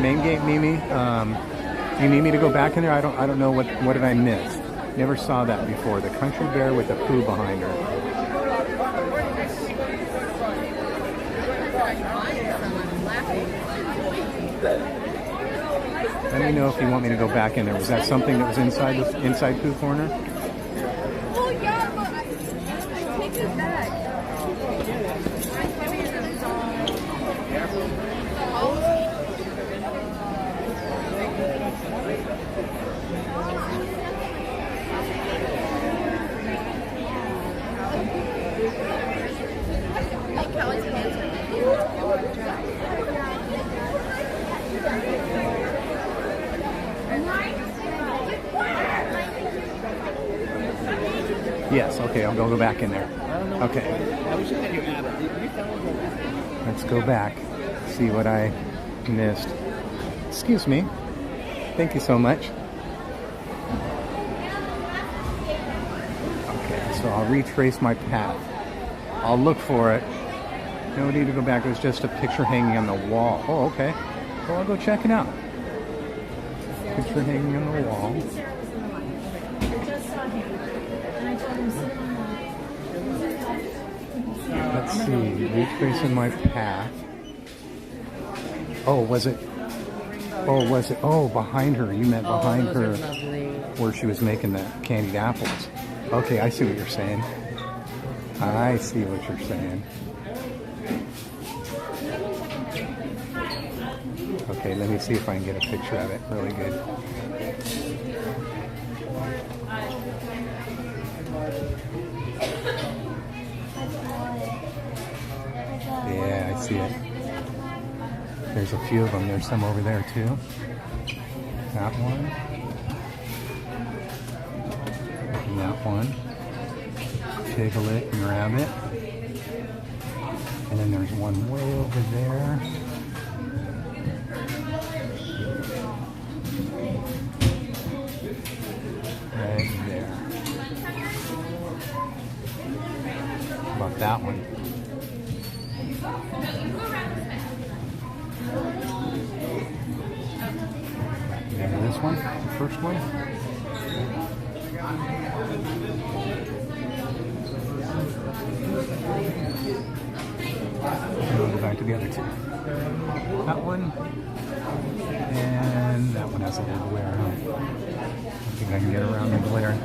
main gate, Mimi. Do you need me to go back in there? I don't know what did I miss. Never saw that before. The country bear with a Pooh behind her. Let me know if you want me to go back in there. Was that something that was inside Pooh Corner? Oh yeah, but take it back. Yes, okay, I'll go back in there. Okay. Let's go back, see what I missed. Excuse me. Thank you so much. Okay, so I'll retrace my path. I'll look for it. No need to go back. There's just a picture hanging on the wall. Oh, okay. Well, I'll go check it out. Picture hanging on the wall. Let's see. Retracing my path. Oh, was it? Oh, was it? Oh, behind her. You meant behind her where she was making the candied apples. Okay, I see what you're saying. I see what you're saying. Okay, let me see if I can get a picture of it. Really good. Yeah, I see it. There's a few of them. There's some over there too. That one. And that one. Piglet and rabbit. And then there's one way over there. Right there. How about that one? Remember this one? The first one? And we'll go back to the other two. That one. And that one has a little glare on it. I think I can get around the glare.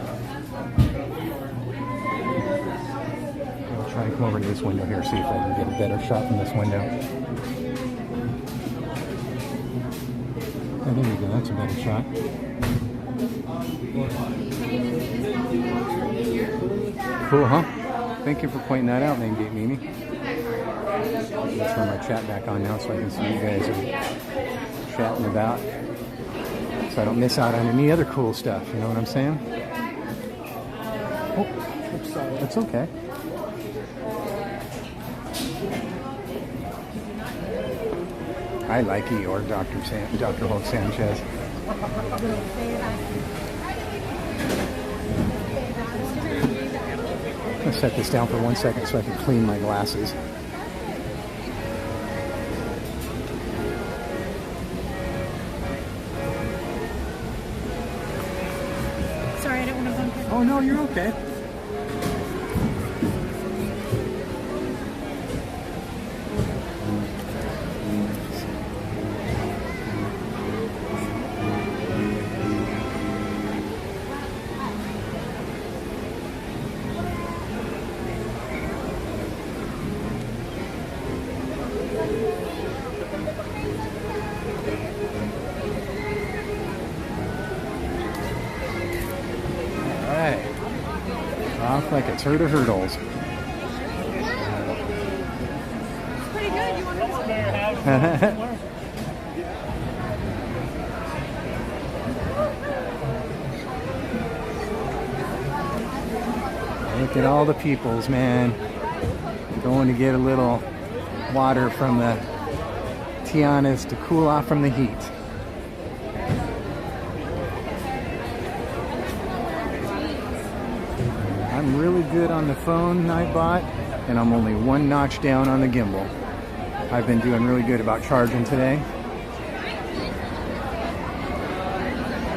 I'll try and come over to this window here, see if I can get a better shot from this window. Oh, there we go, that's a better shot. Cool, huh? Thank you for pointing that out, Main Gate Mimi. I'll turn my chat back on now so I can see you guys are chatting about. So I don't miss out on any other cool stuff, you know what I'm saying? Oh, that's okay. I like Eeyore, Dr. Hulk Sanchez. I'm going to set this down for 1 second so I can clean my glasses. Sorry, I don't want to bump you. Oh, no, you're okay. Off like a turd of hurdles. Pretty good. You want to Look at all the peoples, man. Going to get a little water from the Tianas to cool off from the heat. I'm really good on the phone, Nightbot, and I'm only one notch down on the gimbal. I've been doing really good about charging today.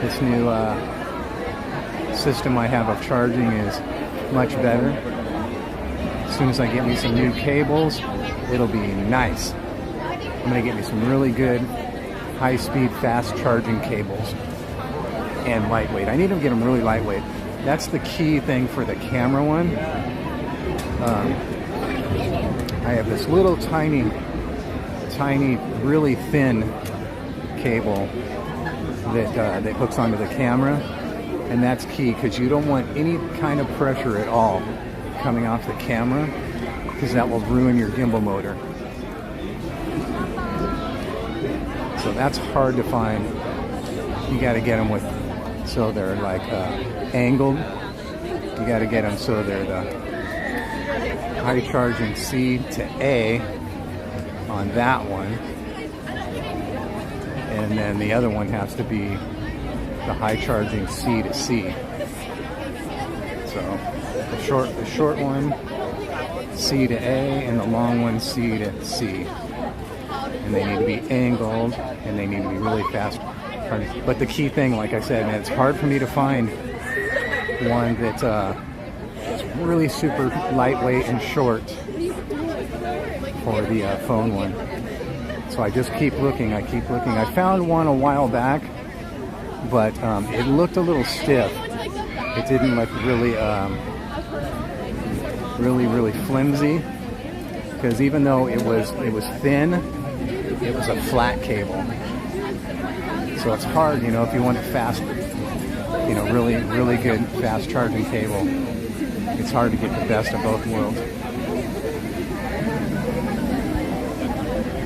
This new system I have of charging is much better. As soon as I get me some new cables, it'll be nice. I'm gonna get me some really good high-speed, fast charging cables. And lightweight. I need to get them really lightweight. That's the key thing for the camera one. I have this little tiny, really thin cable that hooks onto the camera, and that's key because you don't want any kind of pressure at all coming off the camera, because that will ruin your gimbal motor. So that's hard to find. You got to get them with so they're like angled. You got to get them so they're the high charging C to A on that one, and then the other one has to be the high charging C to C. So the short one C to A, and the long one C to C. And they need to be angled, and they need to be really fast. But the key thing, like I said, man, it's hard for me to find one that's really super lightweight and short for the phone one. So I just keep looking, I found one a while back, but it looked a little stiff. It didn't look really, really flimsy, because even though it was thin, it was a flat cable. So it's hard, you know, if you want a fast, you know, really good fast charging cable. It's hard to get the best of both worlds.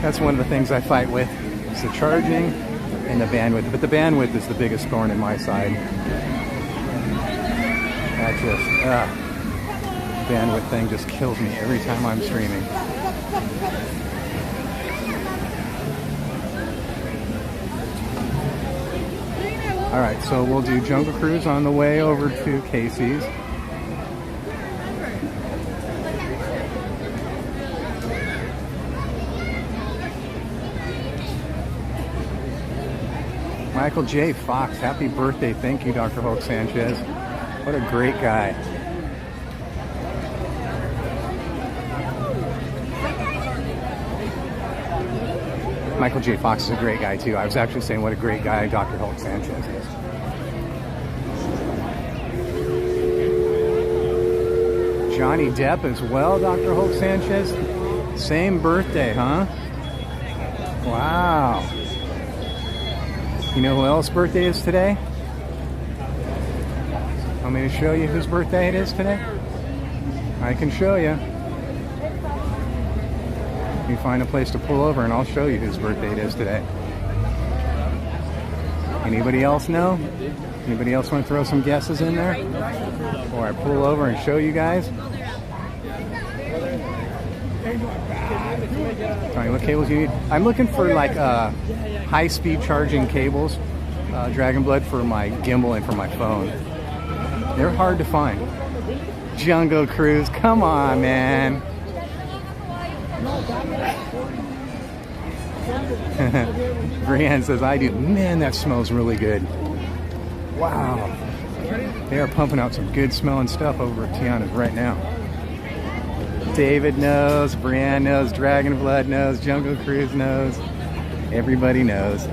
That's one of the things I fight with, is the charging and the bandwidth. But the bandwidth is the biggest thorn in my side. That just, bandwidth thing just kills me every time I'm streaming. Alright, so we'll do Jungle Cruise on the way over to Casey's. Michael J. Fox, happy birthday. Thank you, Dr. Hulk Sanchez. What a great guy. Michael J. Fox is a great guy, too. I was actually saying what a great guy Dr. Hulk Sanchez is. Johnny Depp as well, Dr. Hulk Sanchez. Same birthday, huh? Wow. You know who else's birthday is today? Want me to show you whose birthday it is today? I can show you. You find a place to pull over and I'll show you whose birthday it is today. Anybody else know? Anybody else want to throw some guesses in there? Or I pull over and show you guys? Tell me what cables you need. I'm looking for like high-speed charging cables, Dragon Blood for my gimbal and for my phone. They're hard to find. Jungle Cruise, come on, man. Brianne says, I do. Man, that smells really good. Wow. They are pumping out some good smelling stuff over at Tiana's right now. David knows, Brianne knows, Dragon Blood knows, Jungle Cruise knows. Everybody knows.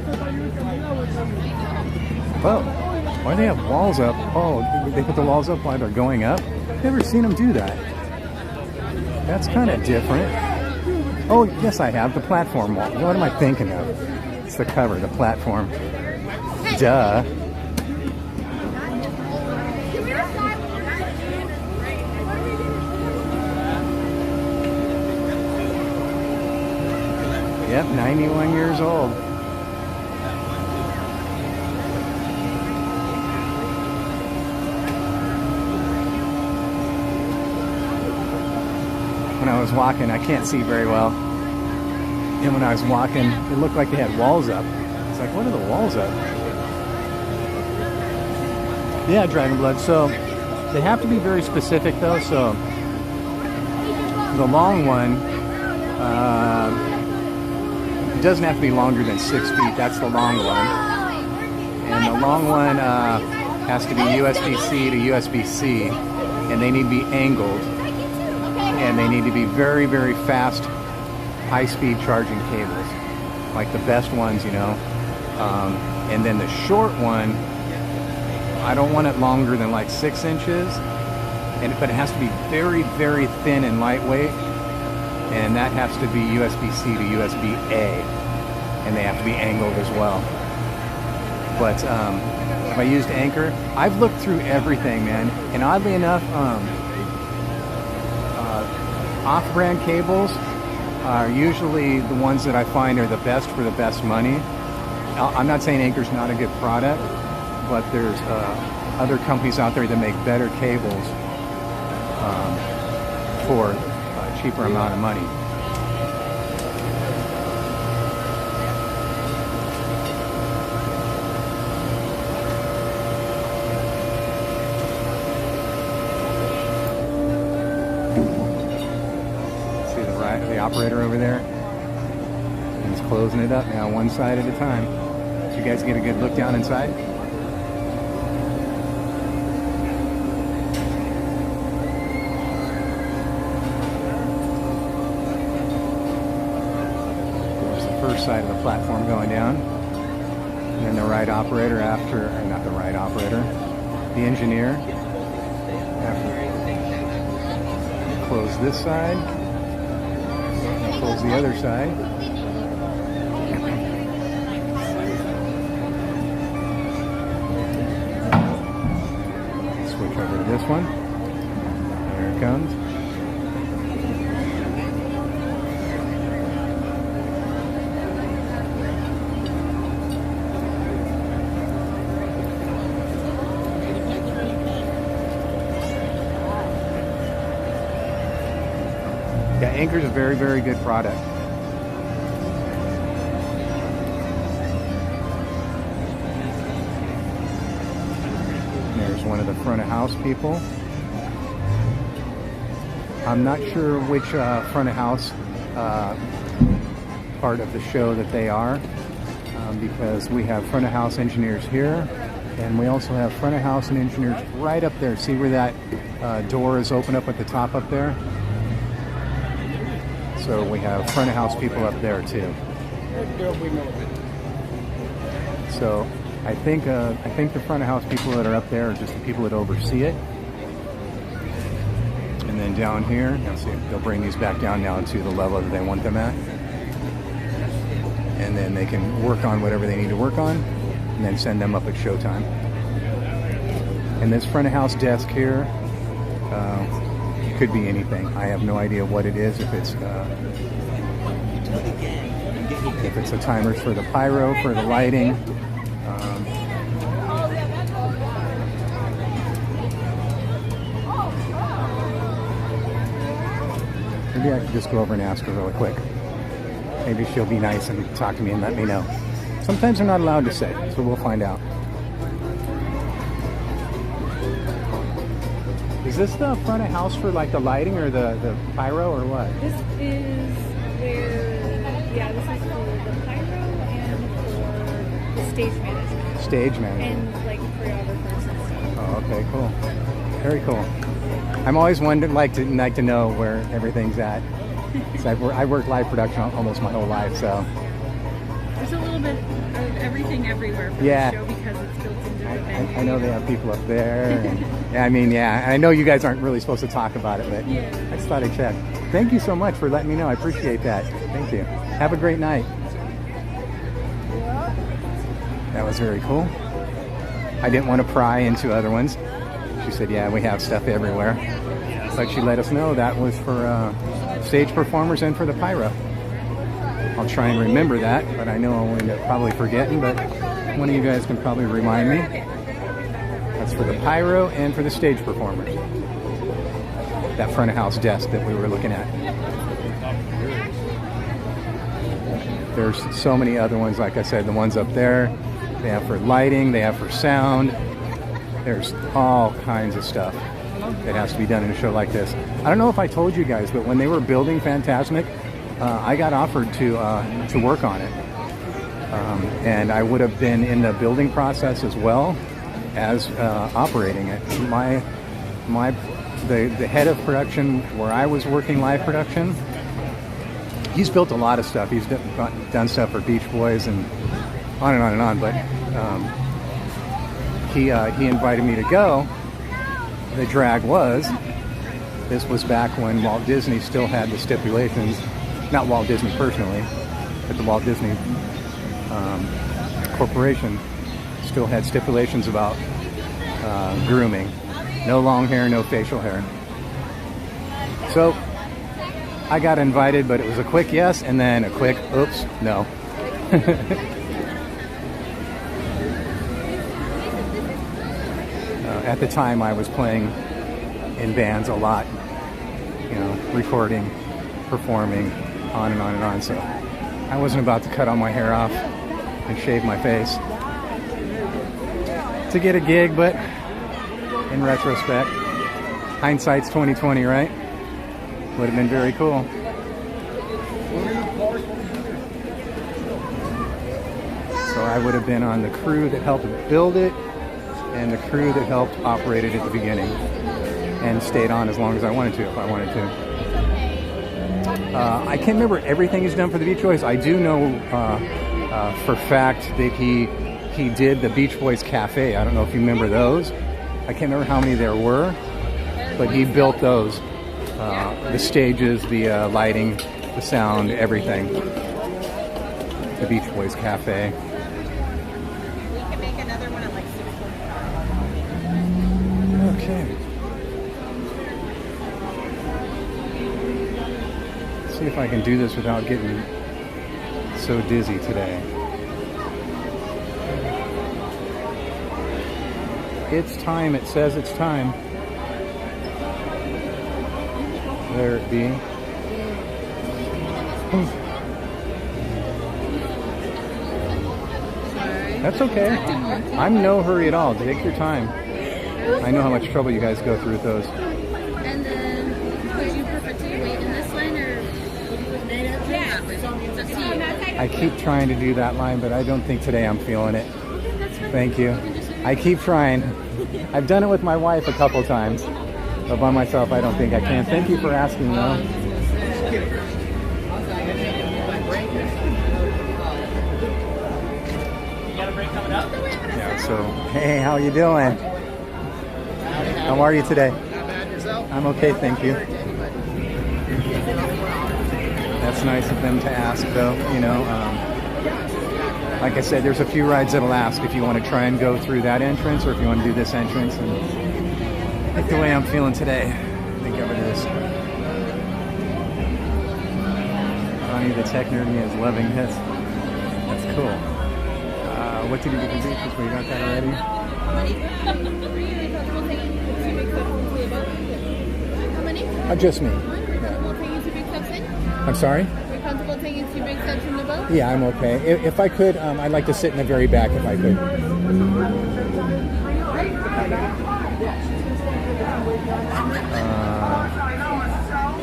Oh, why do they have walls up? Oh, they put the walls up while they're going up? Never seen them do that. That's kind of different. Oh, yes, I have. The platform wall. What am I thinking of? It's the cover, the platform. Duh. Yep, 91 years old. When I was walking, I can't see very well. And when I was walking, it looked like they had walls up. It's like, what are the walls up? Yeah, Dragon Blood. So they have to be very specific though. So the long one, it doesn't have to be longer than 6 feet. That's the long one. and the long one has to be USB-C to USB-C, and they need to be angled, and they need to be very, very fast, high-speed charging cables, like the best ones, you know. And then the short one, I don't want it longer than like 6 inches, but it has to be very, very thin and lightweight, and that has to be USB-C to USB-A, and they have to be angled as well. But if I used Anchor, I've looked through everything, man, and oddly enough, off-brand cables are usually the ones that I find are the best for the best money. I'm not saying Anchor's not a good product, but there's other companies out there that make better cables for a cheaper amount of money. See the operator over there? He's closing it up now, one side at a time. Did you guys get a good look down inside? Side of the platform going down, and then the ride operator after, or not the ride operator, the engineer after close this side, and close the other side. Switch over to this one. There it comes. Yeah, Anchor's a very, very good product. There's one of the front of house people. I'm not sure which front of house part of the show that they are, because we have front of house engineers here, and we also have front of house and engineers right up there. See where that door is open up at the top up there? So we have front of house people up there too. So I think the front of house people that are up there are just the people that oversee it. And then down here, you'll see they'll bring these back down now to the level that they want them at. And then they can work on whatever they need to work on, and then send them up at showtime. And this front of house desk here, could be anything. I have no idea what it is. If it's the timers for the pyro, for the lighting. Maybe I could just go over and ask her really quick. Maybe she'll be nice and talk to me and let me know. Sometimes they're not allowed to say, so we'll find out. Is this the front of house for like the lighting or the pyro or what? This is where, yeah, this is for the pyro and for the stage management. Stage management. And like choreographers and stuff. Oh, okay, cool. Very cool. I'm always like to know where everything's at. So I've worked live production almost my whole life, so. There's a little bit of everything everywhere for the show because it's built into the venue. I know they have people up there. And, I mean, yeah, I know you guys aren't really supposed to talk about it, but I just thought I'd check. Thank you so much for letting me know. I appreciate that. Thank you. Have a great night. That was very cool. I didn't want to pry into other ones. She said, yeah, we have stuff everywhere. But she let us know that was for stage performers and for the pyro. I'll try and remember that, but I know I'll end up probably forgetting, but one of you guys can probably remind me. That's for the pyro and for the stage performers. That front of house desk that we were looking at. There's so many other ones, like I said, the ones up there. They have for lighting, they have for sound. There's all kinds of stuff that has to be done in a show like this. I don't know if I told you guys, but when they were building Fantasmic, I got offered to work on it. And I would have been in the building process as well as operating it. The head of production where I was working live production, he's built a lot of stuff. He's done stuff for Beach Boys and on and on and on. But he invited me to go. The drag was, this was back when Walt Disney still had the stipulations, not Walt Disney personally, but the Walt Disney Corporation still had stipulations about grooming. No long hair, no facial hair. So I got invited, but it was a quick yes and then a quick oops, no. At the time I was playing in bands a lot, you know, recording, performing, on and on and on. So I wasn't about to cut all my hair off and shave my face to get a gig, but in retrospect, hindsight's 20/20, right? Would have been very cool. So I would have been on the crew that helped build it and the crew that helped operate it at the beginning, and stayed on as long as I wanted to, if I wanted to. I can't remember everything he's done for the Beach Boys. I do know for fact that he did the Beach Boys Cafe. I don't know if you remember those. I can't remember how many there were, but he built those. The stages, the lighting, the sound, everything. The Beach Boys Cafe. We can make another one at like 6:45. Okay. See if I can do this without getting so dizzy today. It's time. It says it's time. There it be. That's okay. I'm in no hurry at all. Take your time. I know how much trouble you guys go through with those. And then, would you prefer to wait in this line or? Yeah, it's up to you. I keep trying to do that line, but I don't think today I'm feeling it. Thank you. I keep trying. I've done it with my wife a couple times, but by myself I don't think I can. Thank you for asking, though. Yeah, so, hey, how you doing? How are you today? Not bad, yourself? I'm okay, thank you. That's nice of them to ask, though, you know. Like I said, there's a few rides that'll ask if you want to try and go through that entrance or if you want to do this entrance. And I think the way I'm feeling today, I think I'm going to do this. Donnie the tech nerd me is loving this. That's cool. What did you get to do? Because we got that already. How many? Just me. Comfortable taking 2 big steps in? I'm sorry? You're comfortable taking 2 big steps from the boat? Yeah, I'm okay. If I could, I'd like to sit in the very back if I could.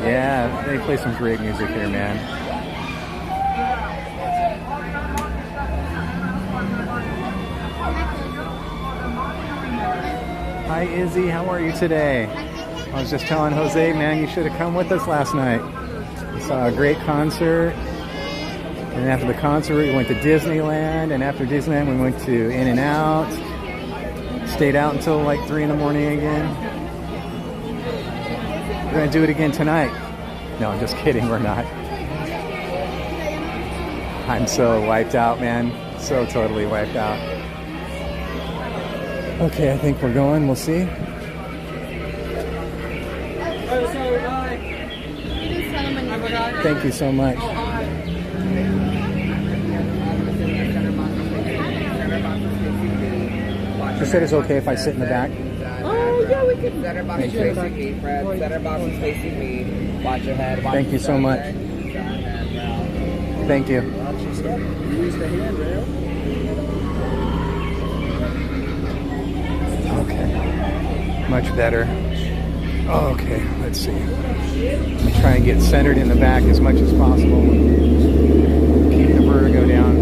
Yeah, they play some great music here, man. Hi, Izzy. How are you today? I was just telling Jose, man, you should have come with us last night. We saw a great concert. And after the concert, we went to Disneyland. And after Disneyland, we went to In-N-Out. Stayed out until like 3 in the morning again. We're going to do it again tonight. No, I'm just kidding. We're not. I'm so wiped out, man. So totally wiped out. Okay, I think we're going. We'll see. Thank you so much. She said it's okay if I sit in the back. Oh, yeah, we can. Center box facing me, Fred. Center box is facing me. Watch your head. Watch Thank you so much. Thank you. Okay. Much better. Okay, let's see. I'm trying to get centered in the back as much as possible. Keep the vertigo down.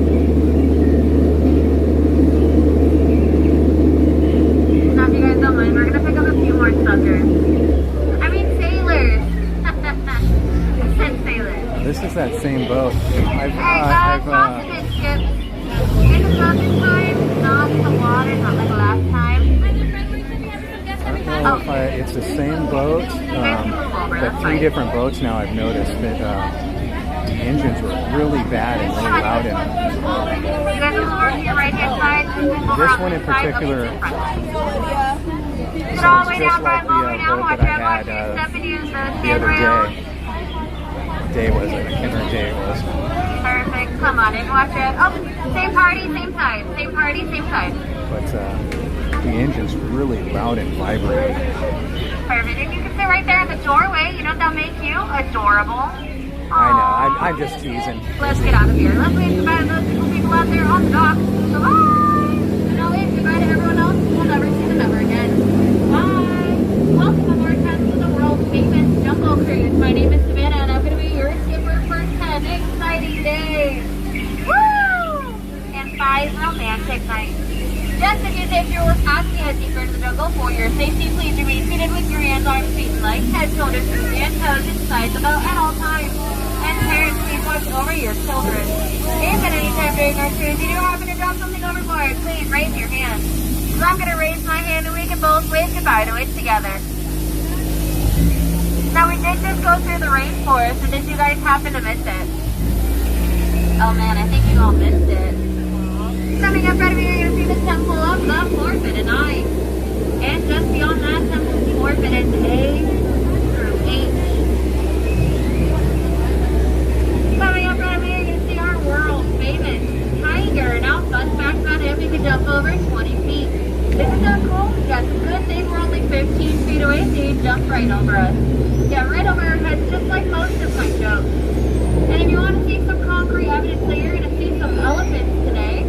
This is that same boat. Cross the big ship. In the southern time, not the water, not like last time. I don't know if it's the same boat, but 3 different boats now I've noticed that the engines were really bad and really loud in them. You guys will over to your right hand side. This one in particular, Get all the way down like by right now. Watch out, watch the your step and use the other handrail. day was it? I can't remember what day it was. Perfect. Come on in, watch it. Oh, same party, same side. Same party, same side. But the engine's really loud and vibrating. Perfect. And you can sit right there in the doorway. You know that'll make you adorable. I know. I'm just teasing. Let's get out of here. Let's wave goodbye to those people out there on the dock. So bye. And I'll wave goodbye to everyone else. We'll never see them ever again. Bye. Welcome aboard to the world famous Jumbo Cruise. My name is Savannah, and I'm going to be your skipper for 10 exciting days. Woo! And 5 romantic nights. Just to be safe, you're asking head deeper into the jungle. For your safety, please remain seated with your hands, arms, feet, and legs, head, shoulders, and toes inside the boat at all times. And parents, please watch over your children. If at any time during our cruise you do happen to drop something overboard, please raise your hand. So I'm going to raise my hand and we can both wave goodbye to it together. Now we did just go through the rainforest, and did you guys happen to miss it? Oh man, I think you all missed it. Coming up right over here, you're going to see the Temple of the Forbidden Eye. And just beyond that, Temple Forbidden A through H. Coming up right over here, you're going to see our world famous tiger. Now, fun fact about him, he can jump over 20 feet. Isn't that cool? Yeah, it's a good thing we're only 15 feet away, so he jumped right over us. Yeah, right over our heads, just like most of my jokes. And if you want to see some concrete evidence, so you're going to see some elephants today.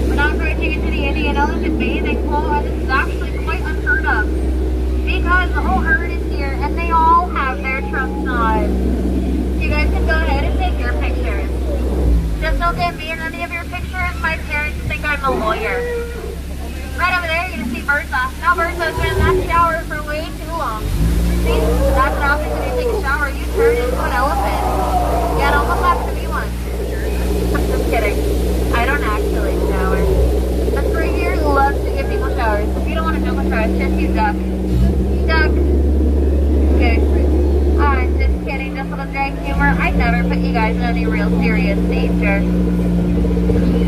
We're now approaching into the Indian elephant bathing pool, and this is actually quite unheard of. Because the whole herd is here, and they all have their trunks on. So you guys can go ahead and take your pictures. Just don't get me in any of your pictures. My parents think I'm a lawyer. Right over there, you're going to see Bertha. Now Bertha's been in that shower for way too long. See, that's what happens when you take a shower. You turn into an elephant. Yeah, it almost happened to me once. I'm just kidding. I don't actually shower. A 3-year loves to give people showers. If you don't want to know what showers, just use duck. Duck. Okay. I'm just kidding. Just a little dry humor. I never put you guys in any real serious danger.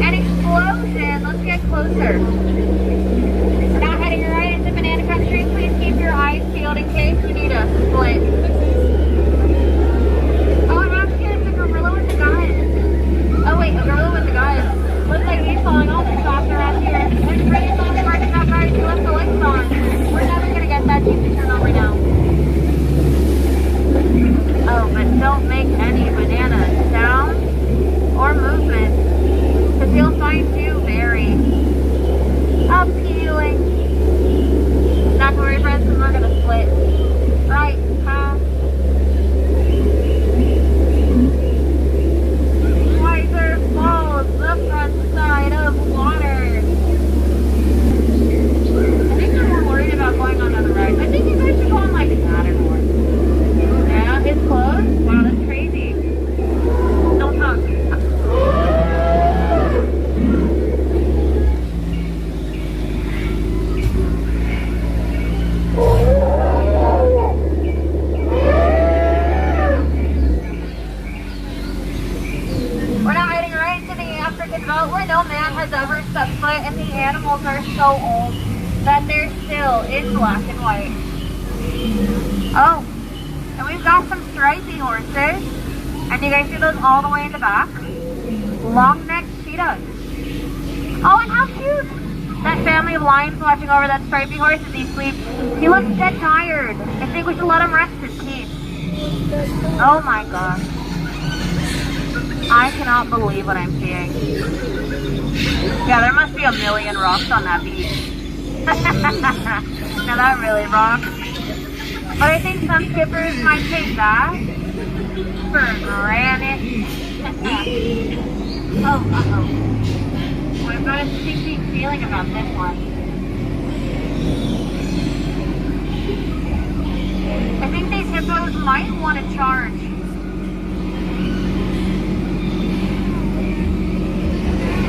An explosion. Let's get closer. We're now heading right into Banana Country. Please keep your eyes peeled in case you need a split. Oh, and actually, it's a gorilla with the guys. Oh, wait, a gorilla with the guys. Looks like he's falling all the shots around here. There's pretty soft parking lot guys who left the lights on. We're never going to get that cheap to turn on right now. Oh, but don't make any banana sounds or movement, because he'll find you very appealing. Not to worry, friends, because we're going to split right past. Wiser Falls, the front side of water. I think I'm more worried about going on other rides. I think you guys should go on like Matterhorn. Yeah, it's closed? Wow, that's crazy. Don't talk. We're now heading right to the African boat where no man has ever stepped foot, and the animals are so old that they're still in black and white. Oh, and we've got some stripy horses, and you guys see those all the way in the back? Long-necked cheetahs. Oh, and how cute! That family of lions watching over that stripy horse as he sleeps. He looks dead tired. I think we should let him rest in peace. Oh my gosh. I cannot believe what I'm seeing. Yeah, there must be a million rocks on that beach. Now that really rocks. But I think some skippers might take that for granted. Oh, I've got a stinky feeling about this one. I think these hippos those might want to charge.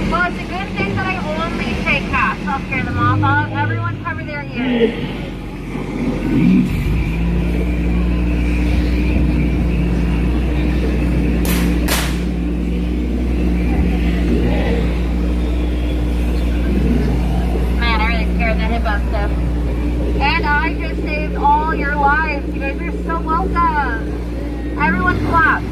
Well, it's a good thing that I only take cash. I'll scare them off. I'll have everyone cover their ears. Man, I really scared that hippo stuff. And I just saved all your lives. You guys are so welcome. Everyone clap.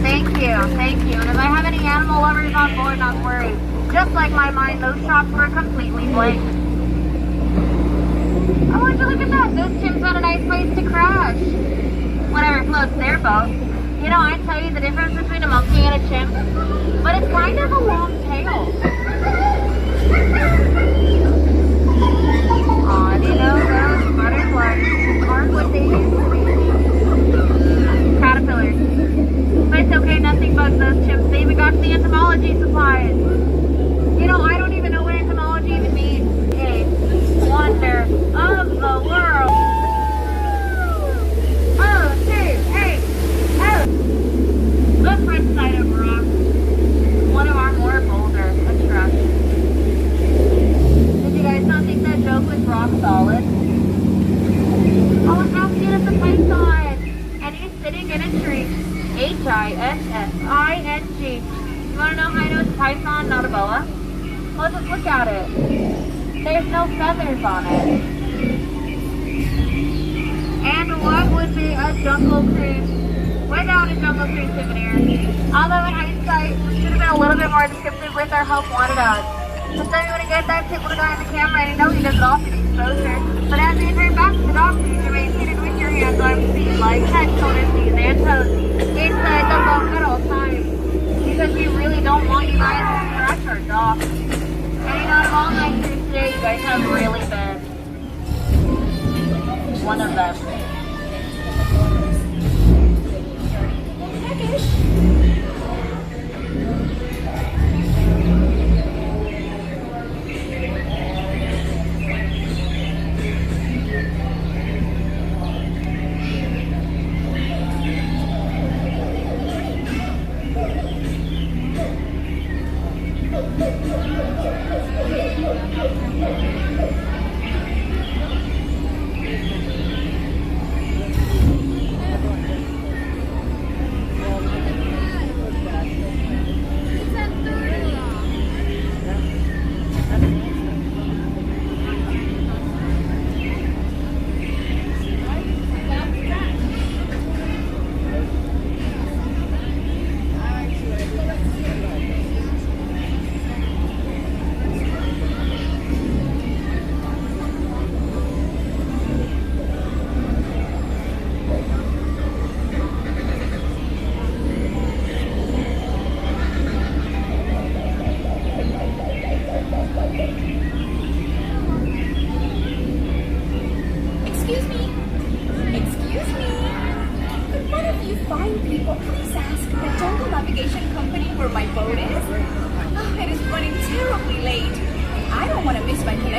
Thank you, thank you. And if I have any animal lovers on board, not worry. Just like my mind, those shots were completely blank. I want you to look at that. Those chimps had a nice place to crash. Whatever floats their boat. You know, I tell you the difference between a monkey and a chimp, but it's kind of a long tail. Aw, do you know those butterflies aren't what they used to be? Caterpillars. But it's okay, nothing bugs those chimps. They even got the entomology supplies. You know, I don't even know what entomology even means. A wonder of the world. Oh, two, hey, oh. The front side of rock. One of our more bolder attractions. Did you guys not think that joke was rock solid? Oh, look how cute is the python. And he's sitting in a tree. H-I-S-S-I-N-G. You want to know how I know it's a python, not a boa? Well, just look at it. There's no feathers on it. And what would be a jungle cruise without a jungle cruise souvenir? Although in hindsight, we should have been a little bit more descriptive with our help wanted us. But then we want to get that tip little guy on the camera and know he does it all for the exposure. But as we turn back to the dog, please remain seated with your hands on feet, like head, shoulders, knees, and toes. Inside the boat at all times. Because we really don't want you guys to scratch our dog. And out of all night here today, you guys have really been one of them.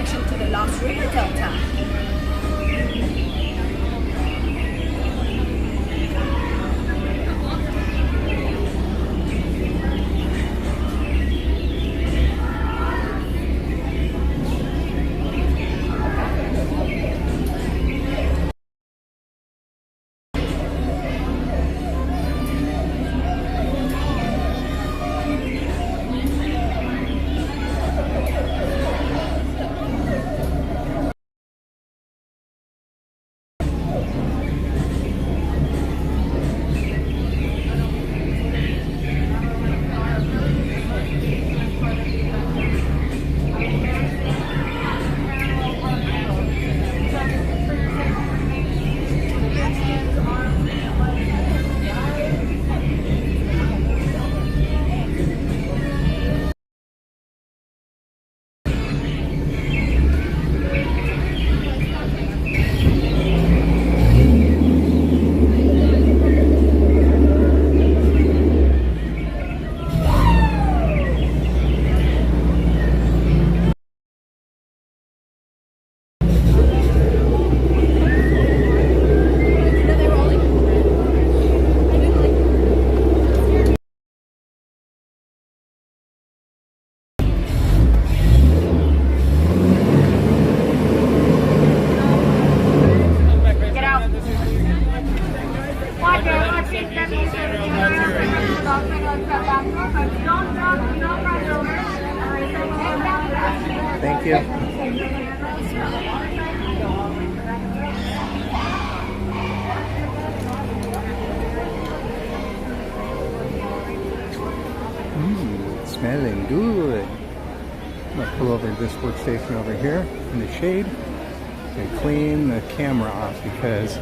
to the Lost River Delta. you. Smelling good. I'm gonna pull over to this workstation over here in the shade and clean the camera off because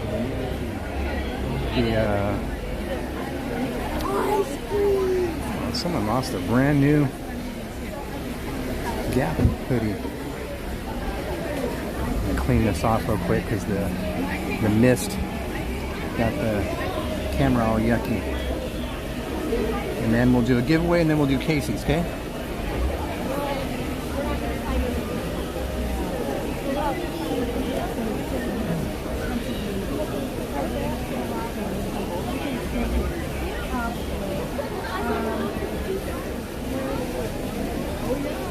someone lost a brand new Gap hoodie. I'm gonna clean this off real quick because the mist got the camera all yucky. And then we'll do a giveaway, and then we'll do Casey's, okay?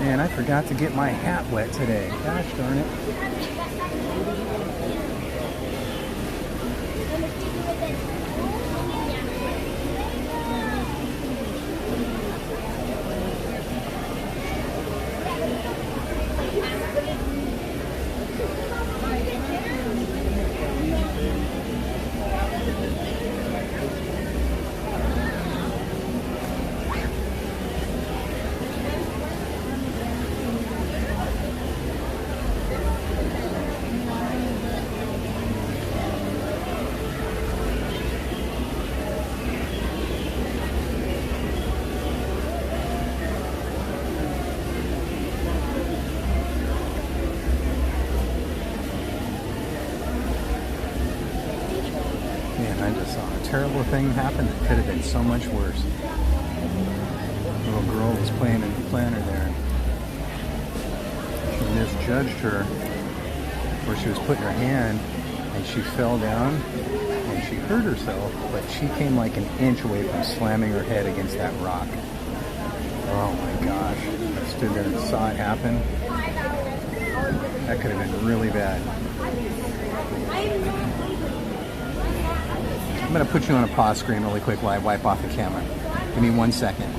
Man, I forgot to get my hat wet today. Gosh darn it. Terrible thing happened that could have been so much worse. The little girl was playing in the planter there. She misjudged her where she was putting her hand and she fell down and she hurt herself, but she came like an inch away from slamming her head against that rock. Oh my gosh. I stood there and saw it happen. That could have been really bad. I'm going to put you on a pause screen really quick while I wipe off the camera. Give me 1 second.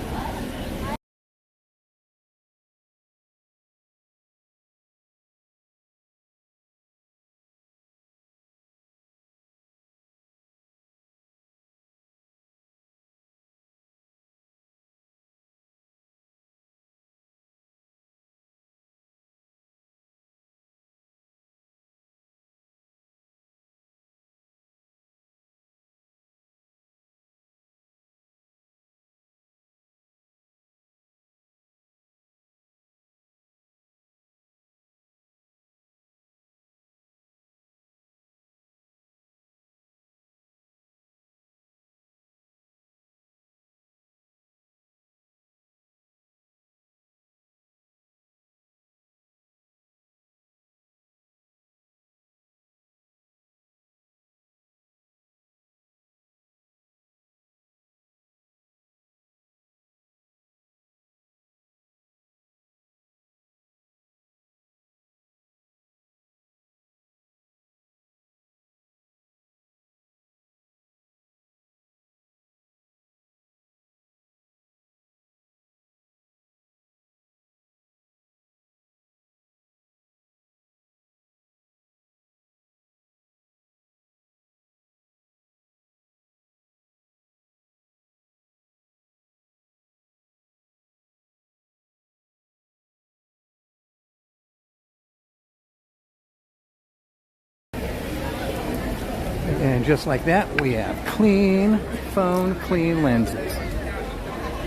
And just like that, we have clean phone, clean lenses.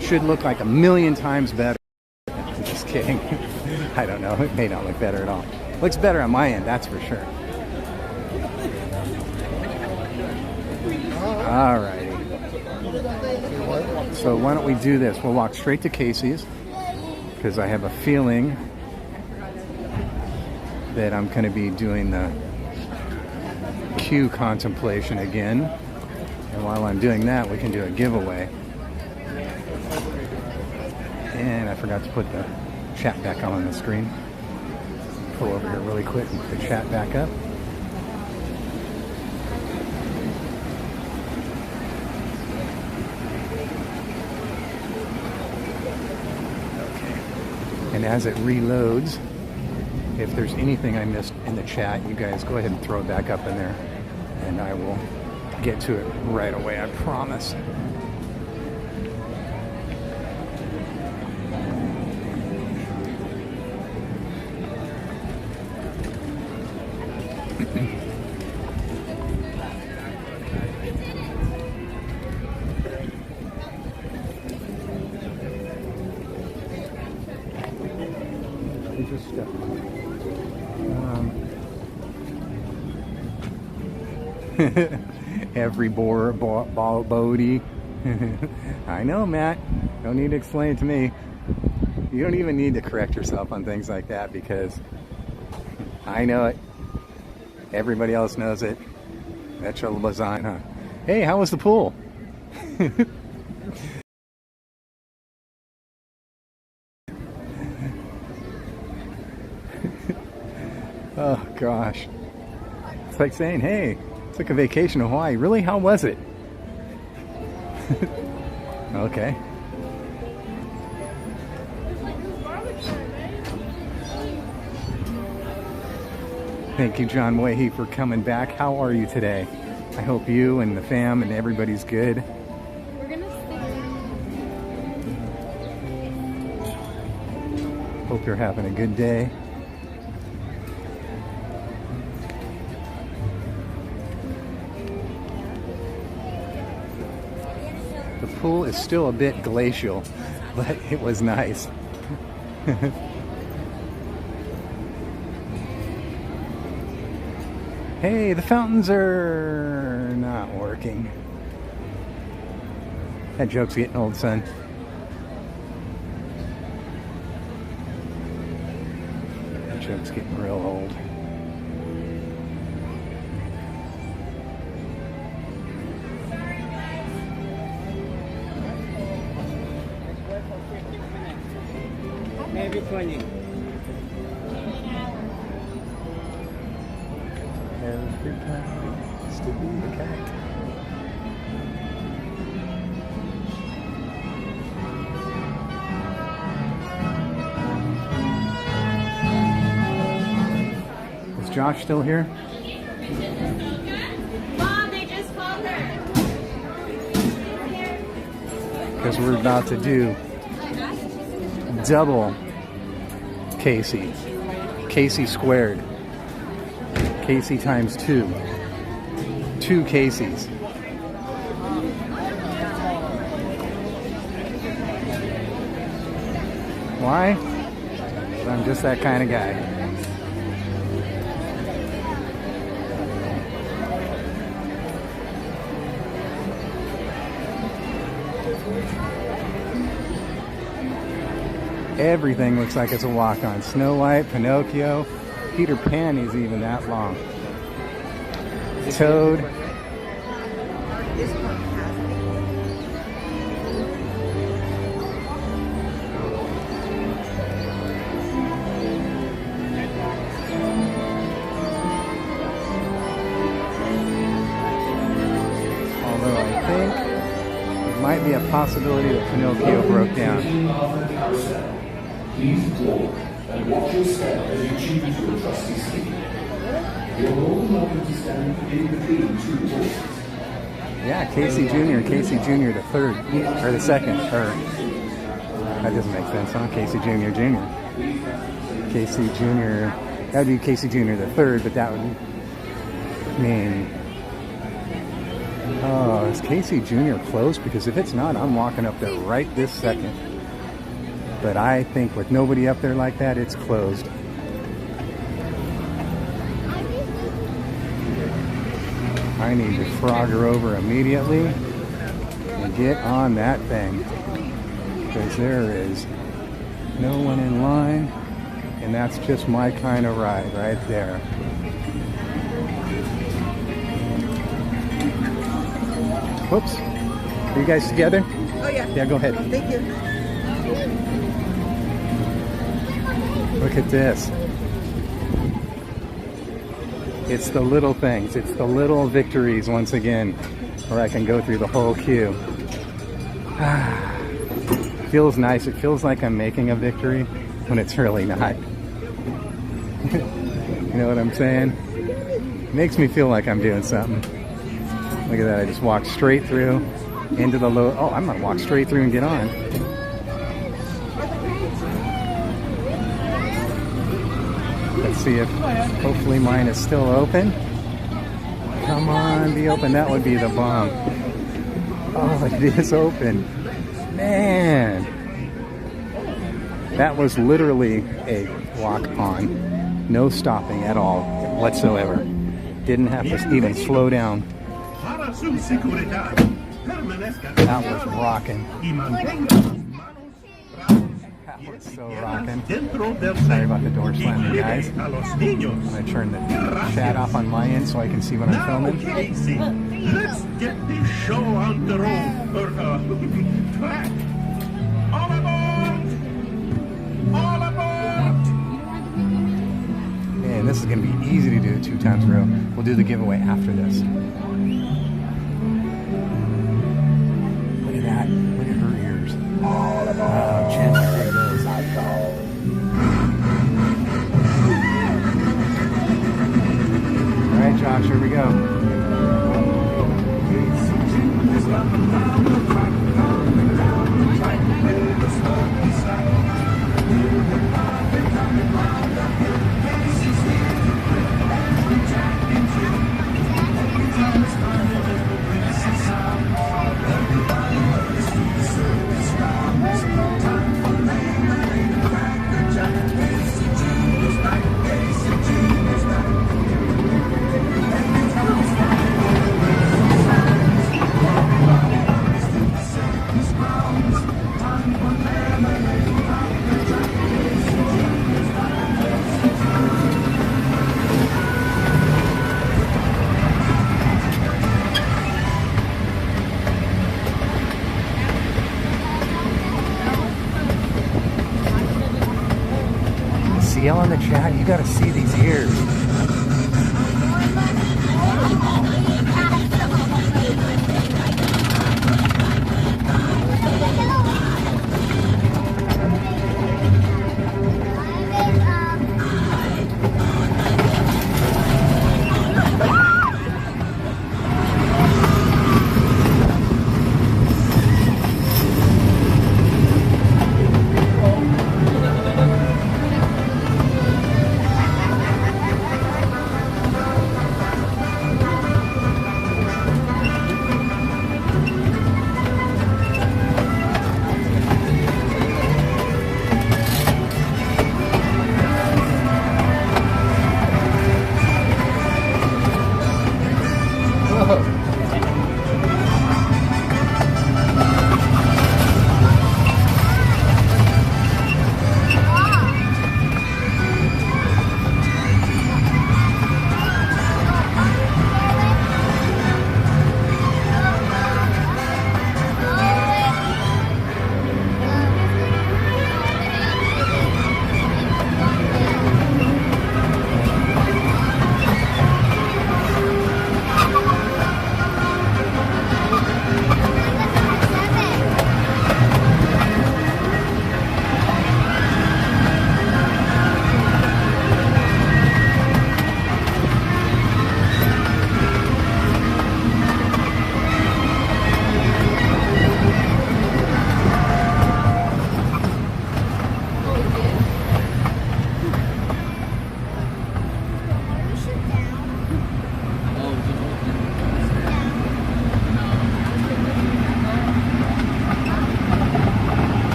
Should look like 1,000,000 times better. I'm just kidding. I don't know. It may not look better at all. Looks better on my end, that's for sure. Alrighty. So why don't we do this? We'll walk straight to Casey's because I have a feeling that I'm going to be doing the queue contemplation again, and while I'm doing that we can do a giveaway. And I forgot to put the chat back on the screen. Pull over here really quick and put the chat back up. Okay. And as it reloads, if there's anything I missed in the chat, you guys go ahead and throw it back up in there, and I will get to it right away, I promise. Every Bodie. I know, Matt. Don't need to explain it to me. You don't even need to correct yourself on things like that because I know it. Everybody else knows it. That's your lasagna. Hey, how was the pool? Oh gosh. It's like saying, hey, took a vacation to Hawaii. Really? How was it? Okay. Thank you, John Wahey, for coming back. How are you today? I hope you and the fam and everybody's good. We're gonna stick. Hope you're having a good day. The pool is still a bit glacial, but it was nice. Hey, the fountains are not working. That joke's getting old, son. That joke's getting real old. Maybe 20. Every cat needs to be a cat. Is Josh still here? Mom, they just called her. Because we're about to do double Casey. Casey squared. Casey times 2. 2 Caseys. Why? I'm just that kind of guy. Everything looks like it's a walk-on. Snow White, Pinocchio, Peter Pan is even that long. Toad. Although I think it might be a possibility that Pinocchio broke down. Please walk and watch your step as you choose your trusty steed. You're all welcome to stand in between 2 horses. Yeah, Casey Jr., Casey Jr. the third, or the second, or that doesn't make sense, huh? Casey Jr. Jr. Casey Jr. That would be Casey Jr. the third, but that would mean, oh, is Casey Jr. closed? Because if it's not, I'm walking up there right this second. But I think with nobody up there like that, it's closed. I need to frog her over immediately and get on that thing. Because there is no one in line, and that's just my kind of ride right there. Whoops. Are you guys together? Oh, yeah. Yeah, go ahead. Thank you. Look at this. It's the little things. It's the little victories once again where I can go through the whole queue. Feels nice. It feels like I'm making a victory when it's really not. You know what I'm saying? Makes me feel like I'm doing something. Look at that, I just walked straight through into the low. Oh, I'm gonna walk straight through and get on. Let's see if hopefully mine is still open. Come on, be open. That would be the bomb. Oh, it is open. Man. That was literally a walk on. No stopping at all whatsoever. Didn't have to even slow down. That was rocking. That was so rocking. Sorry about the door slamming, guys. I'm going to turn the chat off on my end so I can see what I'm filming. Let's get this show on the road. Track. All aboard! All aboard! Man, this is going to be easy to do 2 times in a row. We'll do the giveaway after this. Look at that. Look at her ears. Chandler, there it is. All right, Josh, here we go. Yell in the chat, you gotta see these ears.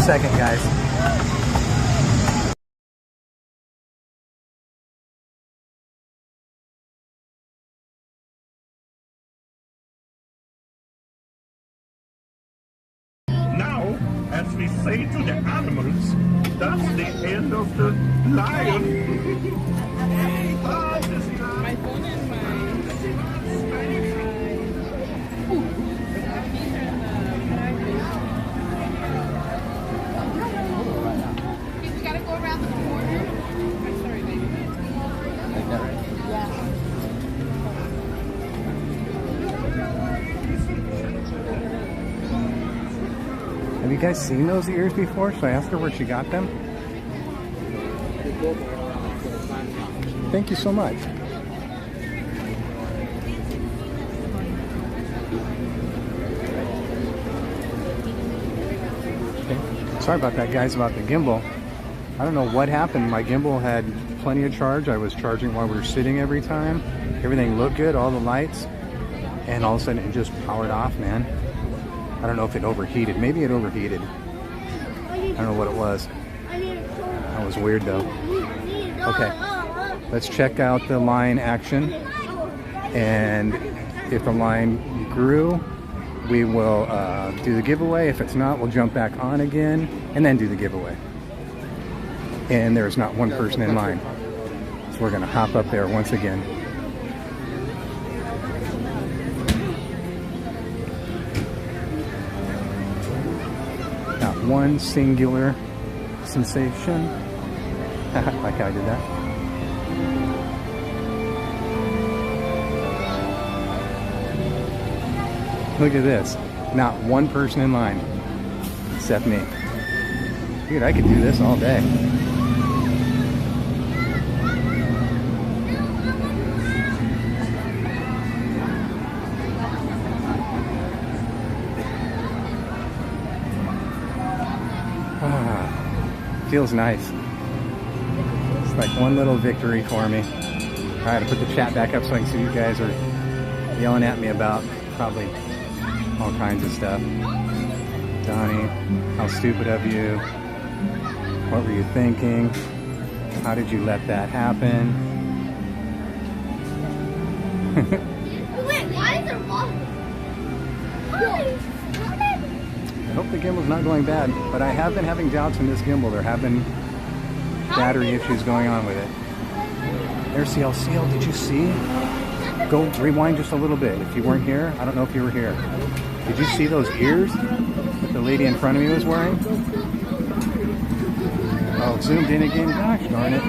Second, guys. Now, as we say to the animals, that's the end of the lion. My phone and my guys seen those ears before? Should I ask her where she got them? Thank you so much. Okay. Sorry about that, guys, about the gimbal. I don't know what happened. My gimbal had plenty of charge. I was charging while we were sitting every time. Everything looked good, all the lights. And all of a sudden it just powered off, man. I don't know if it overheated. Maybe it overheated. I don't know what it was. That was weird though. Okay, let's check out the line action. And if the line grew, we will do the giveaway. If it's not, we'll jump back on again and then do the giveaway. And there's not one person in line. So we're gonna hop up there once again. Not one singular sensation. Like how I did that. Look at this. Not one person in line except me. Dude, I could do this all day. Feels nice. It's like one little victory for me. Alright, I put the chat back up so I can see what you guys are yelling at me about. Probably all kinds of stuff. Donnie, how stupid of you. What were you thinking? How did you let that happen? Wait, why is there water? I hope the gimbal's not going bad, but I have been having doubts in this gimbal. There have been battery issues going on with it. There's CL. CL, did you see? Go rewind just a little bit. If you weren't here, I don't know if you were here. Did you see those ears that the lady in front of me was wearing? Oh, zoomed in again. Gosh darn it.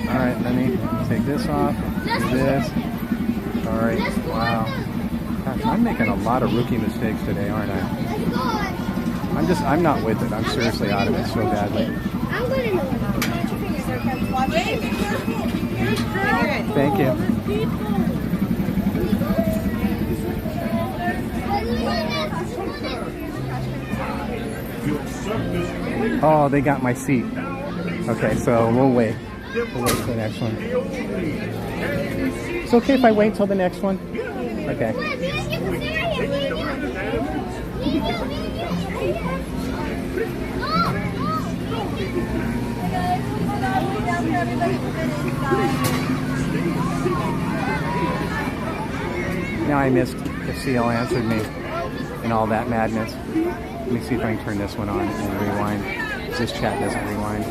Alright, let me take this off. Do this. Alright, wow. Gosh, I'm making a lot of rookie mistakes today, aren't I? I'm not with it. I'm seriously out of it so badly. Thank you. Oh, they got my seat. Okay, so we'll wait. We'll wait for the next one. It's okay if I wait till the next one? Okay. Now I missed if CL answered me and all that madness. Let me see if I can turn this one on and rewind. This chat doesn't rewind.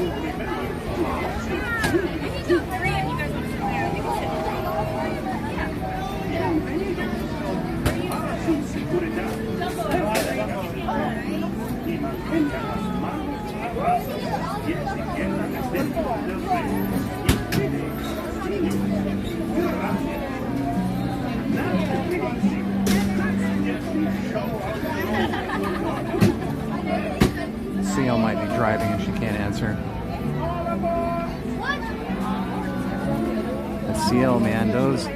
CL might be driving and she can't answer. But CL, man, those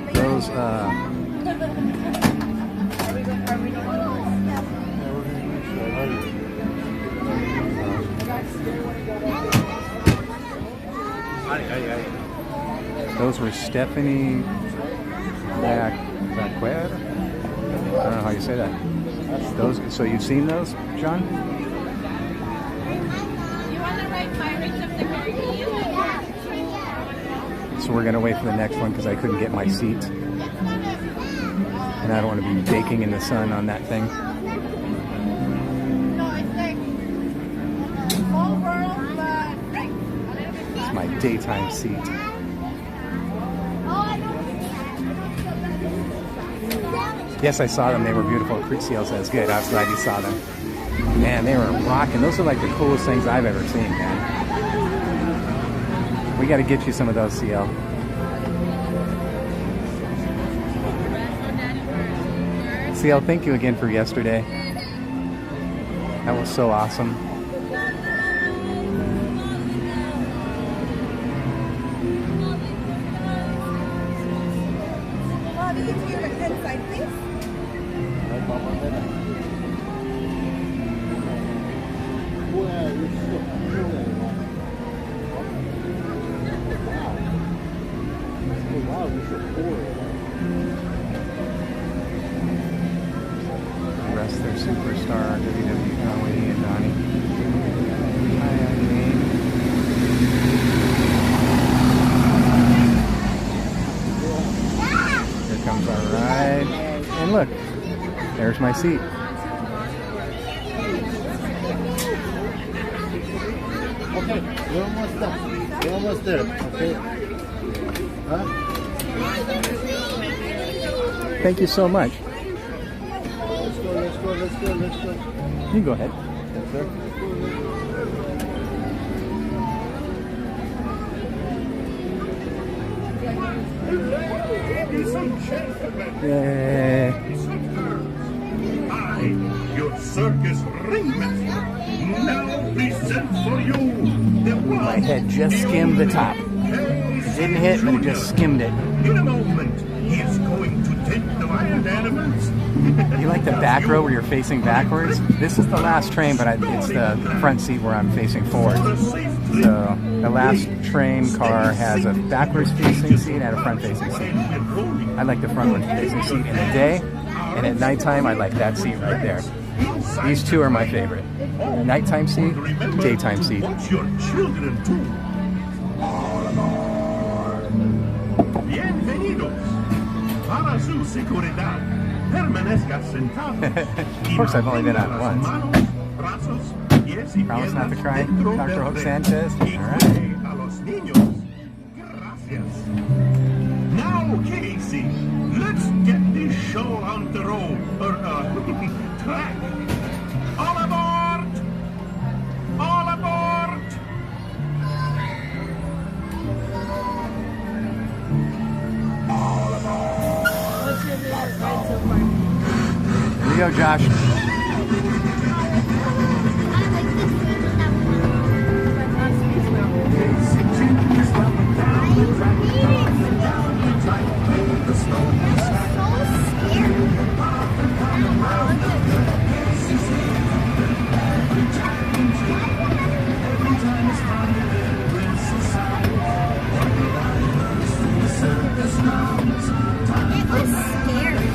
those were Stephanie Baquer? I don't know how you say that. Those. So you've seen those, John? So we're gonna wait for the next one because I couldn't get my seat, and I don't want to be baking in the sun on that thing. It's my daytime seat. Yes, I saw them. They were beautiful. CL says, good. I was glad you saw them. Man, they were rocking. Those are like the coolest things I've ever seen, man. We got to get you some of those, CL. CL, thank you again for yesterday. That was so awesome. Bobby, you can your head side, please. Rest their superstar, WWE Winnie and Donnie. Hi, Eileen. Here comes our ride. And look, there's my seat. Okay, we're almost done. We're almost there, okay? Huh? Thank you so much. Let's go, let's go, let's go, let's go. You can go ahead. Yes, sir. Ladies and gentlemen, Yay. I, your circus ringmaster, now present for you the one. My head just skimmed the top. It didn't hit, but it just skimmed it. In a moment, he is going to take the wild animals. You like the back row where you're facing backwards? This is the last train, but it's the front seat where I'm facing forward. So the last train car has a backwards facing seat and a front facing seat. I like the front facing seat in the day, and at nighttime I like that seat right there. These two are my favorite. Nighttime seat, daytime seat. What your children do. Bienvenidos. Para su seguridad, permanezca sentado. Of course, I've only been on once. Promise not to cry, Dr. Hook Sanchez. All right. Now, Casey, let's get this show on the road, or track. All aboard! All aboard! All aboard! What's your favorite ride so far? Here you go, Josh. It was scary.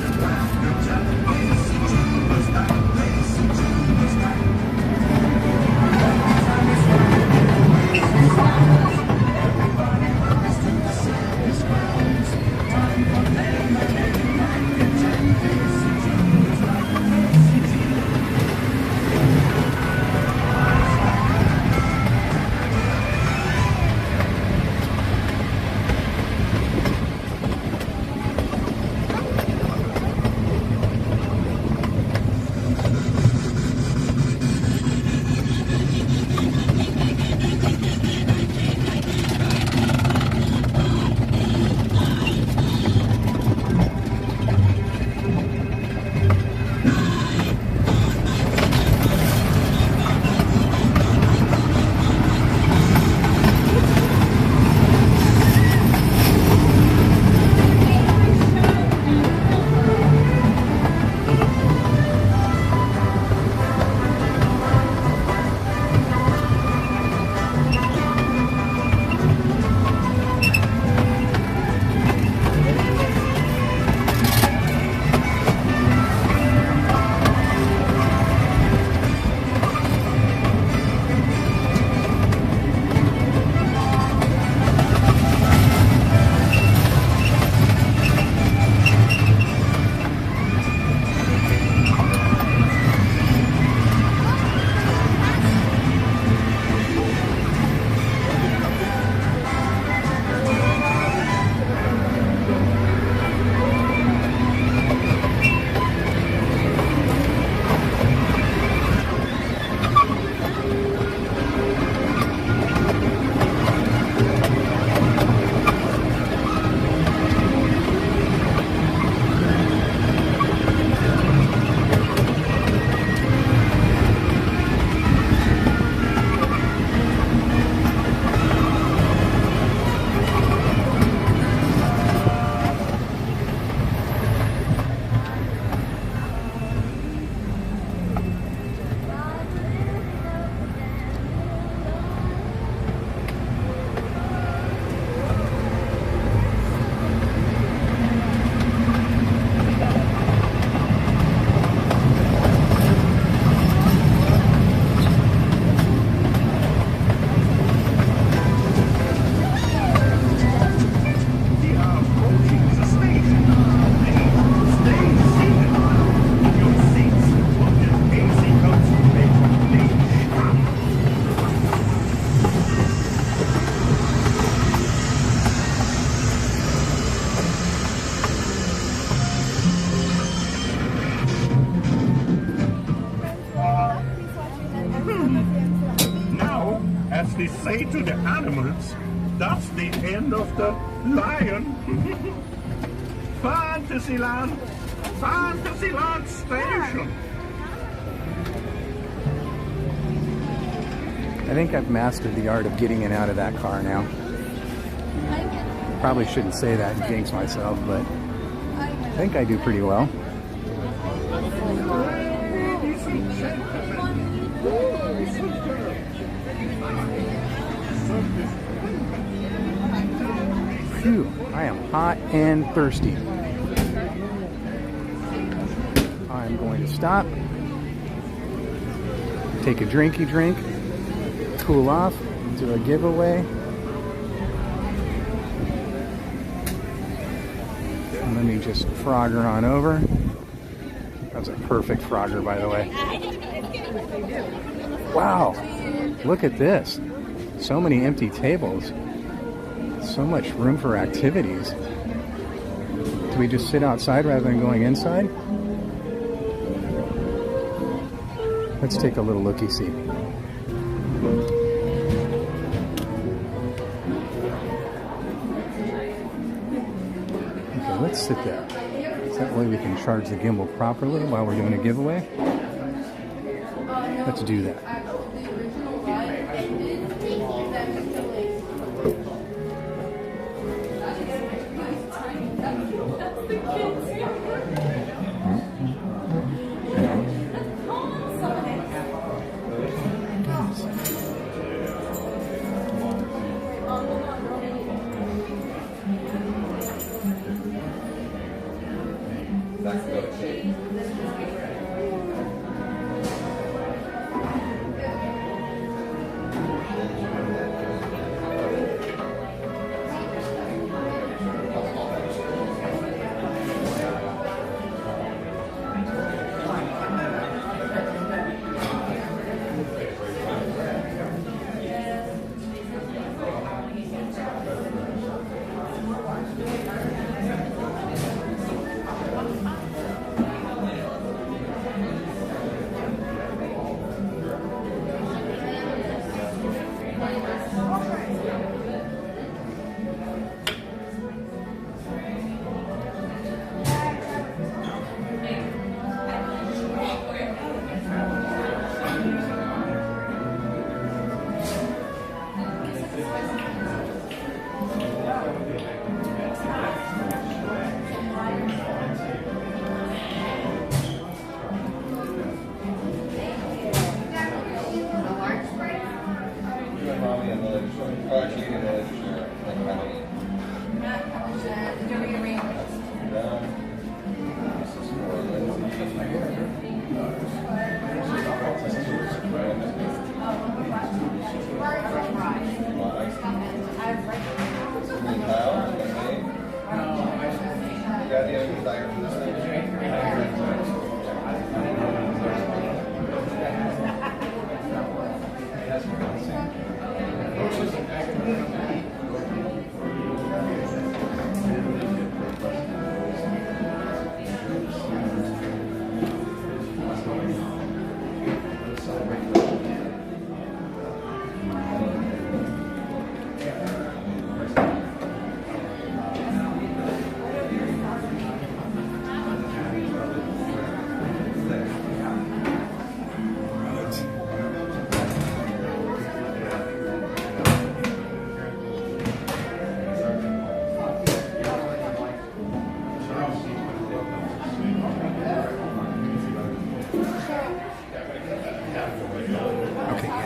animals, that's the end of the lion. Fantasyland Station. I think I've mastered the art of getting in and out of that car now. Probably shouldn't say that and jinx myself, but I think I do pretty well. Phew, I am hot and thirsty. I'm going to stop, take a drinky drink, cool off, do a giveaway. And let me just Frogger on over. That was a perfect Frogger, by the way. Wow, look at this. So many empty tables. So much room for activities. Do we just sit outside rather than going inside? Let's take a little looky-see. Okay, let's sit there. So that way we can charge the gimbal properly while we're doing a giveaway. Let's do that.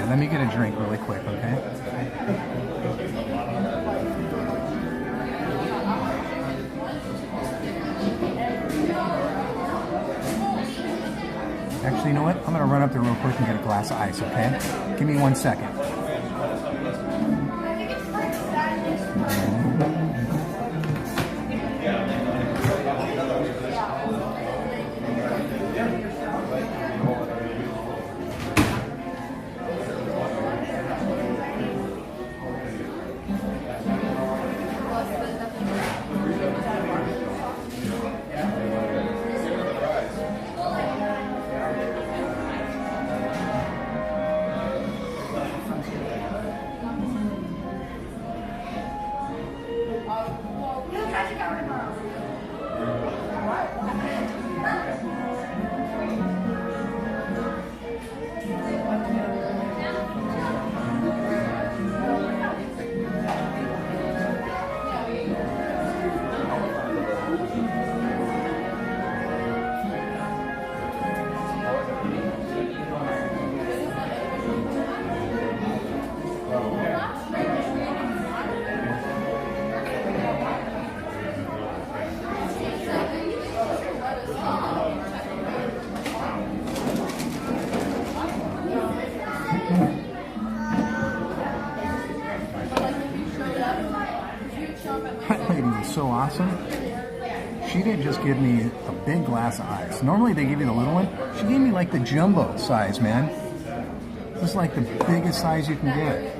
Let me get a drink really quick, okay? Actually, you know what? I'm gonna run up there real quick and get a glass of ice, okay? Give me 1 second. was so awesome. She didn't just give me a big glass of ice. Normally they give you the little one. She gave me like the jumbo size, man. This is like the biggest size you can get.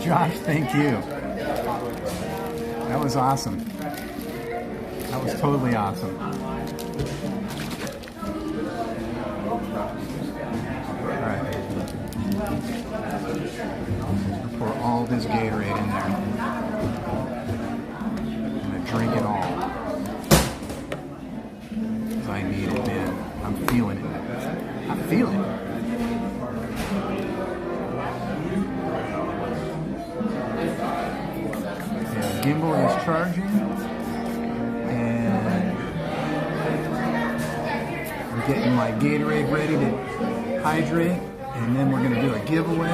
Josh, thank you. That was awesome. That was totally awesome. Alright. Pour all this Gatorade in there. I'm gonna drink it all. Because I need it, man. I'm feeling it. I feel it. Yeah, gimbal is charging. And I'm getting my Gatorade ready to hydrate. And then we're going to do a giveaway.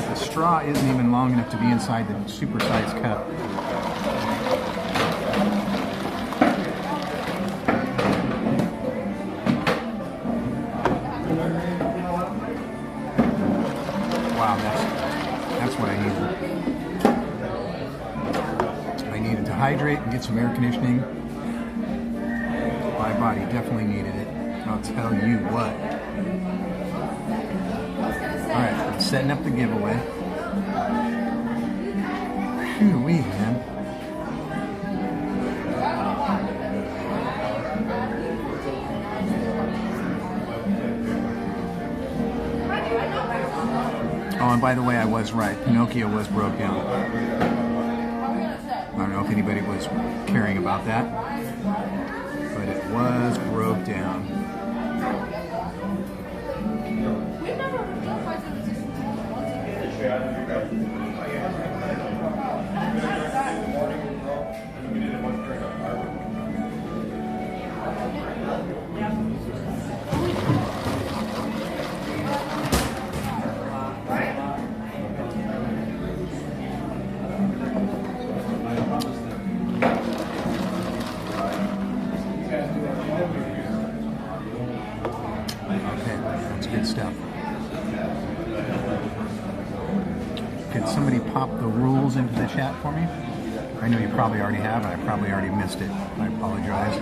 The straw isn't even long enough to be inside the super-sized cup. Wow, that's what I needed. I needed to hydrate and get some air conditioning. My body definitely needed it. I'll tell you what. Alright, I'm setting up the giveaway. Phew-wee, man. Oh, and by the way, I was right. Pinocchio was broke down. I don't know if anybody was caring about that, but it was broke down. Into the chat for me. I know you probably already have, and I probably already missed it. I apologize.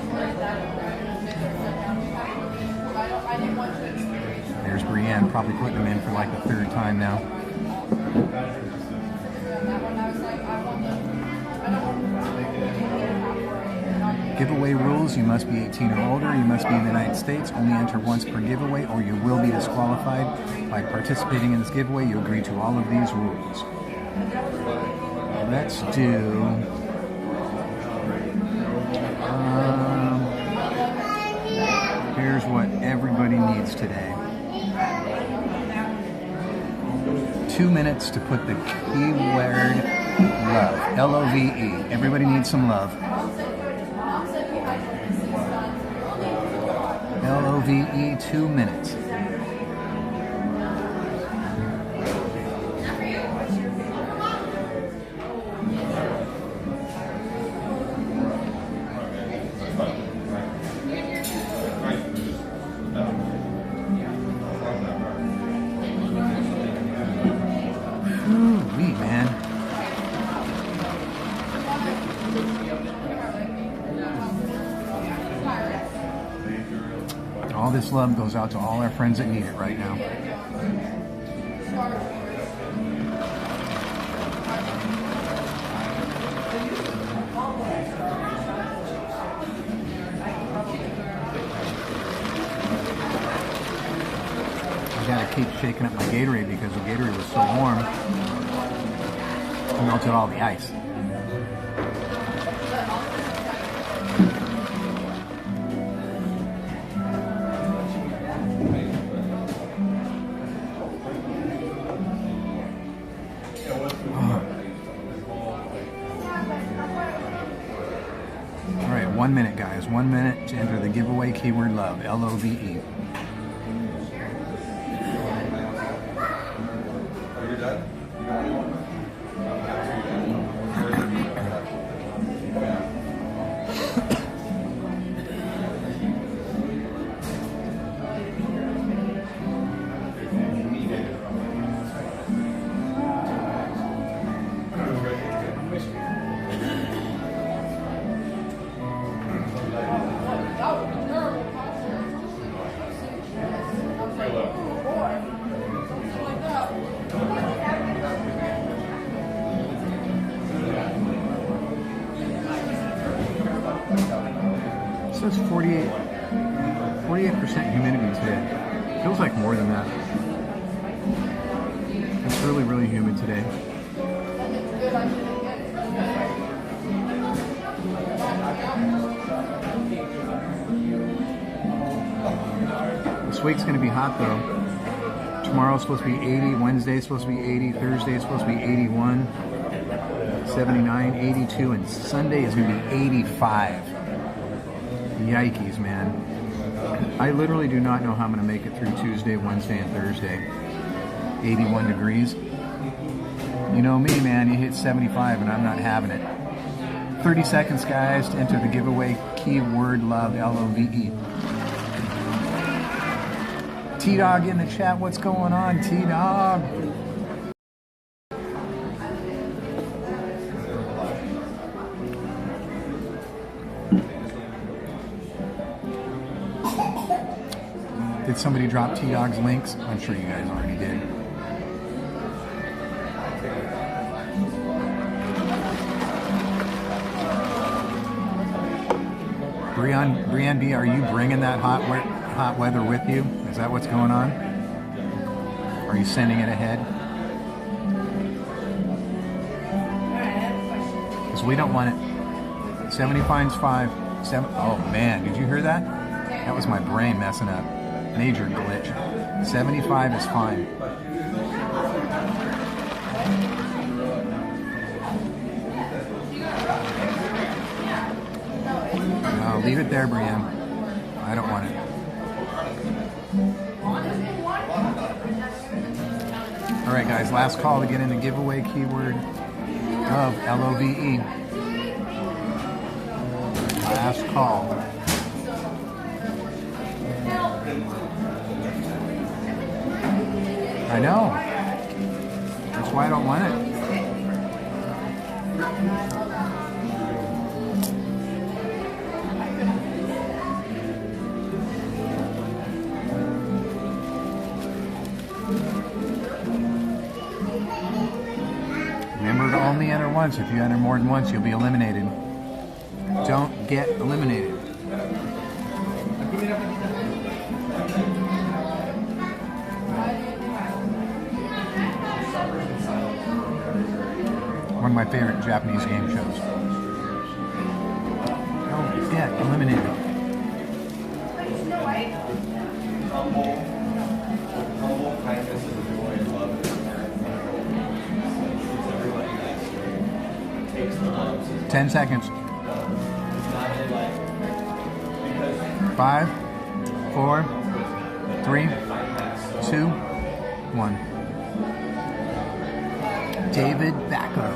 There's Brienne, probably putting them in for like the third time now. Giveaway rules: you must be 18 or older, you must be in the United States, only enter once per giveaway, or you will be disqualified. By participating in this giveaway, you agree to all of these rules. Let's do here's what everybody needs today. 2 minutes to put the keyword love, L-O-V-E. Everybody needs some love. L-O-V-E, 2 minutes. All this love goes out to all our friends that need it right now. I gotta keep shaking up my Gatorade because the Gatorade was so warm. It melted all the ice. All right, 1 minute, guys. 1 minute to enter the giveaway keyword love, L-O-V-E. says 48% humidity today. Feels like more than that. It's really, really humid today. This week's going to be hot though. Tomorrow's supposed to be 80, Wednesday's supposed to be 80, Thursday's supposed to be 81, 79, 82, and Sunday is going to be 85. Yikes, man. I literally do not know how I'm going to make it through Tuesday, Wednesday, and Thursday. 81 degrees. You know me, man, you hit 75 and I'm not having it. 30 seconds, guys, to enter the giveaway keyword love, L-O-V-E. T-Dog in the chat, what's going on, T-Dog? Did somebody drop T-Dog's links? I'm sure you guys already did. Brianne B, are you bringing that hot weather with you? Is that what's going on? Are you sending it ahead? Because we don't want it. 75's 5. Oh man, did you hear that? That was my brain messing up. Major glitch. 75 is fine. No, leave it there, Brianne. I don't want it. Alright guys, last call to get in the giveaway keyword of L-O-V-E. Last call. I know. That's why I don't want it. Remember to only enter once. If you enter more than once, you'll be eliminated. Don't get eliminated. One of my favorite Japanese game shows. Don't get eliminated. 10 seconds. 5, 4, 3, 2, 1. David Batuu.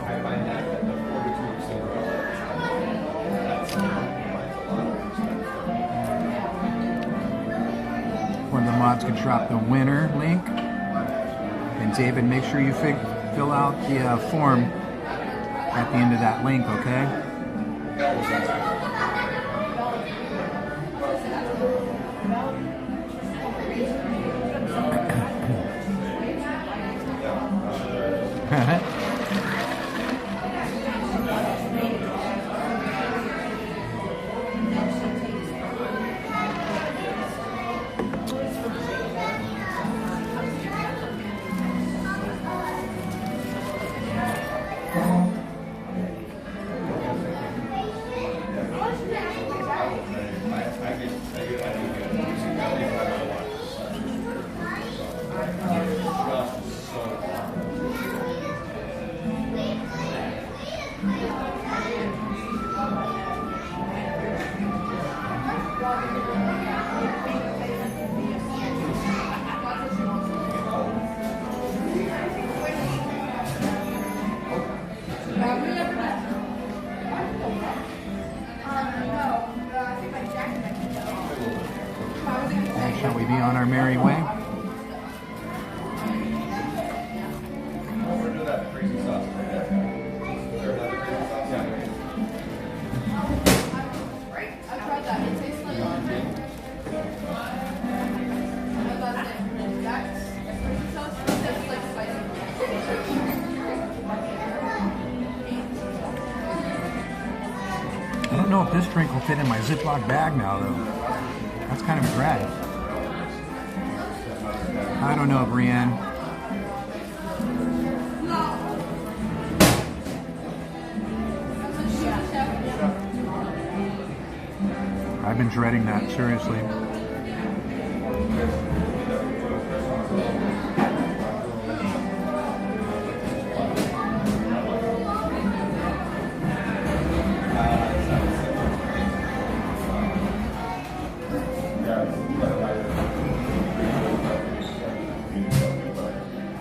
One of the mods can drop the winner link. And David, make sure you fill out the form at the end of that link, okay? Shall we be on our merry way? This drink will fit in my Ziploc bag now, though. That's kind of a drag. I don't know, Brienne. I've been dreading that, seriously.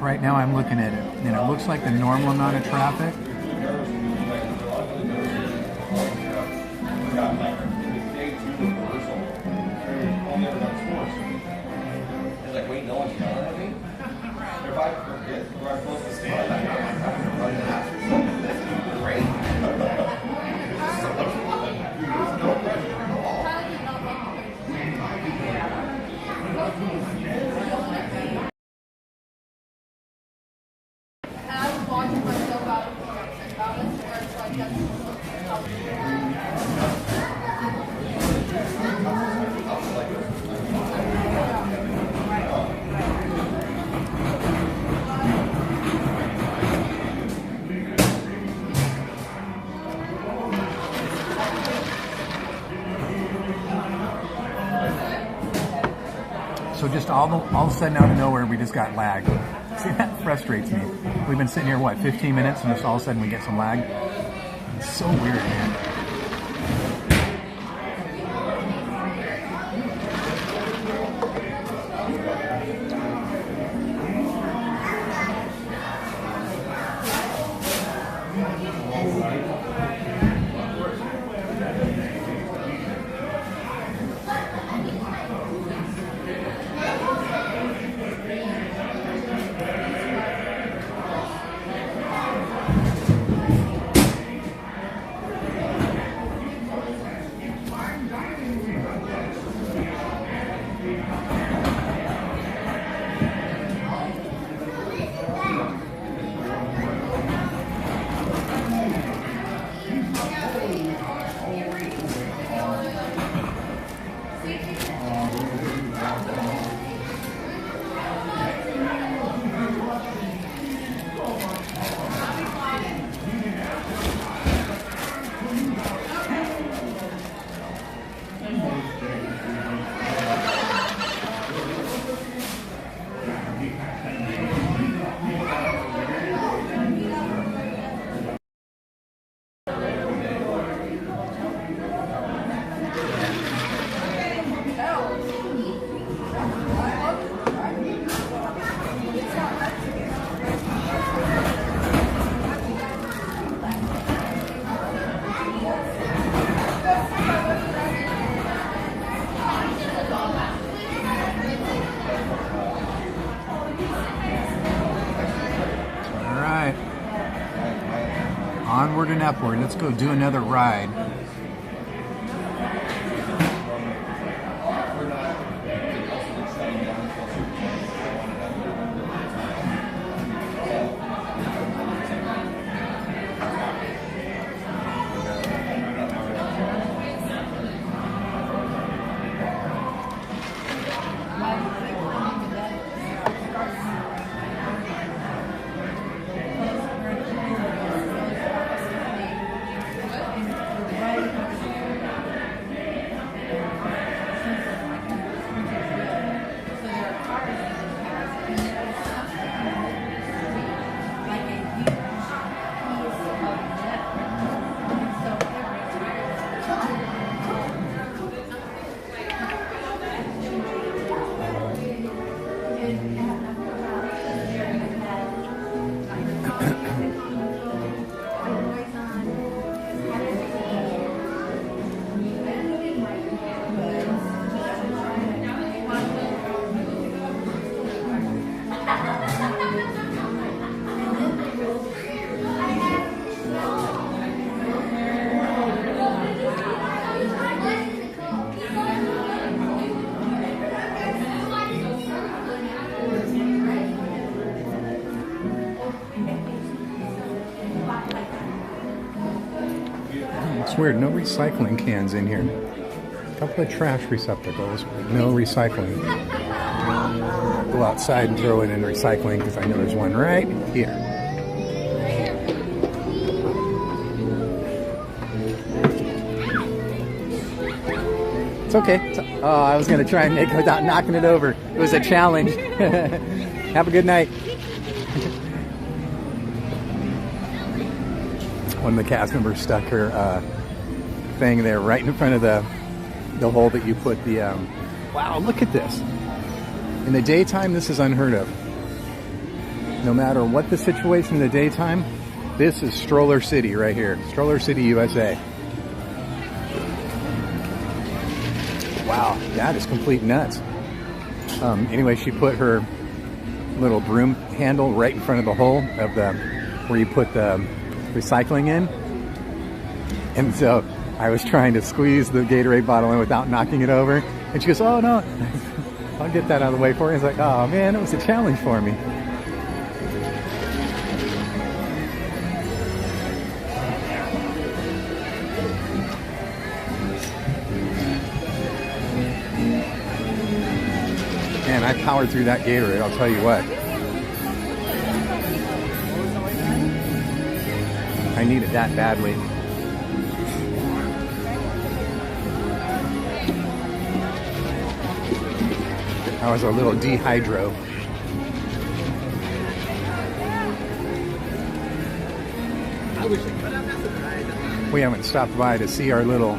Right now I'm looking at it, and it looks like the normal amount of traffic. So just all of a sudden out of nowhere, we just got lag. See, that frustrates me. We've been sitting here, what, 15 minutes, and just all of a sudden we get some lag? It's so weird, man. Onward and upward. Let's go do another ride. weird. No recycling cans in here. A couple of trash receptacles, but no recycling. Go outside and throw it in recycling because I know there's one right here. It's okay. Oh, I was going to try and make it without knocking it over. It was a challenge. Have a good night. One of the cast members stuck her thing there right in front of the hole that you put the... wow, look at this. In the daytime, this is unheard of. No matter what the situation in the daytime, this is Stroller City right here. Stroller City, USA. Wow, that is complete nuts. Anyway, she put her little broom handle right in front of the hole of the where you put the recycling in. And so I was trying to squeeze the Gatorade bottle in without knocking it over. And she goes, oh no, I'll get that out of the way for you. It's like, oh man, it was a challenge for me. Man, I powered through that Gatorade, I'll tell you what. I needed that badly. I was a little dehydro. We haven't stopped by to see our little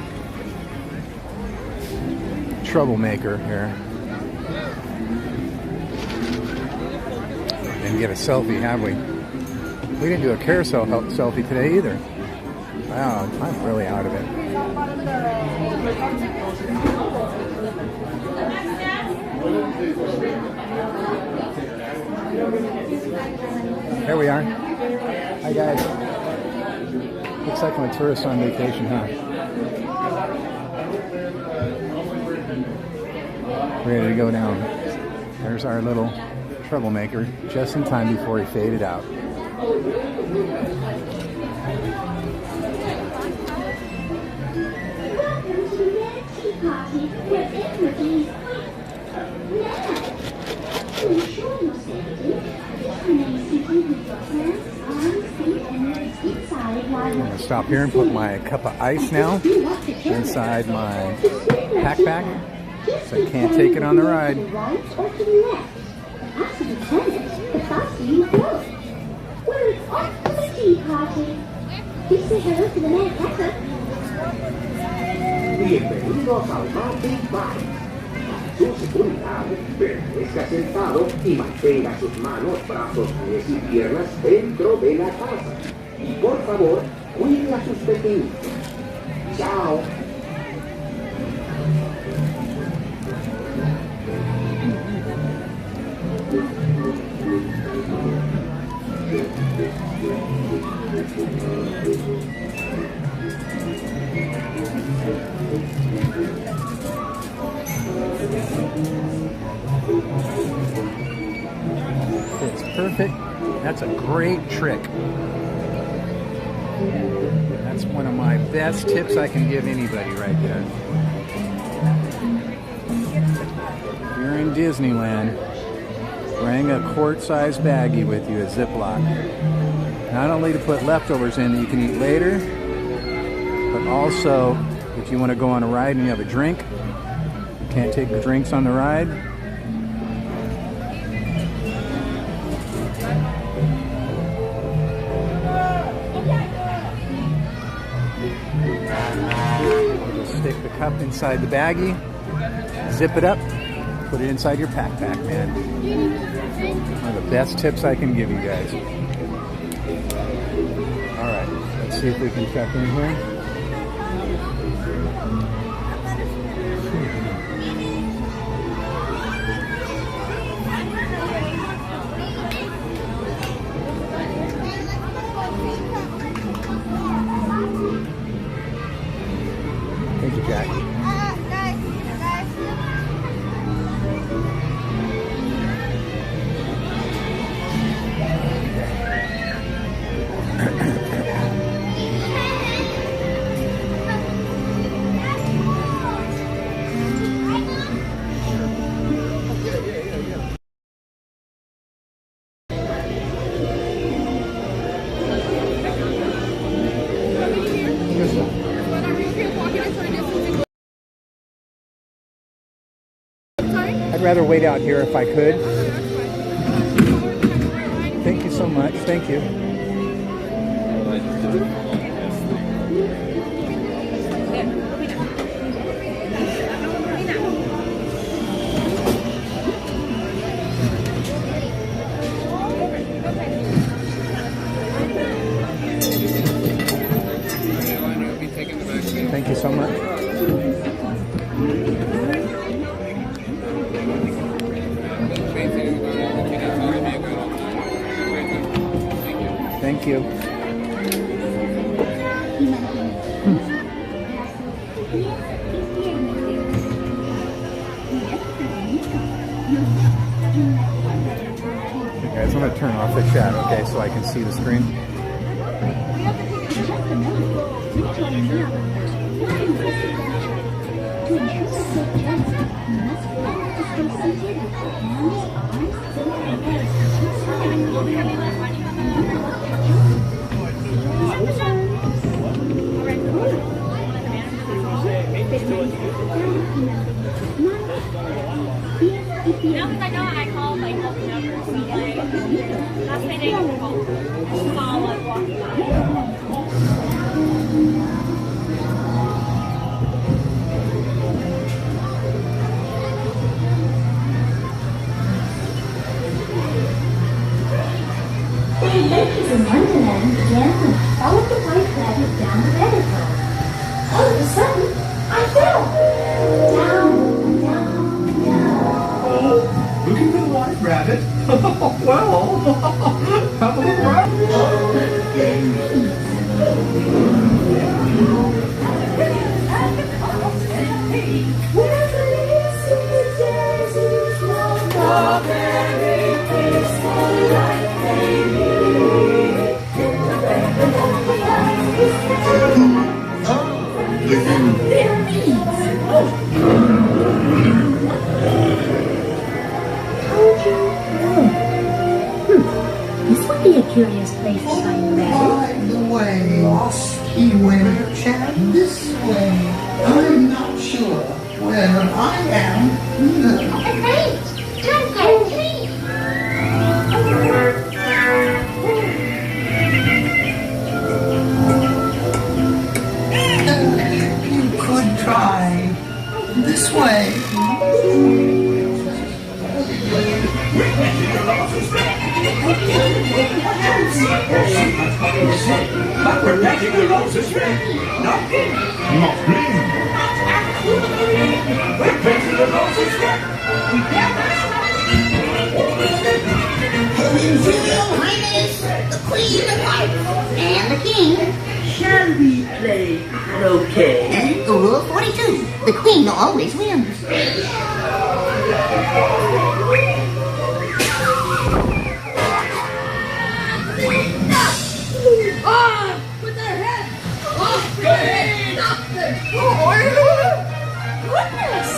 troublemaker here. And get a selfie, have we? We didn't do a carousel selfie today either. Wow, I'm really out of it. There we are. Hi guys. Looks like I'm a tourist on vacation, huh? Ready to go down. There's our little troublemaker, just in time before he faded out. I'm going to stop here and put my cup of ice now inside my backpack, so I can't take it on the ride. After the tennis, the faster you go. Where it's off to the tea party. Please say hello to the man Pepper. Bienvenidos al Mountain Bike. Para su seguridad, permanezca sentado y mantenga sus manos, brazos, pies y piernas dentro de la casa. Y por favor, cuide a sus pequeños. Chao. It's perfect. That's a great trick. That's one of my best tips I can give anybody right there. If you're in Disneyland, bring a quart-sized baggie with you, a Ziploc. Not only to put leftovers in that you can eat later, but also if you want to go on a ride and you have a drink, you can't take the drinks on the ride. Just stick the cup inside the baggie, zip it up, put it inside your backpack, man. One of the best tips I can give you guys. Alright, let's see if we can check in here. Thank you, Jack. I'd rather wait out here if I could. Thank you so much. Thank you. Thank you so much. Thank you. Okay, guys, I'm going to turn off the chat, okay, so I can see the screen. Now that I know I call like both numbers, so like that's my name of call. Call like walking by. The adventures in Wonderland began when I followed the white rabbit down the rabbit hole. All of a sudden, I fell. Down, down, down. Oh, look at the white rabbit. Well, have a look around. This would be a curious place to find a rabbit. By the way, lost he went chat this way. I'm not sure where I am either. Great! Come get me! You could try this way. But we're making the roses red, not pink. Not green. We're painting the roses red. Her Imperial Highness, the Queen of Hearts, and the King. Shall we play croquet? Rule 42, the Queen always wins. Ah! With their head! Off the head! Off the... Oh, goodness!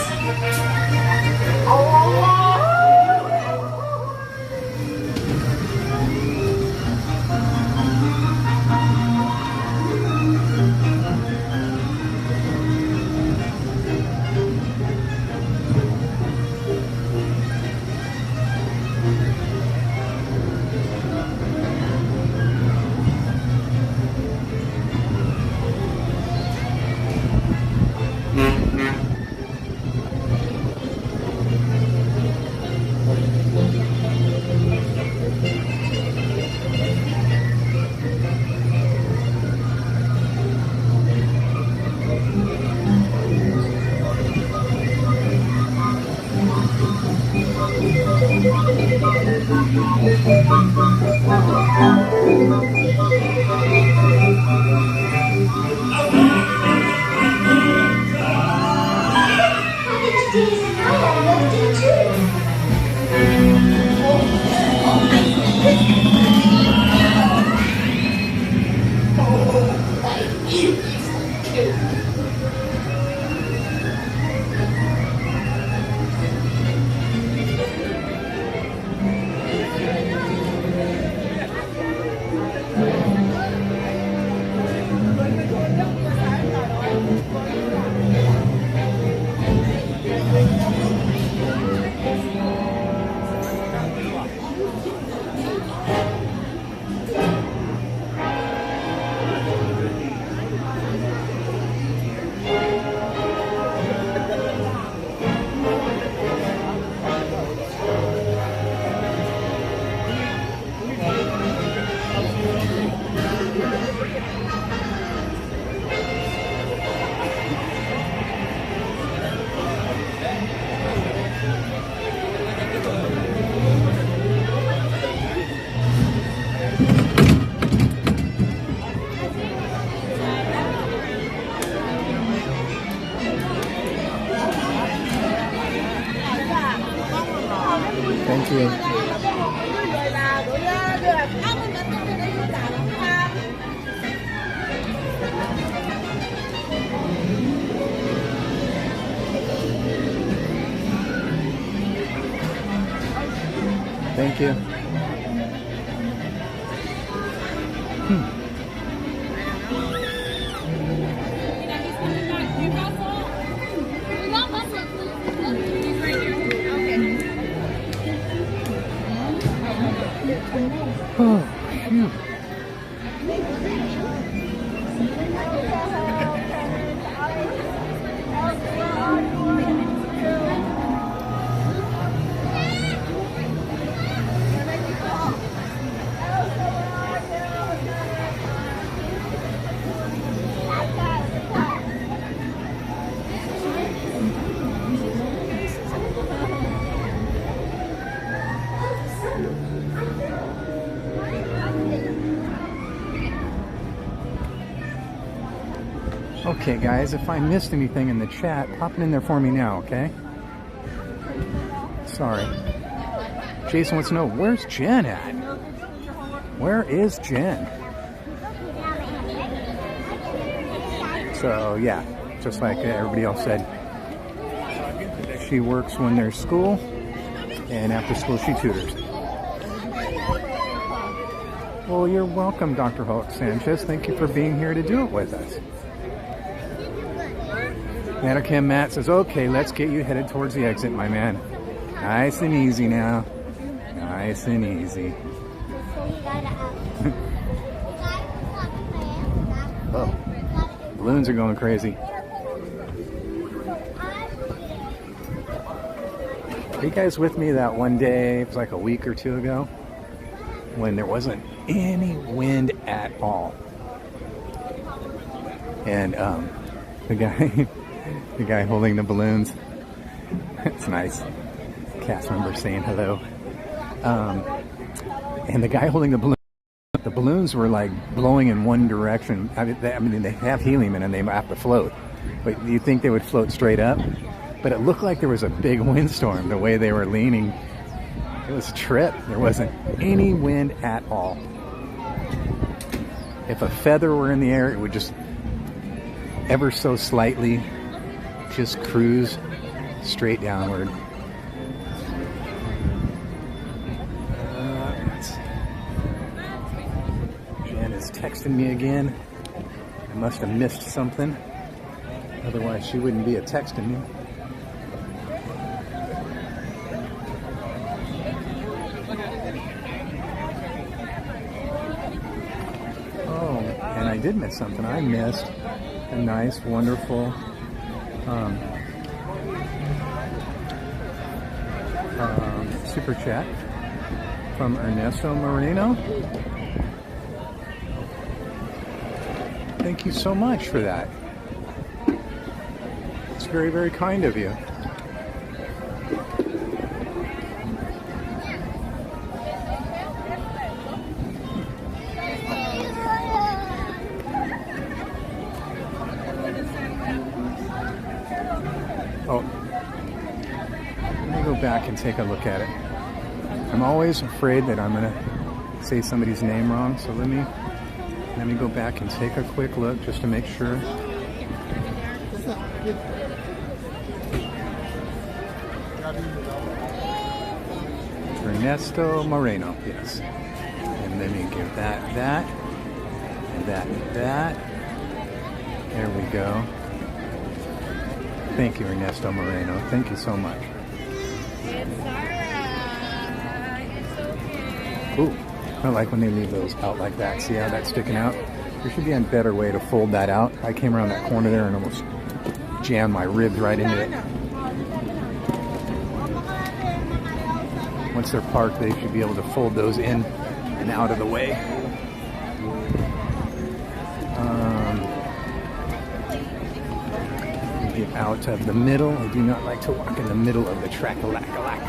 Thank you. Thank you. Oh, phew. Okay, guys, if I missed anything in the chat, pop it in there for me now, okay? Sorry. Jason wants to know, where's Jen at? Where is Jen? So, yeah, just like everybody else said, she works when there's school, and after school she tutors. Well, you're welcome, Dr. Hulk Sanchez. Thank you for being here to do it with us. Mannequin Matt says, okay, let's get you headed towards the exit, my man. Nice and easy now. Nice and easy. Oh, balloons are going crazy. Are you guys with me that one day, it was like a week or two ago, when there wasn't any wind at all? And the guy holding the balloons, it's nice. Cast member saying hello. And the guy holding the balloons were like blowing in one direction. I mean, they have helium in them, they have to float. But you'd think they would float straight up. But it looked like there was a big windstorm the way they were leaning. It was a trip. There wasn't any wind at all. If a feather were in the air, it would just ever so slightly just cruise straight downward. Jen is texting me again. I must have missed something. Otherwise, she wouldn't be a texting me. Oh, and I did miss something. I missed a nice, wonderful super chat from Ernesto Moreno. Thank you so much for that. It's very, very kind of you. Oh, let me go back and take a look at it. I'm always afraid that I'm going to say somebody's name wrong, so let me go back and take a quick look just to make sure. Ernesto Moreno, yes. And let me give that, and that. There we go. Thank you, Ernesto Moreno. Thank you so much. Ooh, I don't like when they leave those out like that. See how that's sticking out? There should be a better way to fold that out. I came around that corner there and almost jammed my ribs right into it. Once they're parked, they should be able to fold those in and out of the way. Get out of the middle. I do not like to walk in the middle of the track-a-lack-a-lack.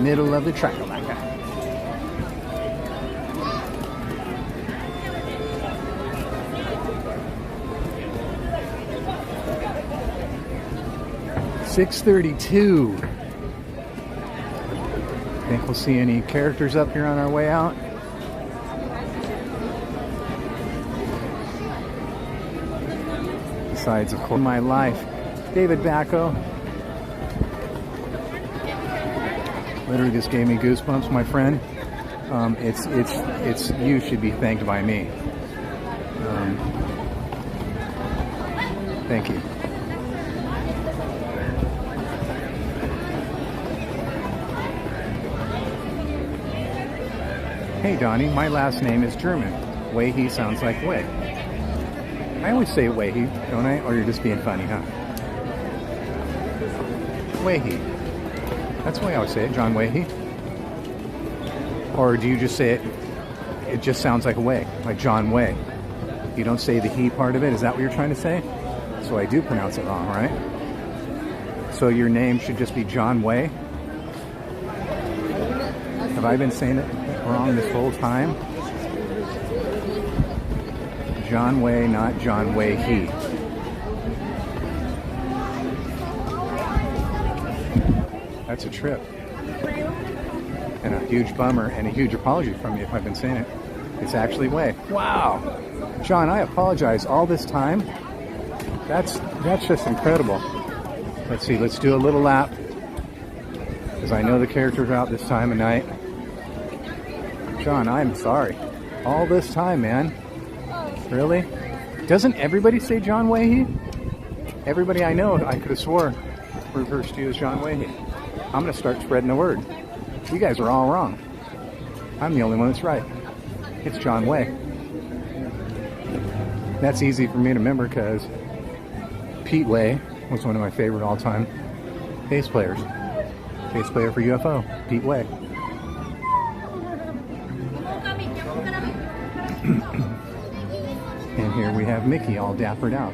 Middle of the track-a-lack-a. $6:32. Think we'll see any characters up here on our way out? Besides, of course, my life. David Bacco. Literally just gave me goosebumps, my friend. It's you should be thanked by me. Thank you. Hey Donnie, my last name is German. Wei sounds like Wei. I always say Wei, don't I? Or you're just being funny, huh? Wei. That's the way I always say it, John Wei. Or do you just say it just sounds like a Wei, like John Wei. You don't say the he part of it, is that what you're trying to say? So I do pronounce it wrong, right? So your name should just be John Wei? Have I been saying it wrong this whole time? John Wei, not John Wei he. That's a trip. And a huge bummer and a huge apology from me if I've been saying it. It's actually Wei. Wow. John, I apologize all this time. That's just incredible. Let's see, let's do a little lap. Because I know the characters are out this time of night. John, I'm sorry. All this time, man. Really? Doesn't everybody say John Wei? Everybody I know, I could have swore, reversed you as John Wei. I'm going to start spreading the word. You guys are all wrong. I'm the only one that's right. It's John Wei. That's easy for me to remember because Pete Wei was one of my favorite all-time bass players. Bass player for UFO, Pete Wei. And here we have Mickey all dappered out.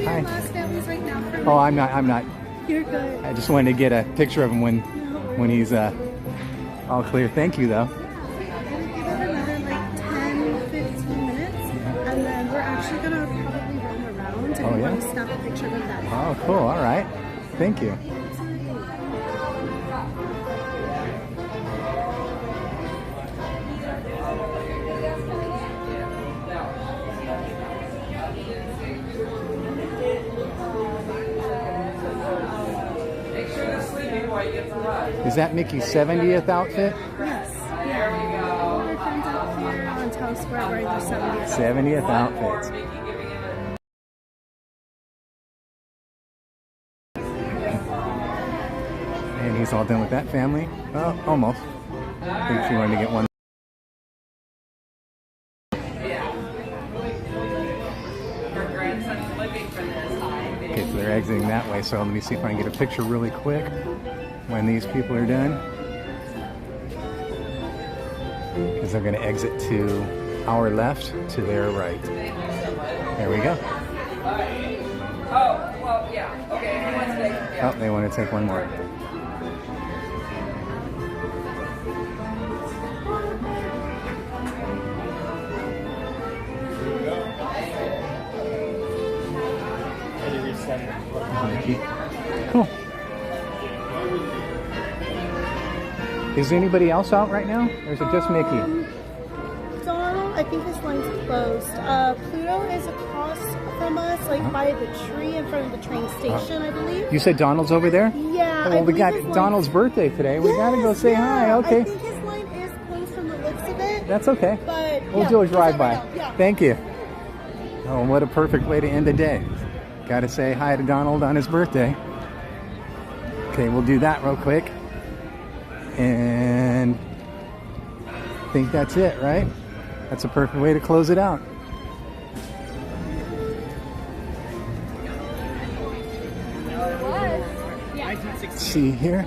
Hi. Oh, I'm not. You're good. I just wanted to get a picture of him when he's all clear. Thank you, though. Give it another like 10-15 minutes, and then we're actually gonna probably roam around and we want to snap a picture with that. Oh, cool. All right. Thank you. Is that Mickey's 70th outfit? Yes. Yeah. We go. We're friends out here on Town Square wearing their 70th. 70th outfits. And he's all done with that family. Oh, almost. I think she wanted to get one. Okay, so they're exiting that way, so let me see if I can get a picture really quick when these people are done. Because they're going to exit to our left, to their right. There we go. Oh, well, yeah. Okay, he wants to take, yeah. Oh, they want to take one more. Cool. Is anybody else out right now? Or is it just Mickey? Donald, I think his line's closed. Pluto is across from us, like by the tree in front of the train station, I believe. You said Donald's over there? Yeah. Oh, well, we got Donald's birthday today. We gotta go say hi. Okay. I think his line is closed from the looks of it. That's okay. But We'll do a drive-by. Yeah. Thank you. Oh, what a perfect way to end the day. Gotta say hi to Donald on his birthday. Okay, we'll do that real quick. And I think that's it, right? That's a perfect way to close it out. See here?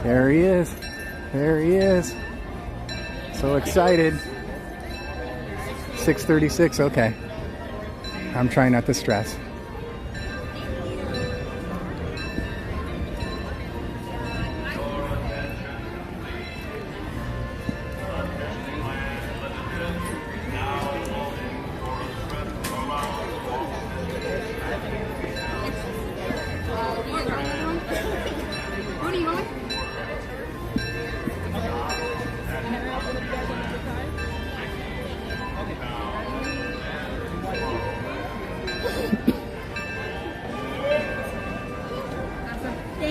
There he is. There he is. So excited. 6:36, okay. I'm trying not to stress.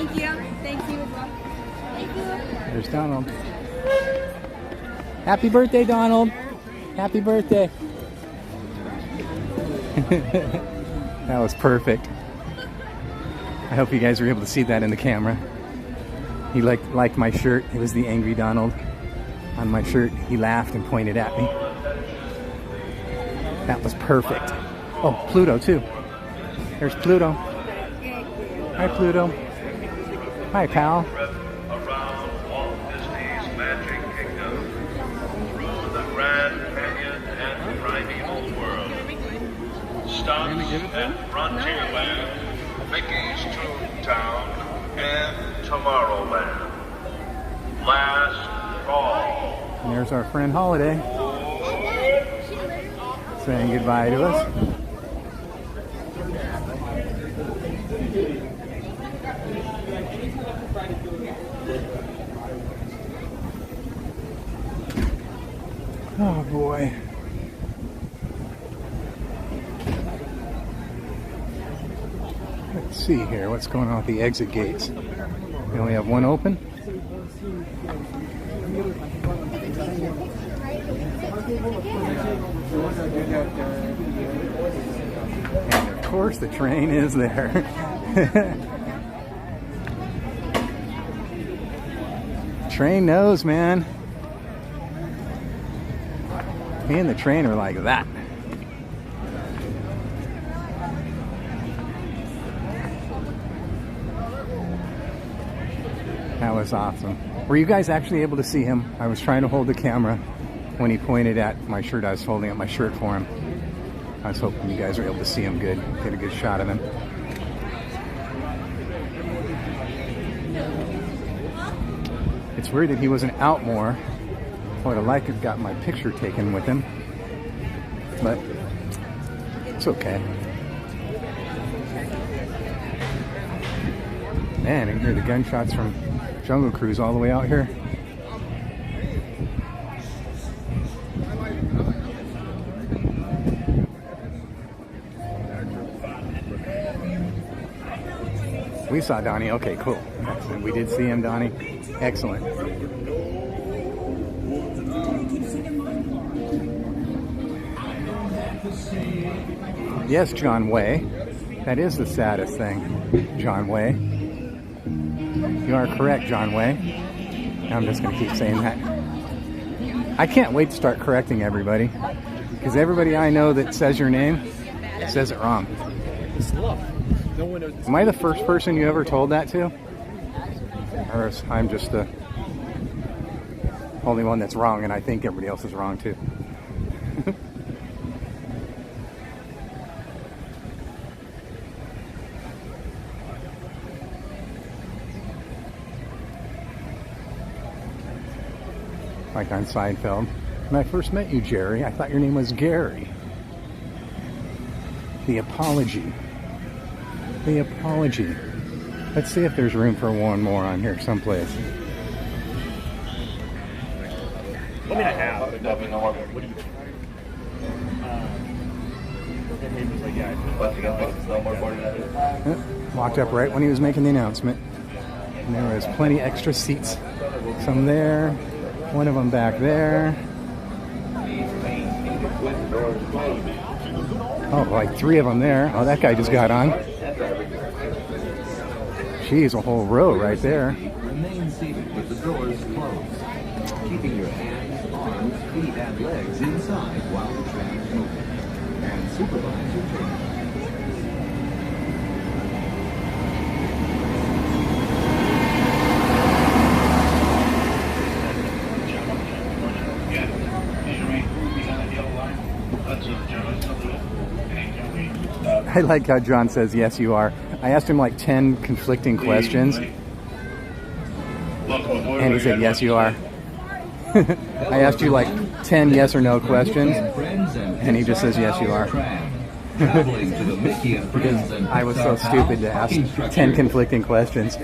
Thank you. Thank you as well. Thank you. There's Donald. Happy birthday, Donald. Happy birthday. That was perfect. I hope you guys were able to see that in the camera. He liked my shirt. It was the angry Donald on my shirt. He laughed and pointed at me. That was perfect. Oh, Pluto too. There's Pluto. Hi, Pluto. Hi, pal. Around Walt Disney's Magic Kingdom, through the Grand Canyon and primeval world. Stops at Frontierland, Mickey's Toontown, and Tomorrowland. Last call. And there's our friend Holiday saying goodbye to us. Oh boy. Let's see here, what's going on with the exit gates? We only have one open. And of course the train is there. Train knows, man. Me and the train are like that. That was awesome. Were you guys actually able to see him? I was trying to hold the camera when he pointed at my shirt. I was holding up my shirt for him. I was hoping you guys were able to see him good. Get a good shot of him. It's weird that he wasn't out more. I would have liked to have got my picture taken with him. But it's okay. Man, I can hear the gunshots from Jungle Cruise all the way out here. We saw Donnie. Okay, cool. Excellent. We did see him, Donnie. Excellent. Yes, John Way. That is the saddest thing, John Way. You are correct, John Way. I'm just going to keep saying that. I can't wait to start correcting everybody, because everybody I know that says your name says it wrong. Am I the first person you ever told that to? Or is I'm just the only one that's wrong, and I think everybody else is wrong too? Like on Seinfeld. When I first met you, Jerry, I thought your name was Gary. The apology. The apology. Let's see if there's room for one more on here someplace. I mean, I have, but nothing on what do you Walked up right when he was making the announcement. And there was plenty extra seats. Some there, one of them back there. Oh, like 3 of them there. Oh, that guy just got on. Geez, a whole row right there. Remain seated with the doors closed, keeping your hands, arms, feet, and legs inside while the train is moving, and supervise your turn. I like how John says, yes, you are. I asked him like 10 conflicting questions, and he said, yes, you are. I asked you like 10 yes or no questions, and he just says, yes, you are. Because I was so stupid to ask 10 conflicting questions.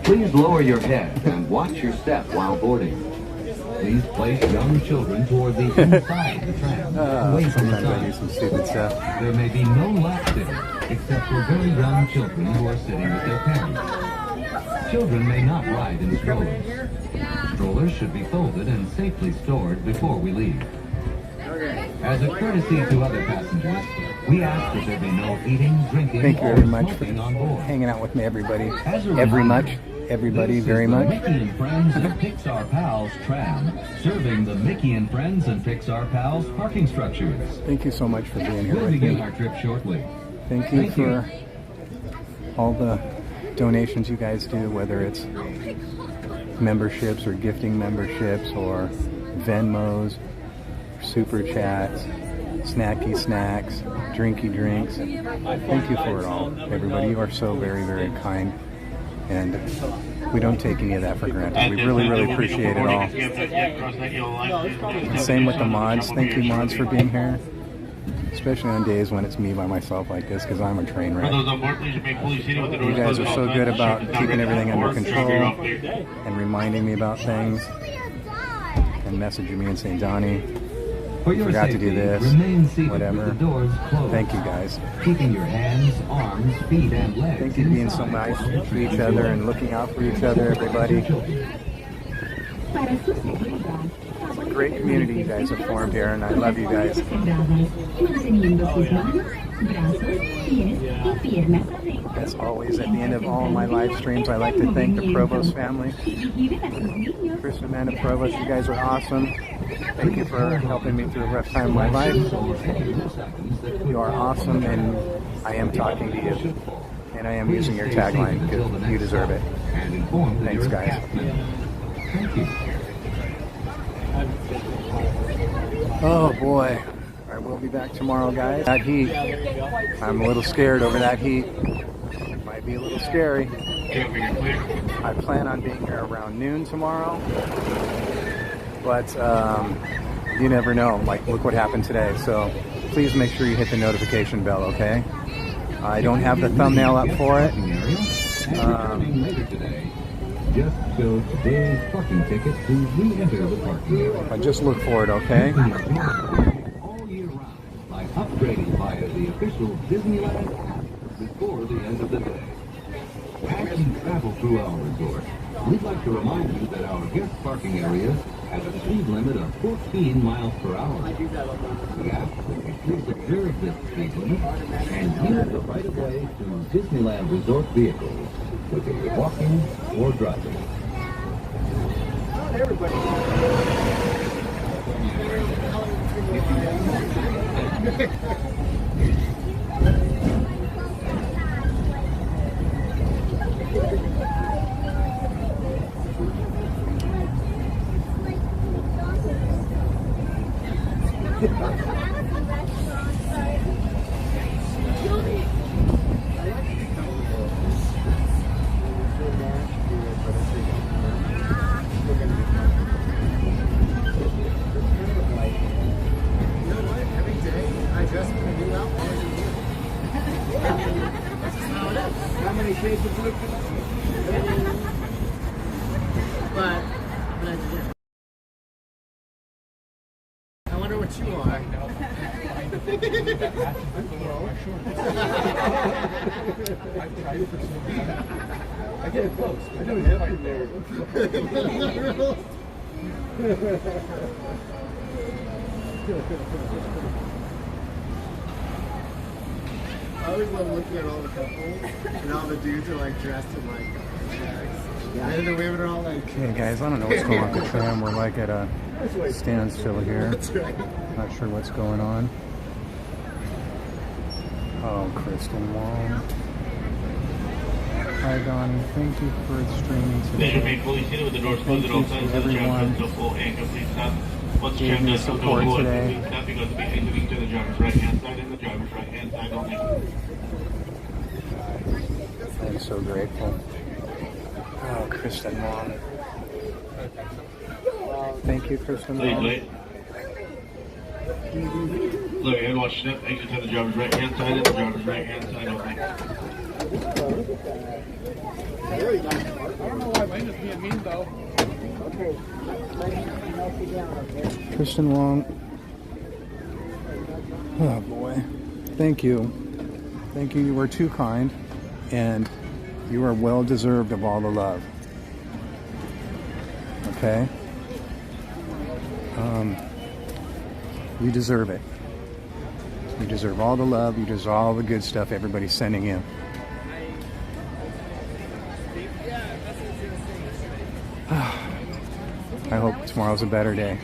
Please lower your head and watch your step while boarding. Please place young children toward the inside of the tram, away from the Sometimes I do some stupid stuff. There may be no lap there, except for very young children who are sitting with their parents. Children may not ride in strollers. Strollers should be folded and safely stored before we leave. As a courtesy to other passengers, we ask that there be no eating, drinking, Thank you or very much for smoking on board. hanging out with me, everybody. Everybody, This very is the much. Mickey and Friends and Pixar Pals tram, serving the Mickey and Friends and Pixar Pals parking structures. Thank you so much for being here We'll with begin me. our trip shortly. Thank you for all the donations you guys do, whether it's memberships or gifting memberships or Venmos, super chats, snacky snacks, drinky drinks. Thank you for it all, everybody. You are so very, very kind, and we don't take any of that for granted. We really, really appreciate it all. Same with the mods. Thank you, mods, for being here, especially on days when it's me by myself like this, because I'm a train wreck. You guys are so good about keeping everything under control and reminding me about things and messaging me and saying, Donnie, you forgot to do this, whatever. Thank you, guys. Keeping your hands, arms, feet, and legs. Thank you for being so nice to each other and looking out for each other, everybody. It's a great community you guys have formed here, and I love you guys. As always, at the end of all my live streams, I like to thank the Provost family. Chris and Amanda Provost, you guys are awesome. Thank you for helping me through a rough time of my life. You are awesome, and I am talking to you. And I am using your tagline, because you deserve it. Thanks, guys. Oh, boy. I will be back tomorrow, guys. That heat. I'm a little scared over that heat. It might be a little scary. I plan on being here around noon tomorrow. But you never know. Like, look what happened today. So please make sure you hit the notification bell, okay? I don't have the thumbnail up for it. Just show today's parking ticket to re-enter the parking area. But just look for it, okay? All year round by upgrading via the official Disneyland app before the end of the day. As you travel through our resort, we'd like to remind you that our guest parking areas have a speed limit of 14 miles per hour. We ask that you please observe this speed limit and use the right-of-way to Disneyland Resort vehicles, whether you're walking or driving. How many shades of blue? But I wonder what you are. I get it close. I don't have it there. I always love looking at all the couples, and all the dudes are like dressed in like shirts. And then the women are all like... Okay, guys, I don't know what's going on with the tram. We're like at a standstill here. Not sure what's going on. Oh, Kristen Wong. Hi, Donnie. Thank you for streaming today. Thank you to everyone who gave me support today. I'm so grateful. Oh, Kristen Wong. Thank you, Kristen Wong. Look ahead, watch step, exit to the driver's right hand side, and the driver's right hand side only. I don't know why mine is being mean though. Okay. Kristen Wong. Oh boy. Thank you. Thank you. You were too kind. And You are well deserved of all the love. Okay? You deserve it. You deserve all the love. You deserve all the good stuff everybody's sending you. I hope tomorrow's a better day.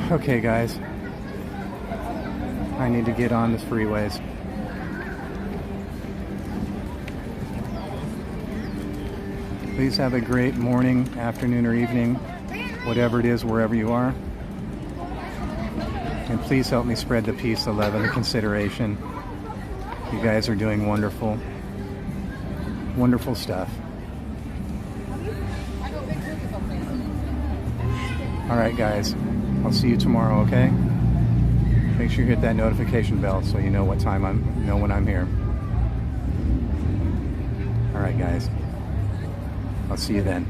Okay, guys. I need to get on the freeways. Please have a great morning, afternoon, or evening, whatever it is, wherever you are. And please help me spread the peace, the love, and the consideration. You guys are doing wonderful, wonderful stuff. All right, guys. I'll see you tomorrow, okay? Make sure you hit that notification bell so you know what time when I'm here. All right, guys. I'll see you then.